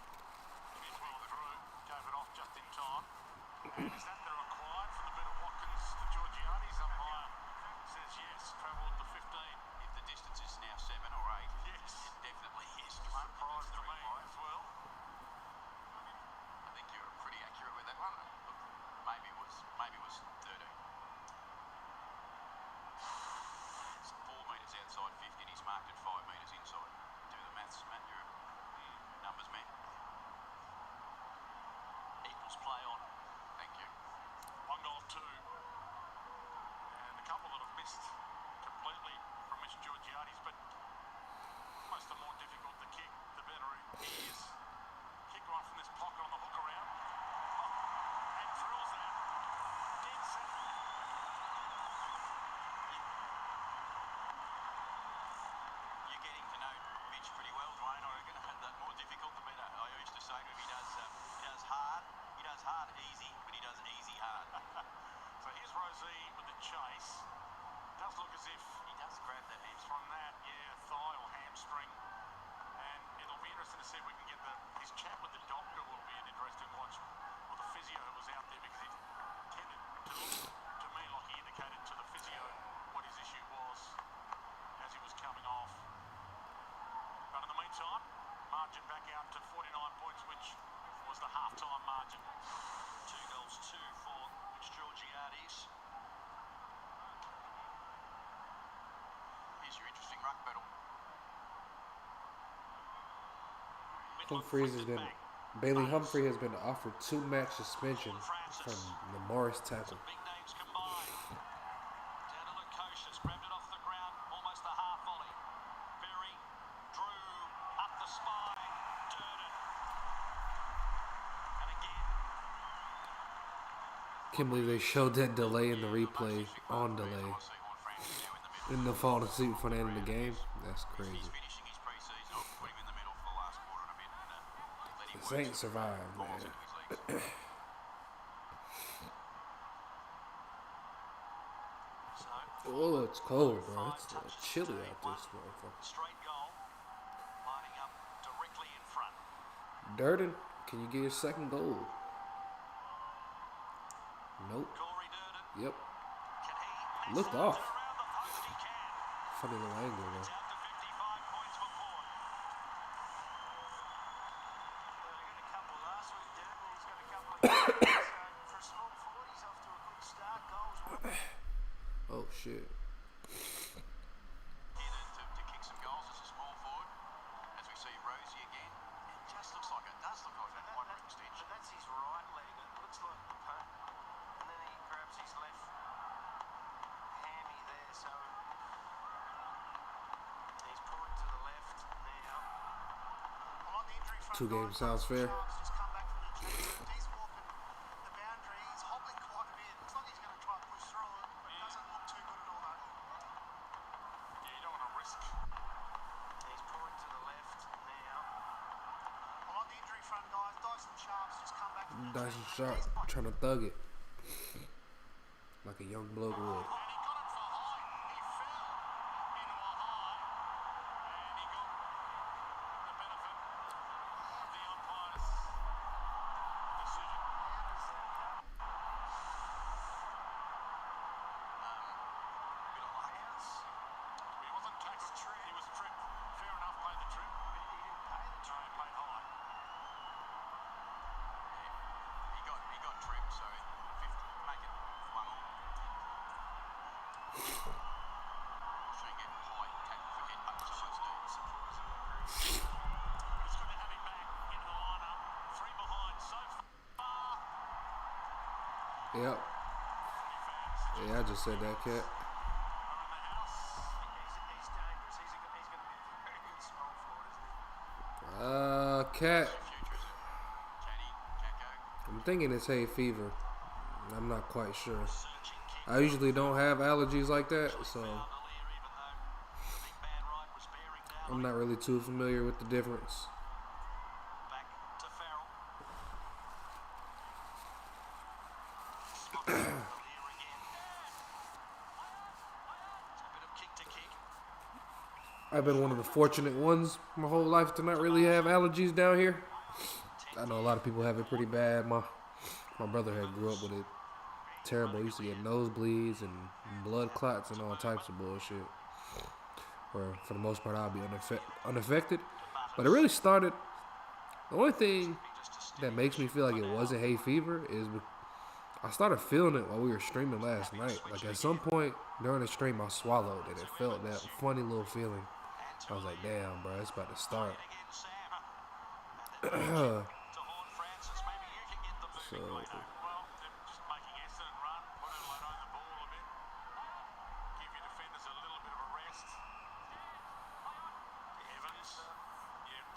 Here's Willem Drew, gave it off just in time. And is that the required from the bit of Watkins to Georgiades? Umpire says yes, travelled the 15. If the distance is now 7 or 8, Yes. it definitely is. No prize to me as well. I think you're pretty accurate with that one. Look, maybe it was 13. It's 4 metres outside 50 and he's marked at 5 metres inside. Do the maths, Matt. You're a numbers man. Equals play on. Thank you. 1 goal 2. And a couple that have missed completely from Mr. Georgiades, but almost the more difficult the kick, the better he is. Kick one from this pocket on the hook around. And drills that. Dead centre. You're getting to know Mitch pretty well, Dwayne. I reckon the more difficult, the better. I used to say to him, he does hard easy, but he does easy hard. So here's Rosie with the chase. Does look as if He does grab that hamstring. from that, thigh or hamstring. And it'll be interesting to see if we can get his chat with the doctor will be an interesting watch. Or the physio who was out there, because he tended to look to me like he indicated to the physio what his issue was as he was coming off. But in the meantime, margin back out to 49 points, which was the half-time margin. 2 goals, 2 for Mitch Georgiades. Here's your interesting ruck battle. Bailey Humphrey has been offered 2-match suspension from the Morris tackle. Big names combined. Down to Lukosius, grabbed it off the ground, almost a half volley. Berry, Drew, up the spine, Durden. And again. Can't believe they showed that delay in the replay on delay in the fall suit for the end of the game. That's crazy. He's finishing his pre-season. I'll put him in the middle for the last quarter and a bit. And let him The Saints survived, man. into his Oh, it's cold, bro. It's chilly out this motherfucker. Straight goal, lining up directly in front. Durden, can you get your second goal? Nope. Corey Durden, Yep. can he Looked off. around the post? He can. Funny little angle, It's though. out to 55 points for Port. Well, he got a couple last week, Durden. He's got a couple of games. So for a small forward, he's off to a good start. Goals one. Oh, shit. Here to kick some goals as a small forward. As we see Rosie again, it just looks like it does look like that hyper extension. But that's his right leg. It looks like the punt. And then he grabs his left hammy there. So he's pulling to the left now. Well, on the injury front, 2 games sounds fair. just come back from the injury. He's walking the boundary. He's hobbling quite a bit. Looks like he's going to try and push through it, but it doesn't look too good at all, though. Yeah, you don't want to risk. He's pulling to the left now. Well, on the injury front, guys, Dyson Sharp's just come back from the injury. Dyson Sharp trying to thug it. Like a young bloke would. And he got it for high. He fell into a high. And he got the benefit of the umpire's decision. How does that happen? Bit of luck. He wasn't tackled. He was tripped. Fair enough, played the trip. He didn't pay the No, trip. he played high. He got tripped, so 50, make it 1 all. I'm sure you get high tackle for headbutt, so it's Surprising increase. But it's good to have him back in the lineup. 3 behind so far. Yep. Fans Yeah, I just said that, cat. are in the house. He's dangerous. He's going to be a very good small forward, isn't he? Cat. future, is it? Chatty, Jacko. I'm thinking it's hay fever. I'm not quite sure. Searching kick. I usually don't have allergies like that, so Fouled earlier, even though Big Man Wright was bearing down. I'm not really too familiar with the difference. Back to Farrell. Spot earlier again. It's a bit of kick to kick. I've been one of the fortunate ones my whole life to not really have allergies down here. I know a lot of people have it pretty bad. My brother had grew up with it. Terrible. He used to get nosebleeds and blood clots and all types of bullshit. Where for the most part I'll be unaffected. But it really started. The only thing that makes me feel like it wasn't hay fever is I started feeling it while we were streaming last night. Like at some point during the stream I swallowed and it felt that funny little feeling. I was like, damn, bro, it's about to start. Again, Sam. And then to Horn Francis. Maybe you can get the So moving later. Well, they're just making Essendon run, put Adelaide on the ball a bit, give your defenders a little bit of a rest. Evans,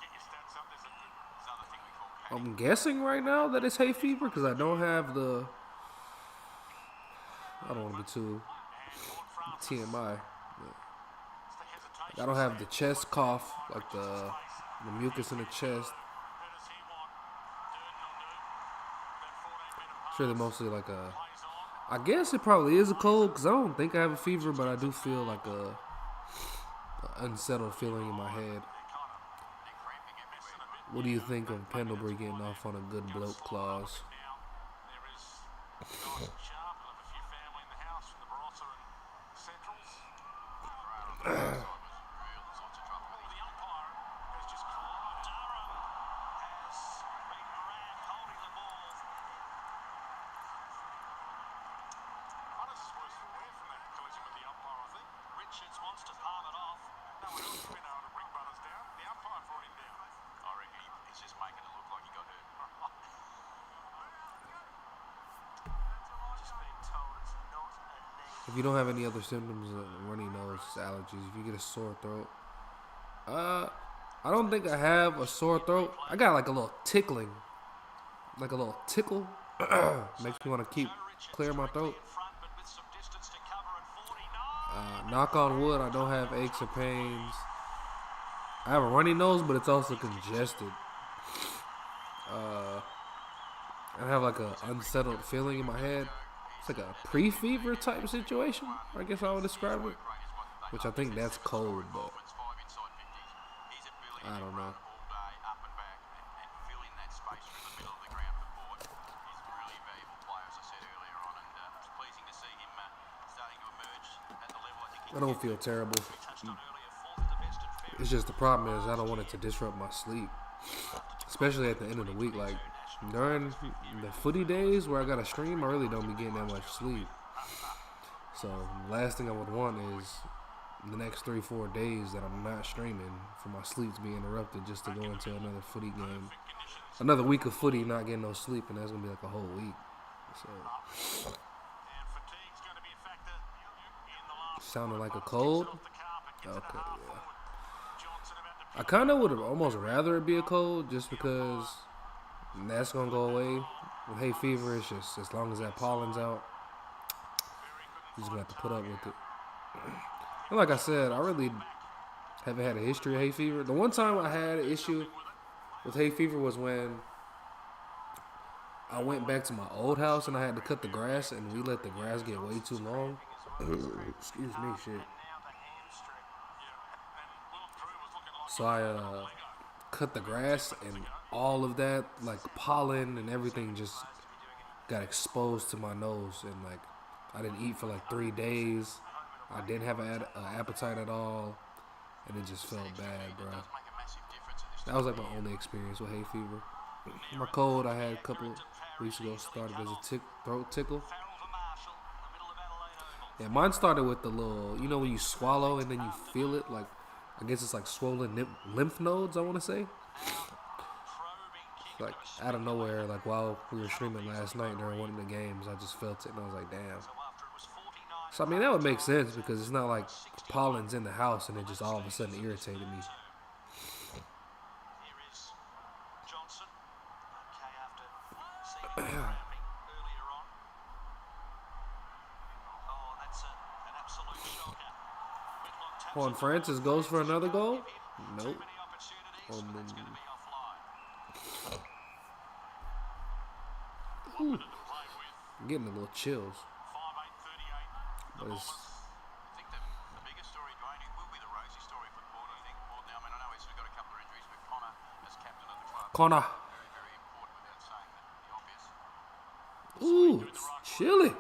get your stats up. There's another thing we call I'm guessing right now that it's hay fever because I don't have the. I don't want to be too TMI. I don't have the chest cough, like the mucus in the chest. It's really mostly like a. I guess it probably is a cold because I don't think I have a fever, but I do feel like a unsettled feeling in my head. What do you think of Pendlebury getting off on a good bloke clause? There is Dyson Sharp, he'll have a few family in the house from the Barossa and Centrals. Well, the umpire has just collided. Durham has been grabbed holding the ball. Hunter's worse for wear from that collision with the umpire, I think. Richards wants to palm it off. No one else has been able to bring Butters down. The umpire brought him down. I reckon he's just making it look like he got hurt. Just being told it's not a knee. If you don't have any other symptoms of runny nose, allergies, if you get a sore throat, I don't think I have a sore throat. I got like a little tickling, like a little tickle. Makes me want to keep clear my throat. In front, but with some distance to cover at 49. Knock on wood, I don't have aches or pains. I have a runny nose, but it's also congested. I have like a unsettled feeling in my head. It's like a pre-fever type situation, I guess I would describe it. Which I think that's cold, but I don't know. I don't feel terrible. It's just the problem is I don't want it to disrupt my sleep, especially at the end of the week. Like during the footy days where I got to stream, I really don't be getting that much sleep. So the last thing I would want is the next 3-4 days that I'm not streaming for my sleep to be interrupted just to go into another footy game, another week of footy, not getting no sleep, and that's gonna be like a whole week. So sounding like a cold. Okay, yeah. I kind of would almost rather it be a cold just because that's going to go away. With hay fever, it's just as long as that pollen's out, you're just going to have to put up with it. And like I said, I really haven't had a history of hay fever. The one time I had an issue with hay fever was when I went back to my old house and I had to cut the grass, and we let the grass get way too long. Excuse me, shit. So I cut the grass, and all of that, like pollen and everything, just got exposed to my nose. And like, I didn't eat for like 3 days. I didn't have an appetite at all, and it just felt bad, bro. That was like my only experience with hay fever. My cold I had a couple weeks ago started as a throat tickle. Yeah, mine started with the little, you know, when you swallow and then you feel it, like, I guess it's like swollen lymph nodes, I want to say. Like, out of nowhere, like, while we were streaming last night during one of the games, I just felt it, and I was like, damn. So, I mean, that would make sense, because it's not like pollen's in the house, and it just all of a sudden irritated me. Juan Francis goes for another goal? Nope. I'm getting a little chills. But it's... I think the biggest story, Dwayne, it will be the Rosie story for Port, I think, more now. I mean, I know he's got a couple of injuries, but Connor, as captain of the club, Connor. very, very important without saying the obvious. Ooh, it's chilly.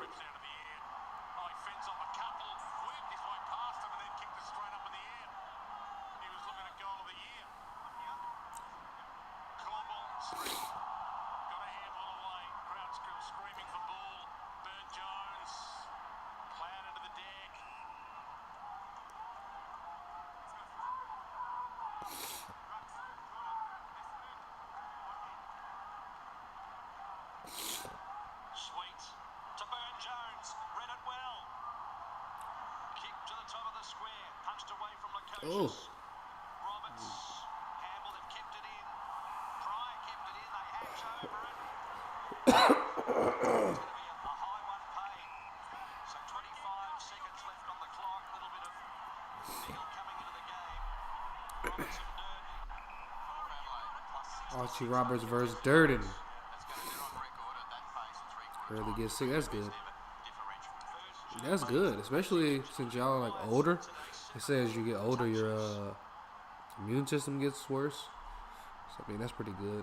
Oh. Roberts, Campbell have kept it in. Pryor kept it in. They hatch over it. It's going to be a high one paid. So 25 seconds left on the clock. A little bit of feel coming into the game. Roberts and Durden. Archie Roberts versus Durden. Really get sick. That's good. That's good, especially since y'all are like older. It says you get older, your immune system gets worse. So I mean, that's pretty good.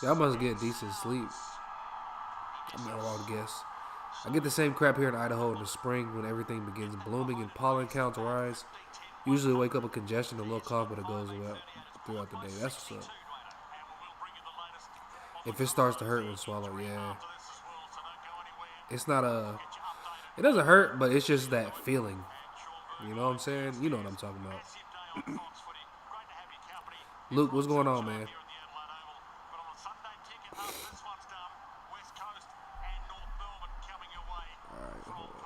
Y'all must get decent sleep. I'm not allowed to guess. I get the same crap here in Idaho in the spring when everything begins blooming and pollen counts rise. Usually wake up with congestion, a little cough, but it goes away throughout the day. That's what's up. If it starts to hurt when swallowed, yeah. It's not it doesn't hurt, but it's just that feeling. You know what I'm saying? You know what I'm talking about. Luke, what's going on, man? Alright, hold on.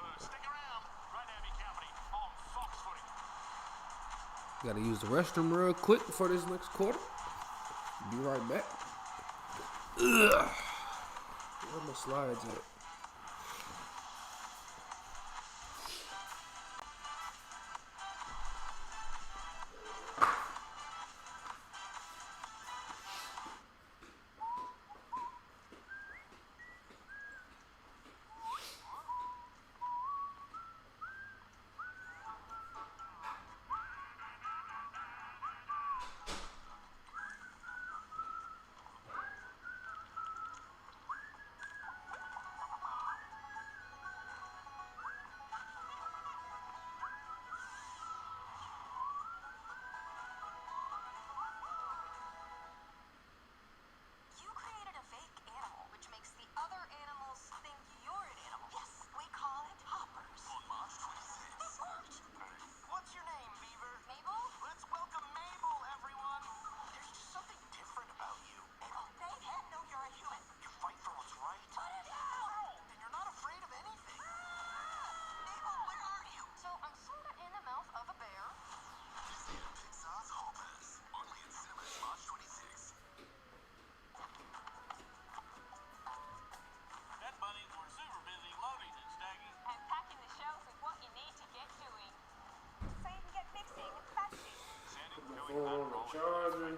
Gotta use the restroom real quick for this next quarter. Be right back. Ugh. Where my slides at?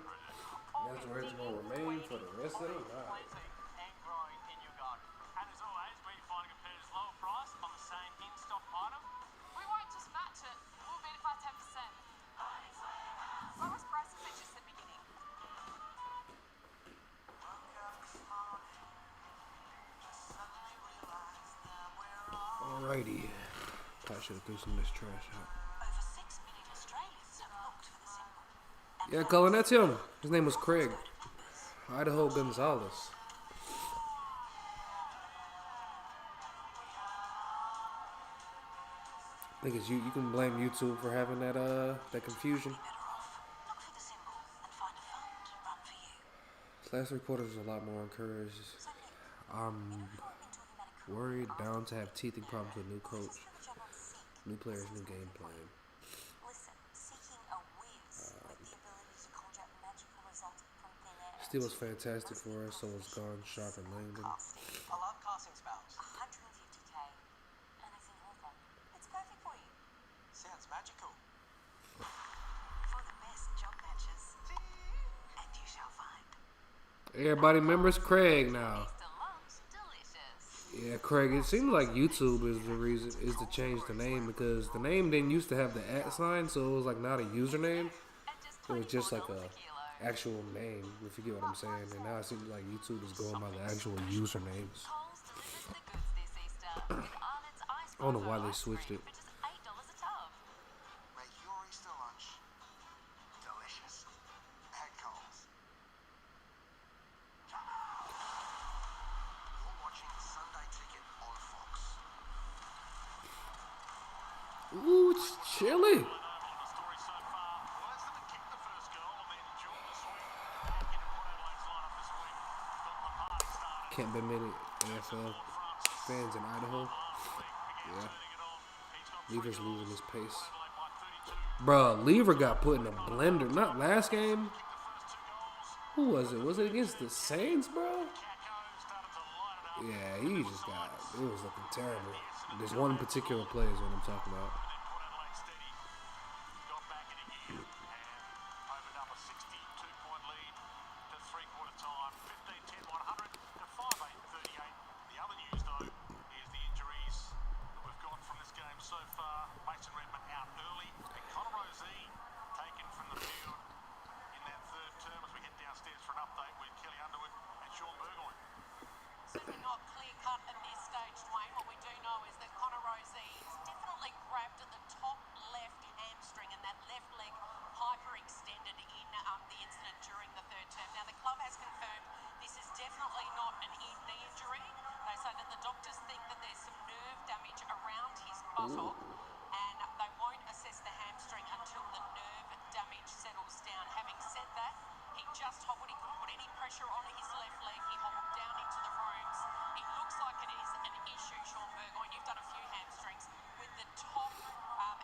turn. That's where it's going to remain for the rest of the night. And growing in your garden. And as always, where you find a competitor's lower price on the same in-stock item. We won't just match it. We'll beat it by 10%. Lowest prices are just the beginning. Alrighty. Probably should have threw some of this trash out. Over 6 million Australians have looked for the symbol. Yeah, Colin, that's him. His name was Craig. Idaho Gonzalez. I think it's you can blame YouTube for having that confusion. Look for the symbol and find a fund run for you. Last 3 quarters was a lot more encouraged. I'm worried, bound to have teething problems with new coach, new players, new game plan. Listen, seeking a whiz with the ability to conjure magical results from thin air. Steel was fantastic for us, so was Gone, Sharp, and Langdon. I love casting spells. 150k. And it's in Hawthorne. It's perfect for you. Sounds magical. For the best job matches. And you shall find. Everybody remembers Craig now. Easter lunch, delicious. Yeah, Craig. It seems like YouTube is the reason is to change the name because the name didn't used to have the @ sign, so it was like not a username. And just It was just like $24 a a kilo. actual name, if you get what I'm saying. And now it seems like YouTube is going by the actual usernames. Coles delivers the goods this Easter with Arnott's ice I don't know cold why they ice switched cream it. for just $8 a tub. Make your Easter lunch delicious at Coles. You're watching Sunday Ticket on Fox. Ooh, it's chilly. The story so far, well, Essendon kicked the first goal and then Jordan the swing back into Port Adelaide's lineup this week. Got the party started. Can't be many AFL fans in Idaho. Yeah. Lever's losing his pace. Bruh, Lever got put in a blender. Not last game. Who was it? Was it against the Saints, bro? Yeah, he just got. It was looking terrible. There's one particular play is what I'm talking about. Certainly not clear-cut at this stage, Dwayne. What we do know is that Kangaroos definitely grabbed at the top left hamstring and that left leg hyperextended in the incident during the third term. Now, the club has confirmed this is definitely not an knee injury. They say that the doctors think that there's some nerve damage around his buttock and they won't assess the hamstring until the nerve damage settles down. Having said that, he just hobbled. He couldn't put any pressure on his left leg. He hobbled down into the rooms. It looks like it is an issue, Sean Burgoyne. You've done a few hamstrings with the top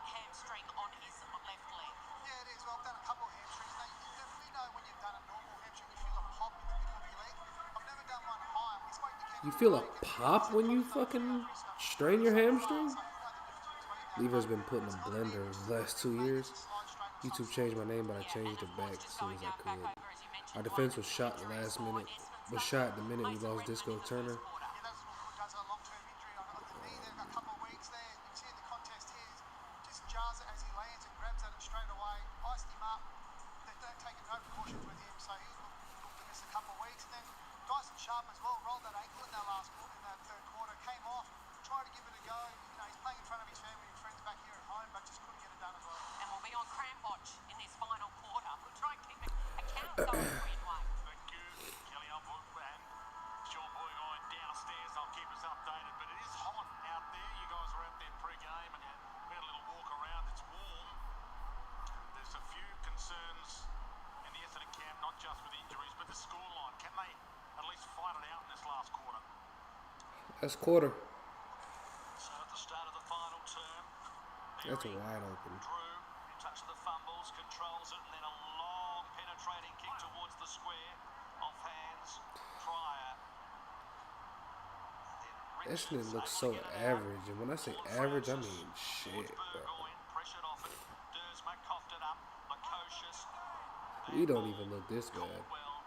hamstring on his left leg. Yeah, it is. Well, I've done a couple of hamstrings. Now, you definitely know when you've done a normal hamstring, you feel a pop in the middle of your leg. I've never done one high. We spoke to Kevin. You feel a pop when you fucking strain your hamstring? Lever's been put in a blender the last 2 years. YouTube changed my name, but I changed it back as soon as I could. Our defense was shot the last minute. Was shot the minute we lost Disco Turner. Yeah, that's what does a long-term injury on the knee there. A couple of weeks there. You can see in the contest here, just jars it as he lands and grabs at it straight away. Iced him up. They've taken no precautions with him, so he's looked to miss a couple of weeks. And then Dyson Sharp as well rolled that ankle in that last quarter, in that third quarter. Came off, tried to give it a go. You know, he's playing in front of his family and friends back here at home, but just couldn't get it done as well. And we'll be on cramp watch in this final quarter. We'll try and keep a count going for you, Dwayne. Thank you, Kelly Elwood and Sean Burgoyne downstairs. I'll keep us updated, but it is hot out there. You guys were out there pre-game and we had a little walk around. It's warm. There's a few concerns in the Essendon camp, not just with injuries, but the scoreline. Can they at least fight it out in this last quarter? Last quarter. So at the start of the final term, That's wide open. Drew in touch with the fumbles, controls it, and then a long penetrating kick towards the square, off hands, Pryor. Essendon looks so average, and when I say average, I mean shit, bro. Pressured off it, Dersma coughed it up, Lukosius, We don't even look this bad. Caldwell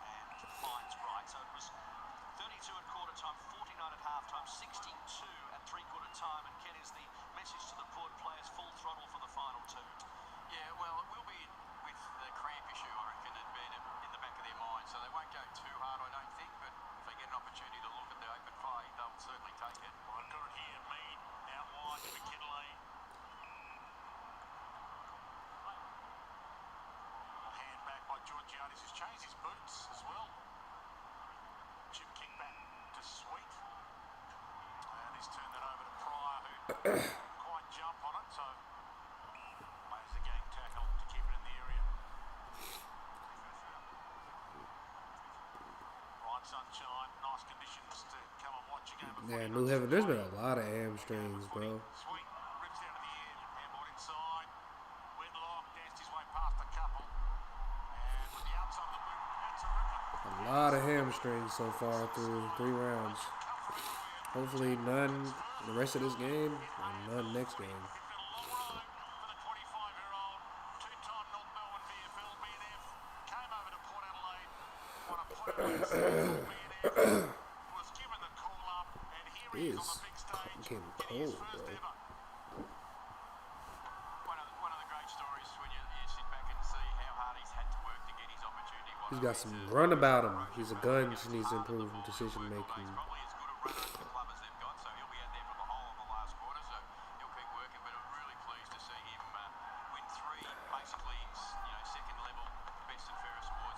and finds right. So it was 32 at quarter time, 49 at half time, 62 at three-quarter time. And Ken, is the message to the Port players full throttle for the final two? Yeah, well, it will be with the cramp issue, I reckon, and being in the back of their mind. So they won't go too hard, I don't think, but if they get an opportunity to look at the open play, they'll certainly take it. Well, I've got it here. Mead out wide to McKinley. A hand back by Georgiades, who's changed his boots as well. Chip kick back to Sweet. And he's turned that over to Pryor, who didn't quite jump on it, so plays the gang tackle to keep it in the area. Bright sunshine, nice conditions to come and watch a game of Yeah, footy. New Haven, there's been a lot of hamstrings, bro. Sweet rips down to the end, handball inside. Whitlock danced his way past a couple. And with the outside of the boot, that's a ripper. A lot of hamstrings so far through 3 rounds. Hopefully none the rest of this game and none next game. It's been a long road for the 25-year-old. Two-time North Melbourne VFL BNF. Came over to Port Adelaide. Won a Port Adelaide season for BNF. Was given the call-up. And here he is on the big stage. Getting Getting his cold, first bro. ever. One of the great stories when you sit back and see how hard he's had to work to get his opportunity. He's got some run about him. He's a gun. He needs to improve in decision making. He's probably as good a runner at the club as they've got, so he'll be out there for the whole of the last quarter, so he'll keep working, but I'm really pleased to see him win 3, basically, second level best and fairest awards.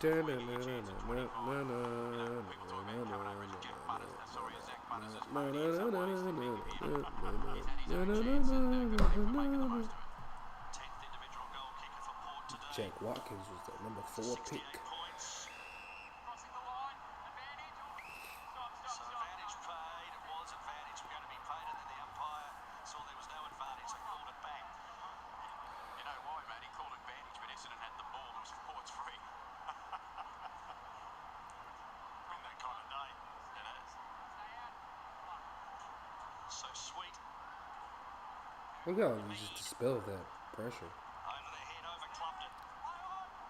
Jack Watkins was the number 4 pick. Crossing the line. Advantage. So advantage paid, it was advantage going to be paid, and then the umpire saw there was no advantage and called it back. You know why, mate? He called advantage, but Essendon had the ball. It was Port's free. Been that kind of day. It is. So Sweet Look how he just dispelled that pressure. over the head, overclubbed it.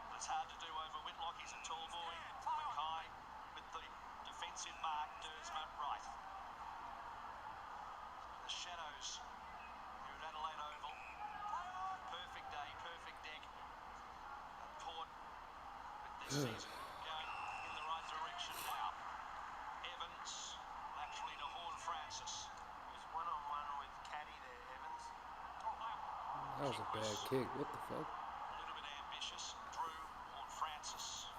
But it's hard to do over Whitlock. He's a tall boy. Mackay with the defensive mark. Dersma right. The Shadows here at Adelaide Oval. Perfect day, perfect deck. And Port with this season going in the right direction now. Evans laterally to Horn Francis. Who's one-on-one with Caddy there, Evans. That was a bad kick. What the fuck? A little bit ambitious. Drew Horn Francis.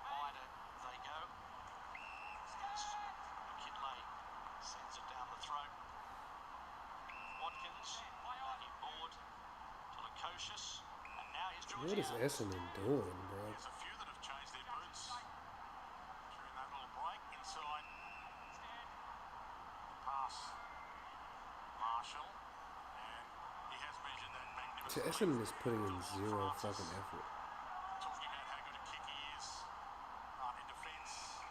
Wider they go. As McKinley sends it down the throat. Watkins back inboard to Lukosius. And now here's What is Georgiades. Essendon doing, bro? There's a few that have changed their boots during that little break. Inside. Pass. Marshall. And he has measured that magnificently. Essendon is putting in 0 fucking effort. Talking about how good a kick he is in defence.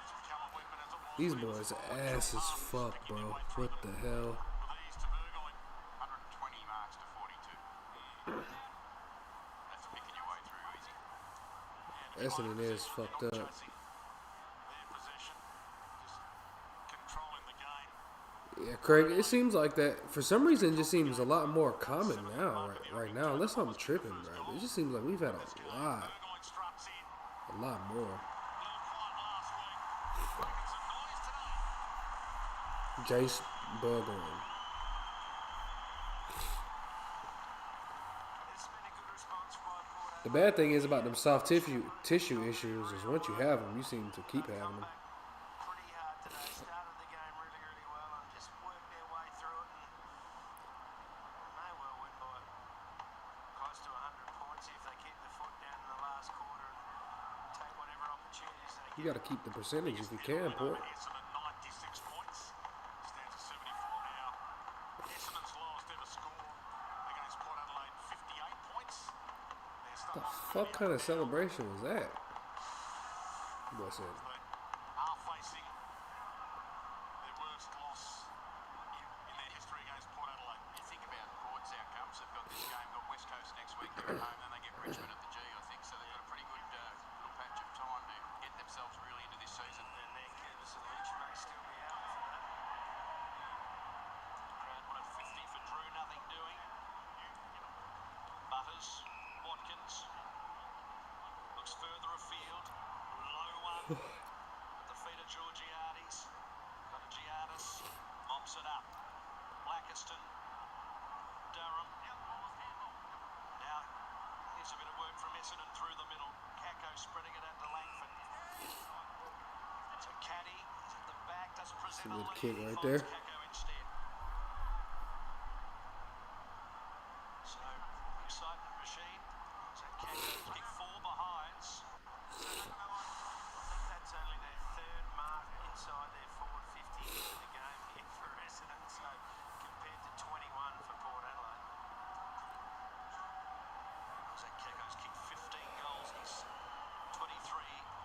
It's become a weapon as it was. These boys ass as fuck, bro. What the hell? With ease to Burgoyne. 120 marks to 42. That's picking your way through easy. Essendon is fucked up. Chasing their possession. Just controlling the game. Yeah, Craig, it seems like that, for some reason, it just seems a lot more common now, right now. Unless I'm tripping, bro. It just seems like we've had a lot more. A little quiet last week. Making some noise today. Jace Burgoyne. It's been a good response by Port. The bad thing is about them soft tissue issues is once you have them, you seem to keep having them. Pretty hard today. Started the game really, really well and just worked their way through it and may well win by close to 100 points if they keep their foot down in the last quarter and take whatever opportunities they You get. got to keep the percentage if you can, Port. Essendon 96 points. Stands at 74 now. Essendon's lowest ever score against Port Adelaide, 58 points. What the fuck kind of celebration was that? What's it? Are facing their worst loss in their history against Port Adelaide. You think about Port's outcome, Cruises. Watkins looks further afield. Low one at the feet of Georgiades. Got a Giardis. Mops it up. Blackiston. Durham. Now, here's a bit of work from Essendon through the middle. Kako spreading it out to Langford. So Caddy is at the back, doesn't present a Good lead. kick He right finds there. Kako instead. So, excitement machine. So Kako's kick 4 behinds. I think that's only their third mark inside their forward 50 in the game here for Essendon. So, compared to 21 for Port Adelaide. So Kako's kicked 15 goals. He's 23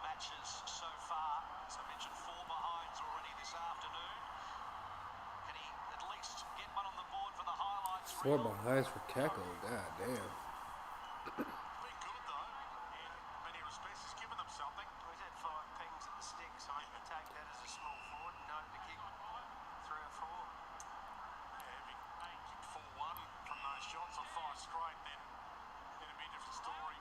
matches so far. As I mentioned, 4 behinds already this afternoon. Can he at least get one on the board for the highlights? 4 behinds for Kako. God damn. Been good though, in many respects. He's given them something. He's had 5 pings at the stick, so I can take that as a small forward. Noted to kick 3 or 4. Yeah, if he kicked 4-1 from those shots or 5 straight, then it'd be a different story.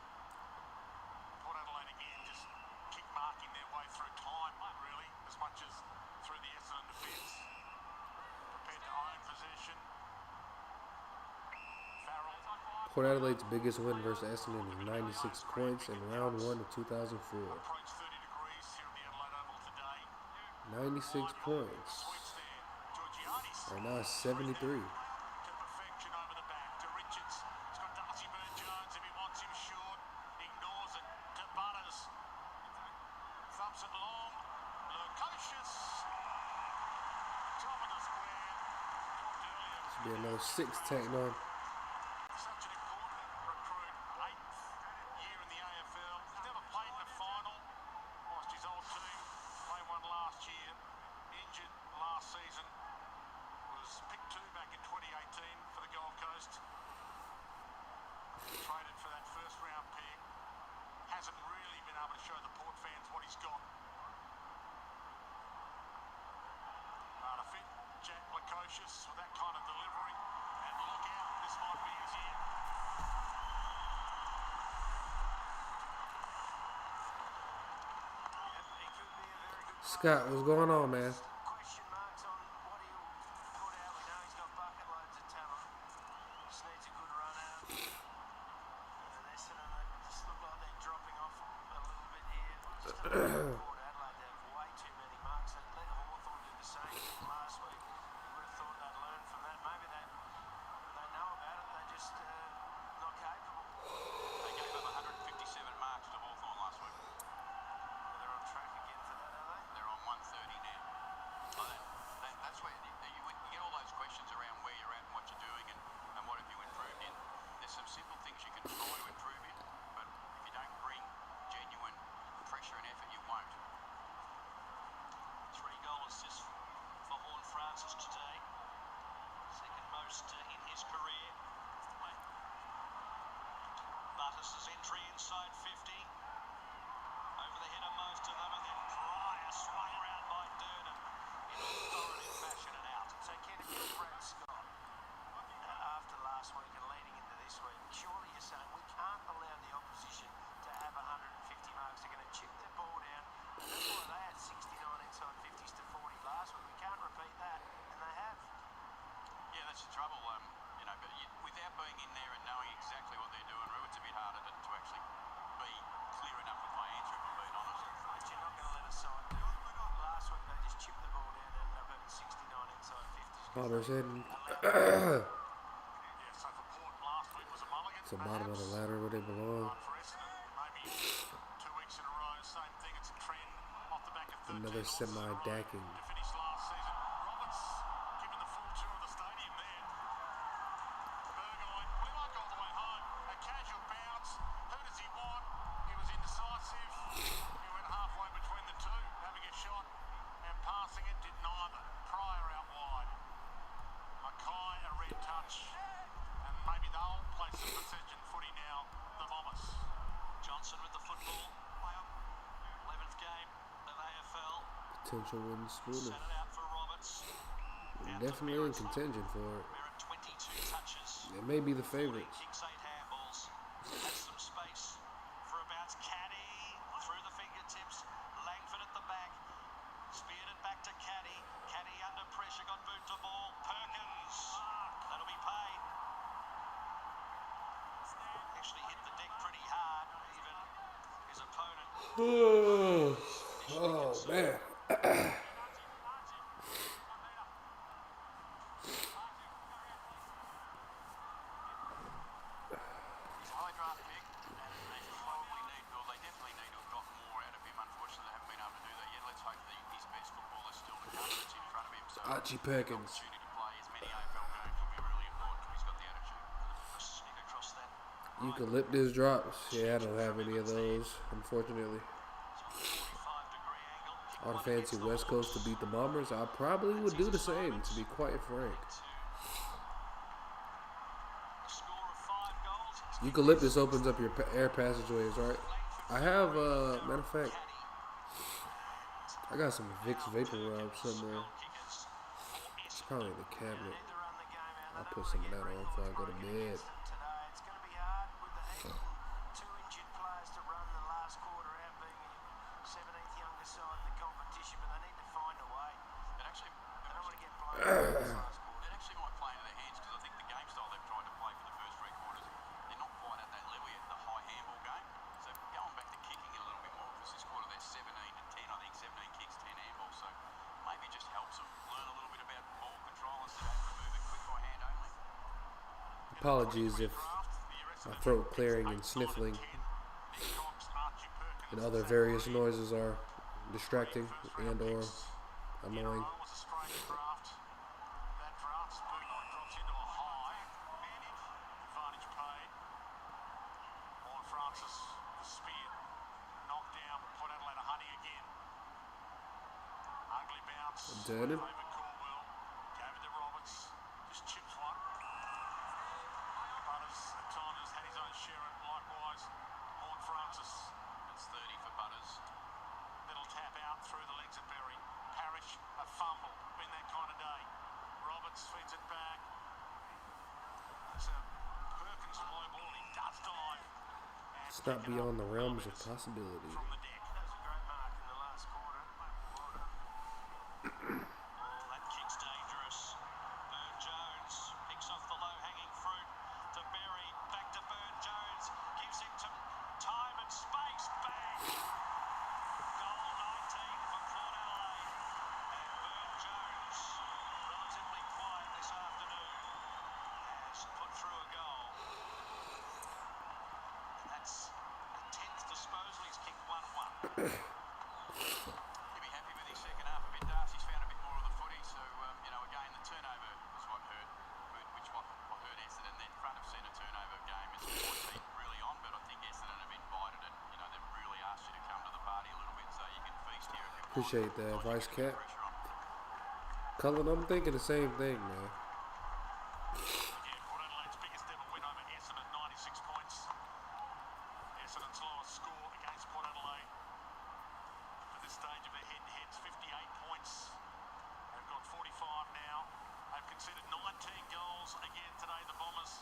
Port Adelaide again just kick marking their way through time, really, as much as through the Essendon defence. Prepared to own possession. Farrell. Port Adelaide's biggest win versus Essendon is 96 points in round 1 of 2004. Approach 30 degrees here at the Adelaide Oval today. 96 points. Sweeps there. Georgiades. Right now it's 73. To perfection over the back to Richards. He's got Darcy Byrne-Jones if he wants him short. Ignores it to Butters. Thumps it long. Lurkocious. Top of the square. Talked earlier. Should be another 6 tacked on. Such an important recruit. 8th year in the AFL. He's never played in a final. Watched his old team play one last year. Injured last season. Was picked 2 back in 2018 for the Gold Coast. Traded for that first round pick. Hasn't really been able to show the Port fans what he's got. To fit Jack Lukosius with that kind of delivery. And look out, this might be his year. Yep, he could be a very good Scott, what's going on, man? question marks on what he'll put out. We know he's got bucket loads of talent. Just needs a good run out. And Essendon, they just look like they're dropping off a little bit here. Just a little Port Adelaide, they have way too many marks. They let Hawthorn do the same thing last week. You would have thought they'd learn from that. Maybe they know about it. They're just not capable. They gave up 157 marks to Hawthorn last week. They're on track again for that, are they? They're on 130 now. Well, that's where you get all those questions around where you're at and what you're doing and what have you improved in. There's some simple things you can try to improve in, but if you don't bring genuine pressure and effort, you won't. 3 goal assists for Horn Francis today. Second most in his career. Butters' entry inside 50. Over the head of most of them, and then Pryor swung round by Durden in authoritative fashion and out. So can it be Brad Scott after last week and leading into this week? Surely you're saying we can't allow the opposition to have 150 marks. They're going to chip their ball down. And that's why they had 69 inside 50s to 40 last week. We can't repeat that, and they have. Yeah, that's the trouble, but without being in there and knowing exactly what they're doing, it's a bit harder to actually be clear enough with my answer, if I'm being honest. But you're not going to let a side do it. Last week they just chipped the ball down and ended up having 69 inside 50s. Bobber's heading Yeah, so for Port last week was a mulligan. to the bottom of the ladder where they belong. For Essendon, maybe 2 weeks in a row, same thing. It's a trend off the back of 13 Another losses in a row semi-dacking. to finish last season. Roberts given the full tour of the stadium there. Burgoyne, we won't go all the way home. A casual bounce. Who does he want? He was indecisive. He went halfway between the two, having a shot and passing it. Did neither. Pryor out wide. Mackay a red touch. And maybe they'll play some precision footy now. The Bombers. Johnson with the football. 11th game of AFL. Potential wooden spooners. Set it out for Roberts. They're definitely in contention for it. We're at 22 touches. They may be the 40 favorites. kicks, 8 handballs. actually hit the deck pretty hard. Even his opponent. Oh man. He's a high draft pick, and they probably need, or they definitely need to have got more out of him. Unfortunately, they haven't been able to do that yet. Let's hope that his best football is still to come that's in front of him. So Archie the Perkins. opportunity to play as many AFL games will be really important. He's got the attitude. Sneak across that. Eucalyptus drops. Yeah, I don't have any of those, unfortunately. 45-degree angle. On fancy West Coast to beat the Bombers, I probably would do the same, to be quite frank. A score of 5 goals. Eucalyptus opens up your air passageways, right? I have, matter of fact, I got some Vicks Vapor Rub somewhere. It's probably in the cabinet. I'll put some of that on before I go to bed. Today it's going to be hard with the 2 injured players to run the last quarter out, being 17th youngest side in the competition, but they need to find a way. It actually, They don't want to get blown out in this last quarter. it actually might play into their hands because I think the game style they've tried to play for the first 3 quarters, they're not quite at that level yet, the high handball game. So going back to kicking it a little bit more, because this quarter they're 17 to 10, I think 17 kicks, 10 handballs. So maybe it just helps them learn a little bit about ball control instead of having to move it quick by hand only. Apologies if my throat clearing and sniffling and other various noises are distracting and or annoying. Was a strange draft. That draft, Burgoyne drops into a high. Advantage paid. On Francis, the spear. Knocked down, Port Adelaide hunting again. Ugly bounce. Durden. Over Caldwell. Gave it to Roberts. Just chips one. Butters at times has had his own share of it likewise. On Francis. That's 30 for Butters. Little tap out through the legs of Berry. Parrish, a fumble. Been that kind of day. Roberts feeds it back. It's a Perkins low ball. He does dive. And It's not pick it beyond up. the realms of Roberts possibility. from the deck. That was a great mark in the last quarter. Well done. Oh, that kick's dangerous. Burn-Jones picks off the low-hanging fruit to Berry. Back to Burn-Jones. Gives him some time and space. Bang! Goal 19 for Port Adelaide. And Burn-Jones, relatively quiet this afternoon, has put through a goal. And that's the 10th disposal. He's kicked 1-1. He'll be happy with his second half a bit. Darcy's found a bit more of the footy, so again the turnover was what hurt, what hurt Essendon. Then front have seen a turnover game. It's been really on, but I think Essendon have invited it. They've really asked you to come to the party a little bit, so you can feast here if you want. Appreciate that advice, Cap. Pressure on. Cullen, I'm thinking the same thing, man. Yeah, Port Adelaide's biggest ever win over Essendon, 96 points. Essendon's lowest score against Port Adelaide at this stage of their head-to-heads, 58 points. They've got 45 now. They've conceded 19 goals again today, the Bombers,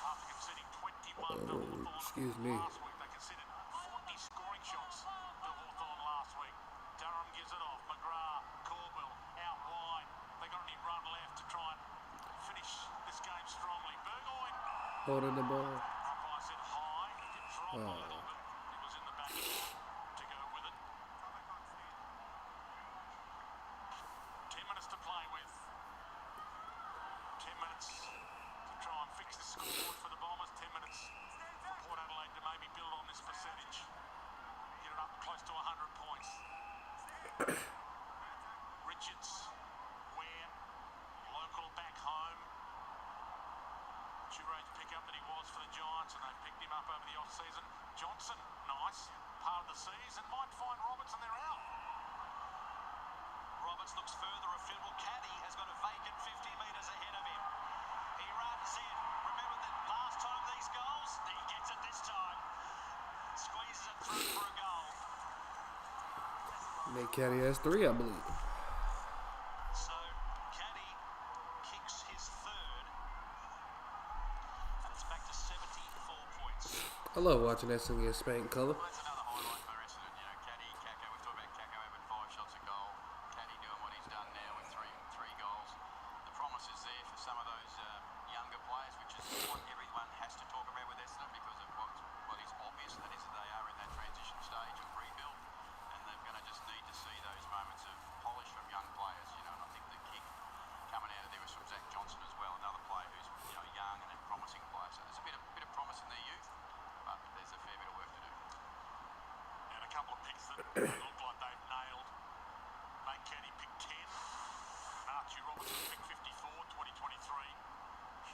after conceding 21 to Hawthorn excuse me. last week. They conceded 40 scoring shots to Hawthorn last week. Durham gives it off. McGrath, Caldwell, out wide. They got any run left to try and finish this game strongly. Burgoyne. Holding the ball. Umpire said high. He did drop a little bit. He was in the back to go with it. 10 minutes to play with. 10 minutes to try and fix the scoreboard for the Bombers. 10 minutes for Port Adelaide to maybe build on this percentage. Get it up close to 100 points. Richards, Ware, local back home. Two-range pickup that he was for the Giants, and they picked him up over the off-season. Johnson, nice, part of the season. Might find Roberts and they're out. Roberts looks further afield. Well, Caddy has got a vacant 50 metres ahead of him. He runs in. Remember that last time these goals, he gets it this time. Squeezes it through for a goal. Nate Caddy has 3, I believe. So, Caddy kicks his third. And it's back to 74 points. I love watching Essendon get spanked, Cullen. Well, that's another highlight for Essendon. Caddy, Kako. We've talked about Kako having 5 shots a goal. Caddy doing what he's done now with three goals. The promise is there for some of those younger players, which is what everyone has to talk about with Essendon because of couple of picks that look like they've nailed. Nate Kenny picked 10. Archie Robertson picked 54, 2023.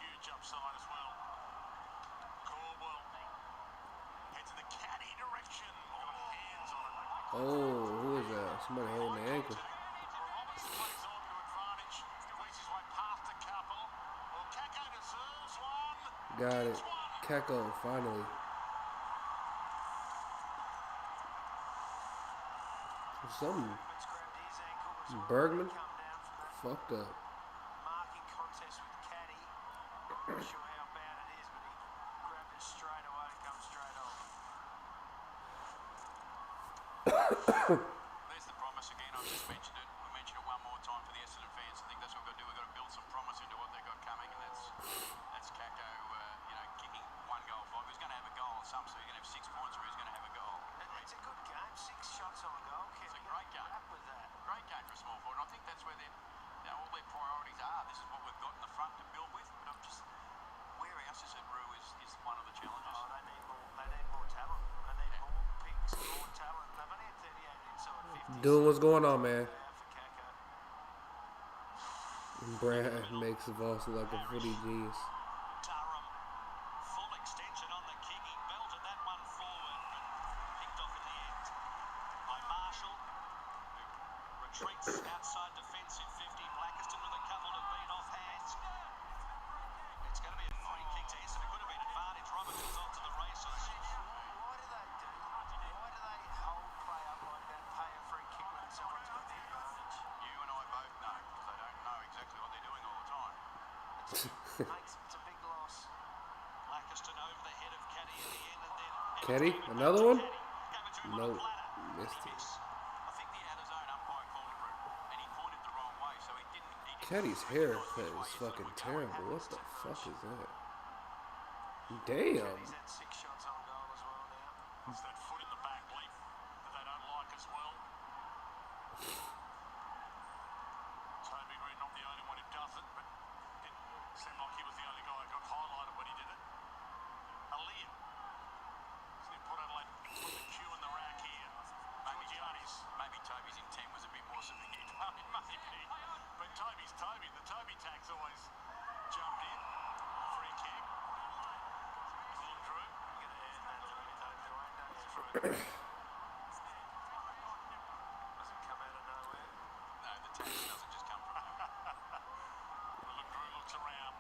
Huge upside as well. Caldwell heads in the caddy direction. Got hands on it. Oh, who is that? Somebody holding the ankle. Robertson plays on to advantage. Works his way past a couple. Well, Kako deserves one. Got it. Gets one. Kako, finally. Something. Grabbed his ankle as well. Bergman? Come down from that Fucked up. marking contest with Caddy. Not sure how bad it is, but he grabbed it straight away and come straight off. There's the promise again. I've just mentioned it. I'll mention it one more time for the Essendon fans. I think that's what we've got to do. We've got to build some promise into what they've got coming, and that's Kako, kicking 1 goal 5. He's going to have a goal on some, so he's going to have 6 points, or he's going to have a goal. It's a good game. 6 shots on goal. It's a great game. Up with that. Great game for a small forward. I think that's where all their priorities are. This is what we've got in the front to build with. But I'm just where else is it, Roo, is one of the challenges. Oh, they need more. They need more talent. They need more picks, more talent. They've only had 38 inside 50. Doing what's going on, man. For Kako. Brad makes the boss look like a footy genius. Durham, full extension on the kick. He belted that one forward, but picked off in the end by Marshall, who retreats outside defensive 50. Blackiston with a couple to beat off hands. It's going to be a fine kick to Essendon. It could have been advantage. Robertson's off to the races. Why do they hold play up like that, pay a free kick when someone's got the advantage? You and I both know, because they don't know exactly what they're doing all the time. It's a big loss. Blackiston over the head of Caddy in the end, and then Caddy? Another one? No, missed it. I think the out of zone umpire called it, and he pointed the wrong way, so he didn't. Caddy's haircut is fucking terrible. What the fuck is that? Damn. He's had 6 shots on goal as well now. It's that foot in the back leap that they don't like as well. Toby Green, not the only one who does it, but it seemed like he was the only guy who got highlighted when he did it. Aaliyah. So he put Adelaide, put the cue in the rack here. Maybe Toby's intent was a bit more severe. Maybe. But Toby's Toby. The Toby tax always jumped in. Free kick. Look through. You're going to earn that a bit, though, Dwayne, don't you? Doesn't come out of nowhere. No, the tax doesn't just come from nowhere. Look through, looks around.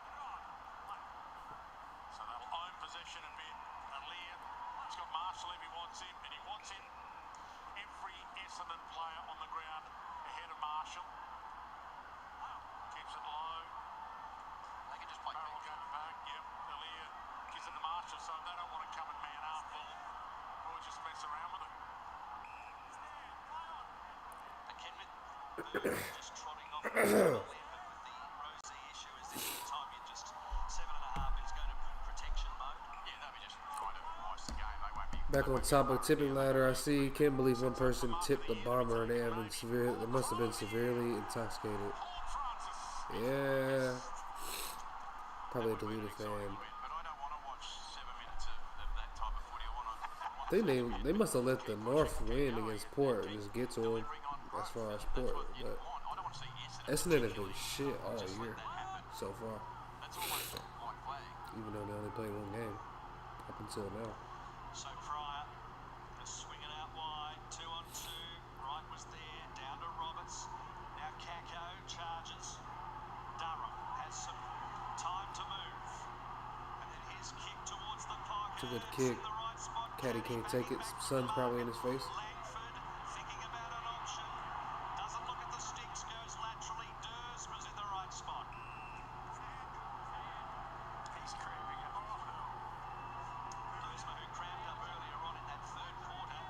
So they'll own possession a bit. Aaliyah, he's got Marshall if he wants him, and he wants in every Essendon player on the ground ahead of Marshall. Keeps it low. They can just play Farrell ping. going back. Yep. Aaliyah gives it to Marshall, so they don't want to come and man up or just mess around with it. Kenman just trotting off the but with the Rosie issue is this time you're just 7.5 minutes going to protection mode. Yeah, they'll be just trying to ice the game. They won't be. Back on top of the tipping ladder, I see. Can't believe one person tipped the bomber and they have been severe. They must have been severely intoxicated. Yeah. Probably a Deleted fan. But I don't want to watch 7 minutes of that type of footy. I think they must have let the North win against Port and just get to them as far as Port. But Essendon has been shit all year so far. Even though they only played 1 game up until now. So Pryor is swinging out wide, 2 on 2. Wright was there, down to Roberts. Now Kako charges. Durham has some time to move. And then his kick towards the pocket. It's a good kick. In the right spot. Caddy can't take it. Sun's probably in his face. Langford thinking about an option. Doesn't look at the sticks, goes laterally. Dursma's in the right spot. He's cramping up. Dursma, who cramped up earlier on in that 3rd quarter,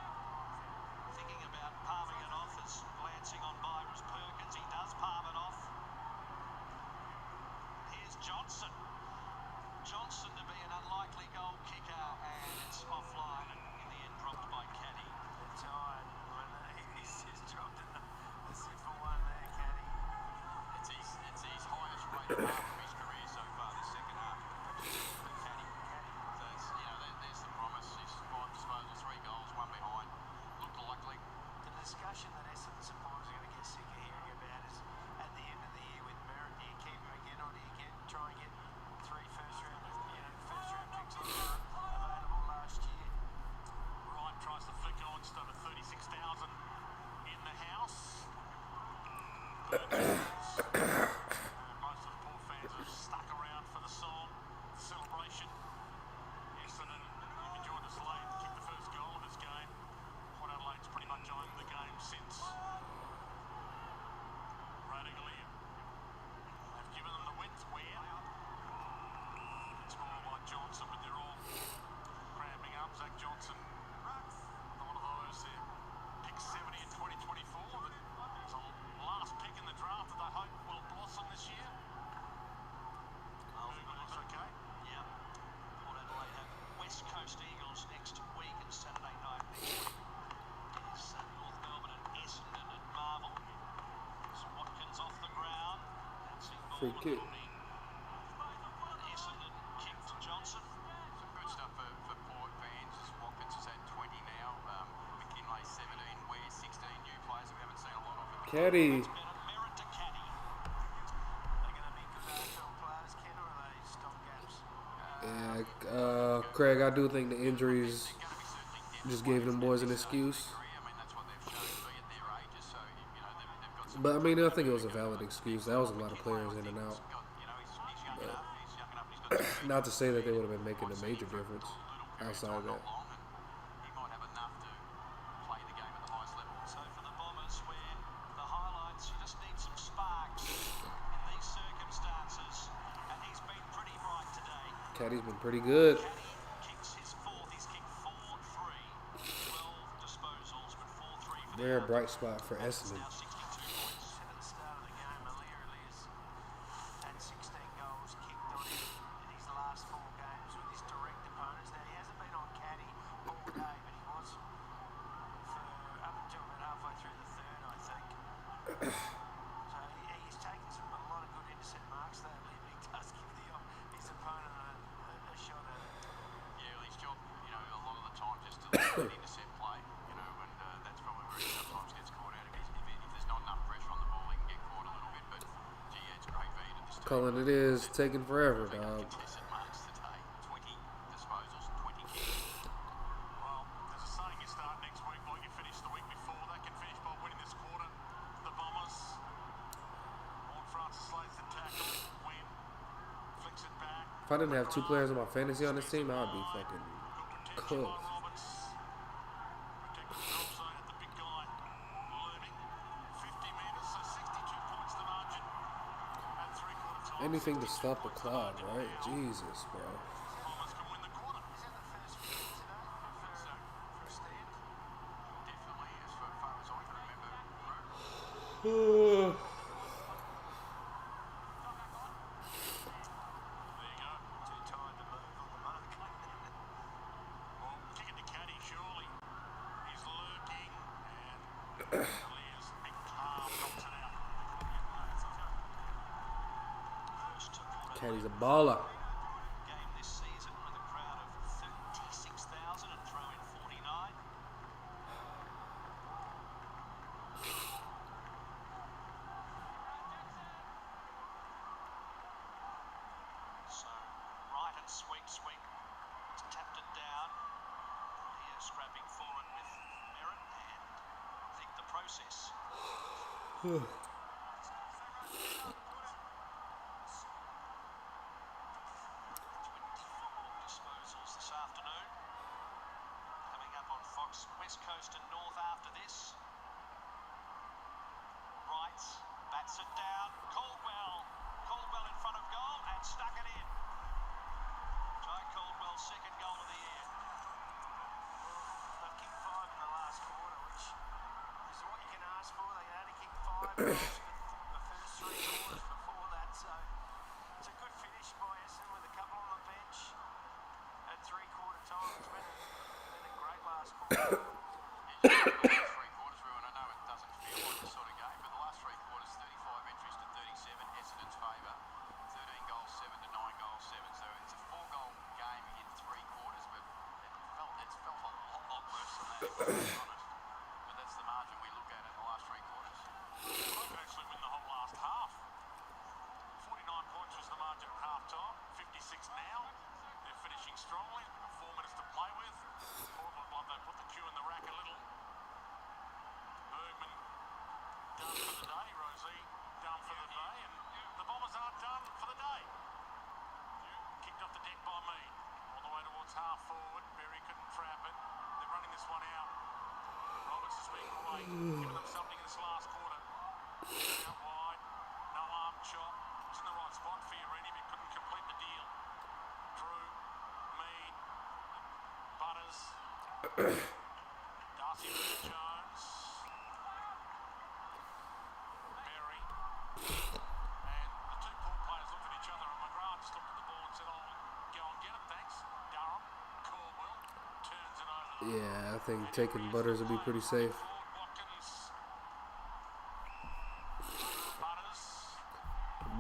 thinking about palming it off as glancing on Byros Perkins. He does palm it off. Here's Johnson. Johnson to be an unlikely goal kicker, and it's offline and in the end dropped by Caddy. They're tired. He's just dropped a simple one there, Caddy. It's his highest rated half of his career so far this second half. The Caddy. So it's, there's the promise. He's 5 disposals, 3 goals, 1 behind. Looked like Free kick. Essendon kicked Johnson. Some good stuff for Port fans. Watkins has had 20 now. McKinley 17. Ware 16 new players that we haven't seen a lot of. Caddy. It's been a merit to Caddy. They're going to be good AFL players, Ken, or are they stopgaps? Yeah, Craig, I do think the injuries just gave them boys an excuse. I mean, that's what they've shown to be at their ages. So, you know, they've got some. But I mean, I think it was a valid excuse. That was a lot of players in and out. He's young enough. He's young enough. He's got the Not to say that they would have been making a major difference outside of that. long, and he might have enough to play the game at the highest level. So for the Bombers, where the highlights, you just need some sparks in these circumstances, and he's been pretty bright today. Caddy's been pretty good. Caddy kicks his fourth. He's kicked 4-3, 12 disposals, but 4-3 for the Rare bright spot for Essendon. now 62 points. Said at the start of the game, O'Leary has had 16 goals kicked on him in his last 4 games with his direct opponents. Now, he hasn't been on Caddy all day, but he was for up until about halfway through the third, I think. So he's taken a lot of good intercept marks there, but he does give his opponent a shot at it. Yeah, well, his job, you know, a lot of the time just to let intercept play, you know, and that's probably where he sometimes gets caught out. If there's not enough pressure on the ball, he can get caught a little bit. But gee, yeah, it's great feed at this time. Calling it is taking forever, dog. Contested marks today, 20 disposals, 20 kicks. Well, there's a saying you start next week like you finished the week before. They can finish by winning this quarter. The Bombers. Lord Francis slays the tackle. Win. Flicks it back. If I didn't have 2 players on my fantasy on this team, I would be fucking Protection cooked. by Roberts. Protected the drop zone at the big guy. Looming. 50 metres, so 62 points the margin. At 3/4 time. Anything to stop the clock, right? Jesus, bro. Bombers can win the quarter. Is that the first win today for a stand? Definitely, as far as I can remember. There you go. Too tired to move on the mark. Well, kick it to Caddy, surely. He's lurking and clears. Big palm knocks it out. First quarter Caddy's a baller. game this season with a crowd of 36,000 and throw in 49. So right and swing. It's tapped it down. Here scrapping forward with Merritt and I think the process. 24 disposals this afternoon. Coming up on Fox West Coast and North after this. Wright bats it down. Caldwell in front of goal and stuck it in. Joe Caldwell's second goal of the year. They've kicked 5 in the last quarter, which is what you can ask for. They only kicked 5 goals for the first 3 quarters before that, so it's a good finish by Essendon with a couple on the bench at 3/4 time. It's been a great last quarter. The last 3 quarters, Ruin, I know it doesn't feel like the sort of game, but the last 3 quarters, 35 entries to 37, Essendon's favour. 13 goals, 7 to 9 goals, 7. So it's a 4-goal game in 3 quarters, but it's felt a lot worse than that, if I'm being honest. But that's the margin we look at in the last 3 quarters. They could actually win the whole last half. 49 points was the margin at half time. 56 now. They're finishing strongly. They've got 4 minutes to play with. Portland, like they put the cue in the rack a little. Bergman done for the day. Rosie done for the day. And the Bombers aren't done for the day. Kicked off the deck by Mead. All the way towards half forward. Berry couldn't trap it. They're running this one out. Roberts has been great. Giving them something in this last quarter. Out wide. No arm chop. Was in the right spot for Urini, but couldn't complete the deal. Drew, Mead, Butters, Darcy Jones, Berry, and the 2 Port players looked at each other, and McGrath just looked at the ball and said, "Oh, go and get it, thanks." Durham, Caldwell, turns it over. Yeah, I think taking Butters would be pretty safe. Watkins, Butters,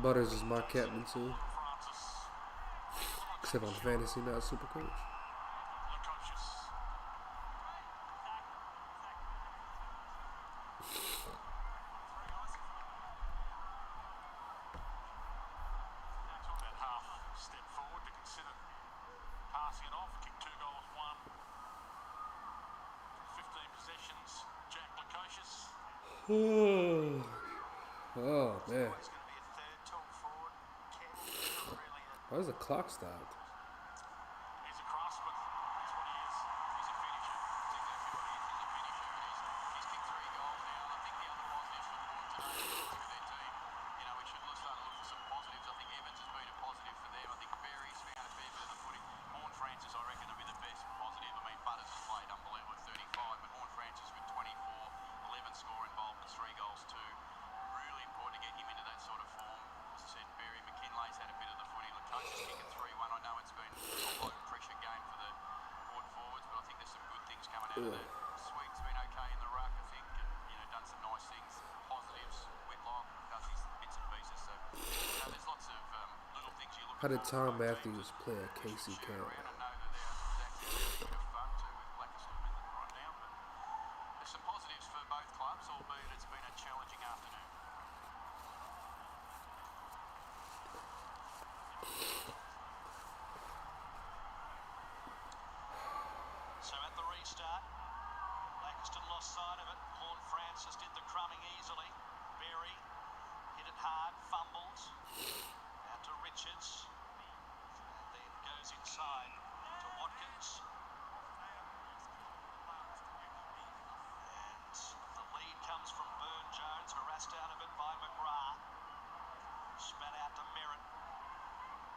Butters is my captain too. Except on fantasy, not super coach. Oh man. Why is the clock stopped? He's a craftsman. That's what he is. He's a finisher. That's exactly what he is. He's a finisher. And he's kicked 3 goals now. And I think the other positives for the board today with their team, you know, we should start to look for some positives. I think Evans has been a positive for them. I think Berry's found a fair bit of the footy. Horn Francis, I reckon, will be the best positive. I mean, Butters has played unbelievable at 35, but Horn Francis with 24, 11 score involved, 3 goals too. Really important to get him into that sort of form. As I said, Berry McKinlay's had a bit of the footy. Coach's kicking 3-1. I know it's been a low pressure game for the Port forwards, but I think there's some good things coming out of there. Sweet's been okay in the ruck, I think, and done some nice things. Positives. Whitlock does his bits and pieces. So there's lots of little things you look at. How did Tom Matthews play at KC Camp? I know that they're actually a bit of fun too with Blackiston right now, but there's some positives for both clubs, albeit it's been a challenging afternoon. So at the restart, Blackiston lost sight of it. Horn Francis did the crumbing easily. Berry hit it hard, fumbled. Out to Richards. And then goes inside to Watkins. And the lead comes from Burne-Jones, harassed out of it by McGrath. Spat out to Merritt.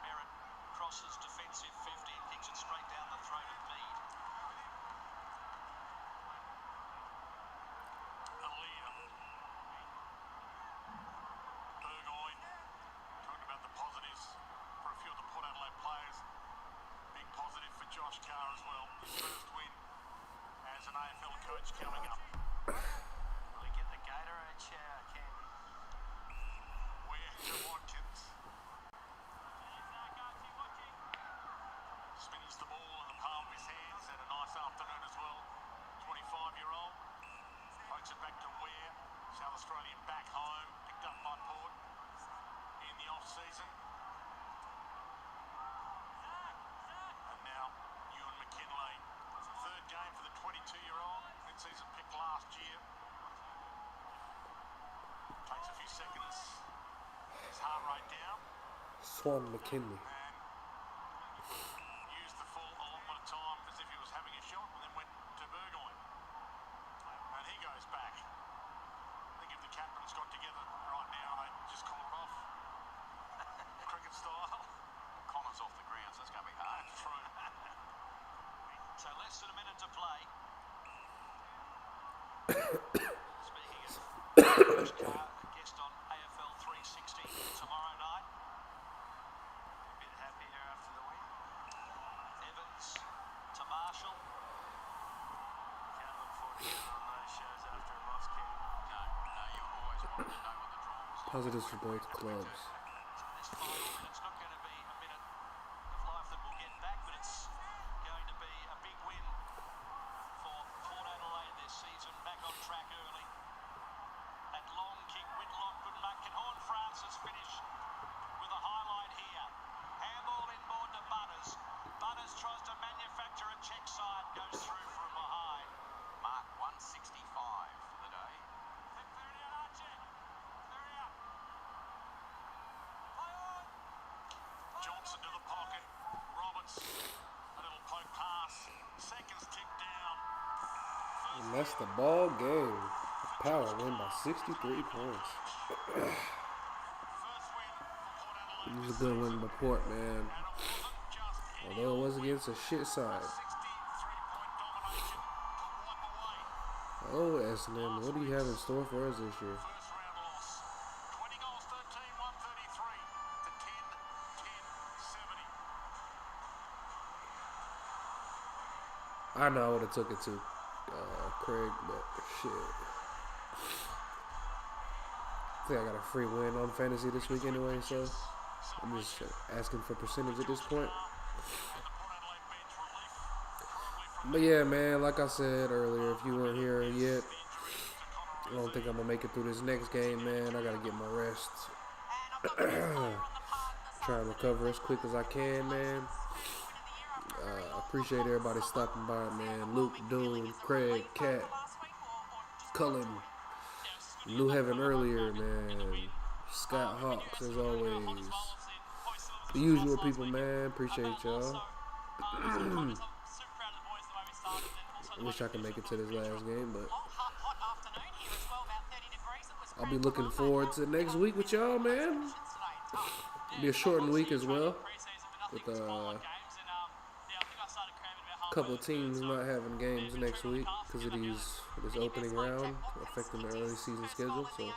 Merritt crosses defensive 50 and kicks it straight down the throat of Mead. Burgoyne, talking about the positives for a few of the Port Adelaide players. Big positive for Josh Carr as well. His first win as an AFL coach coming up. Will he get the Gatorade shower, Ken? Where to Watkins. Spins the ball in the palm of his hands. Had a nice afternoon as well. 25-year-old. Pokes it back to Ware. South Australian back home. Picked up by Port in the off-season. And now Ewan McKinlay. Third game for the 22-year-old. Mid-season pick last year. Takes a few seconds. His heart rate down. Swan McKinley. And used the full allotment of time as if he was having a shot, and then went to Burgoyne. And he goes back. I think if the captains got together right now, they'd just call it off. Cricket style. Connor's off the ground, so it's going to be hard. True. So less than a minute to play. Speaking of Josh Carr, a guest on AFL 360 tomorrow night. A bit happier after the win. Evans to Marshall. Can't look forward to getting on those shows after a loss, Ken. No, you always want to know what the draw was like. Positives for both clubs. So this final minute's not going to be a minute of life that we'll get back, but it's going to be a big win for Port Adelaide this season. Back on track early. That long kick, Whitlock couldn't make. Can Horn Francis finish with a highlight here? Handball inboard to Butters. Butters tries to manufacture a check side, goes through from behind. Mark 165 for the day. Johnson to the pocket. Roberts, a little poke pass. Seconds tick down. And that's the ball game. Power win by 63 points. First win for Port Adelaide. It was a good win by Port, man. And it wasn't just any Although it was against a shit side. 63-point domination to wipe away. Oh, Essendon, what do you have in store for us this year? First round loss. 20 goals, 13, 133 to 10, 10, 70. I know I would have took it to Craig, but shit. I think I got a free win on fantasy this week anyway, so I'm just asking for percentage at this point. But yeah, man, like I said earlier, if you weren't here yet, I don't think I'm going to make it through this next game, man. I got to get my rest. Try and recover as quick as I can, man. I appreciate everybody stopping by, man. Luke, Doon, Craig, Kat, Cullen, New Heaven earlier, man. Scott Hawks, as always. The usual people, man. Appreciate y'all. I wish I could make it to this last game, but I'll be looking forward to next week with y'all, man. It'll be a shortened week as well, with a couple of teams not having games next week because of this opening round affecting the early season schedule. So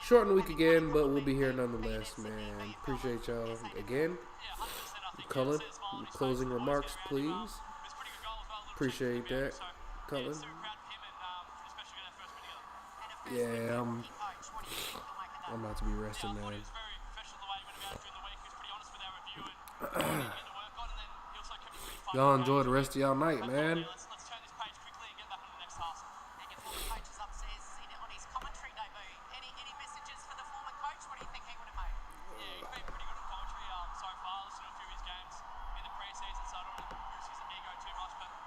shortened week again, but we'll be here nonetheless, man. Appreciate y'all again. Cullen, closing remarks, please. Appreciate that, Cullen. Yeah, I'm about to be resting, man. Y'all enjoy the rest of y'all night, man.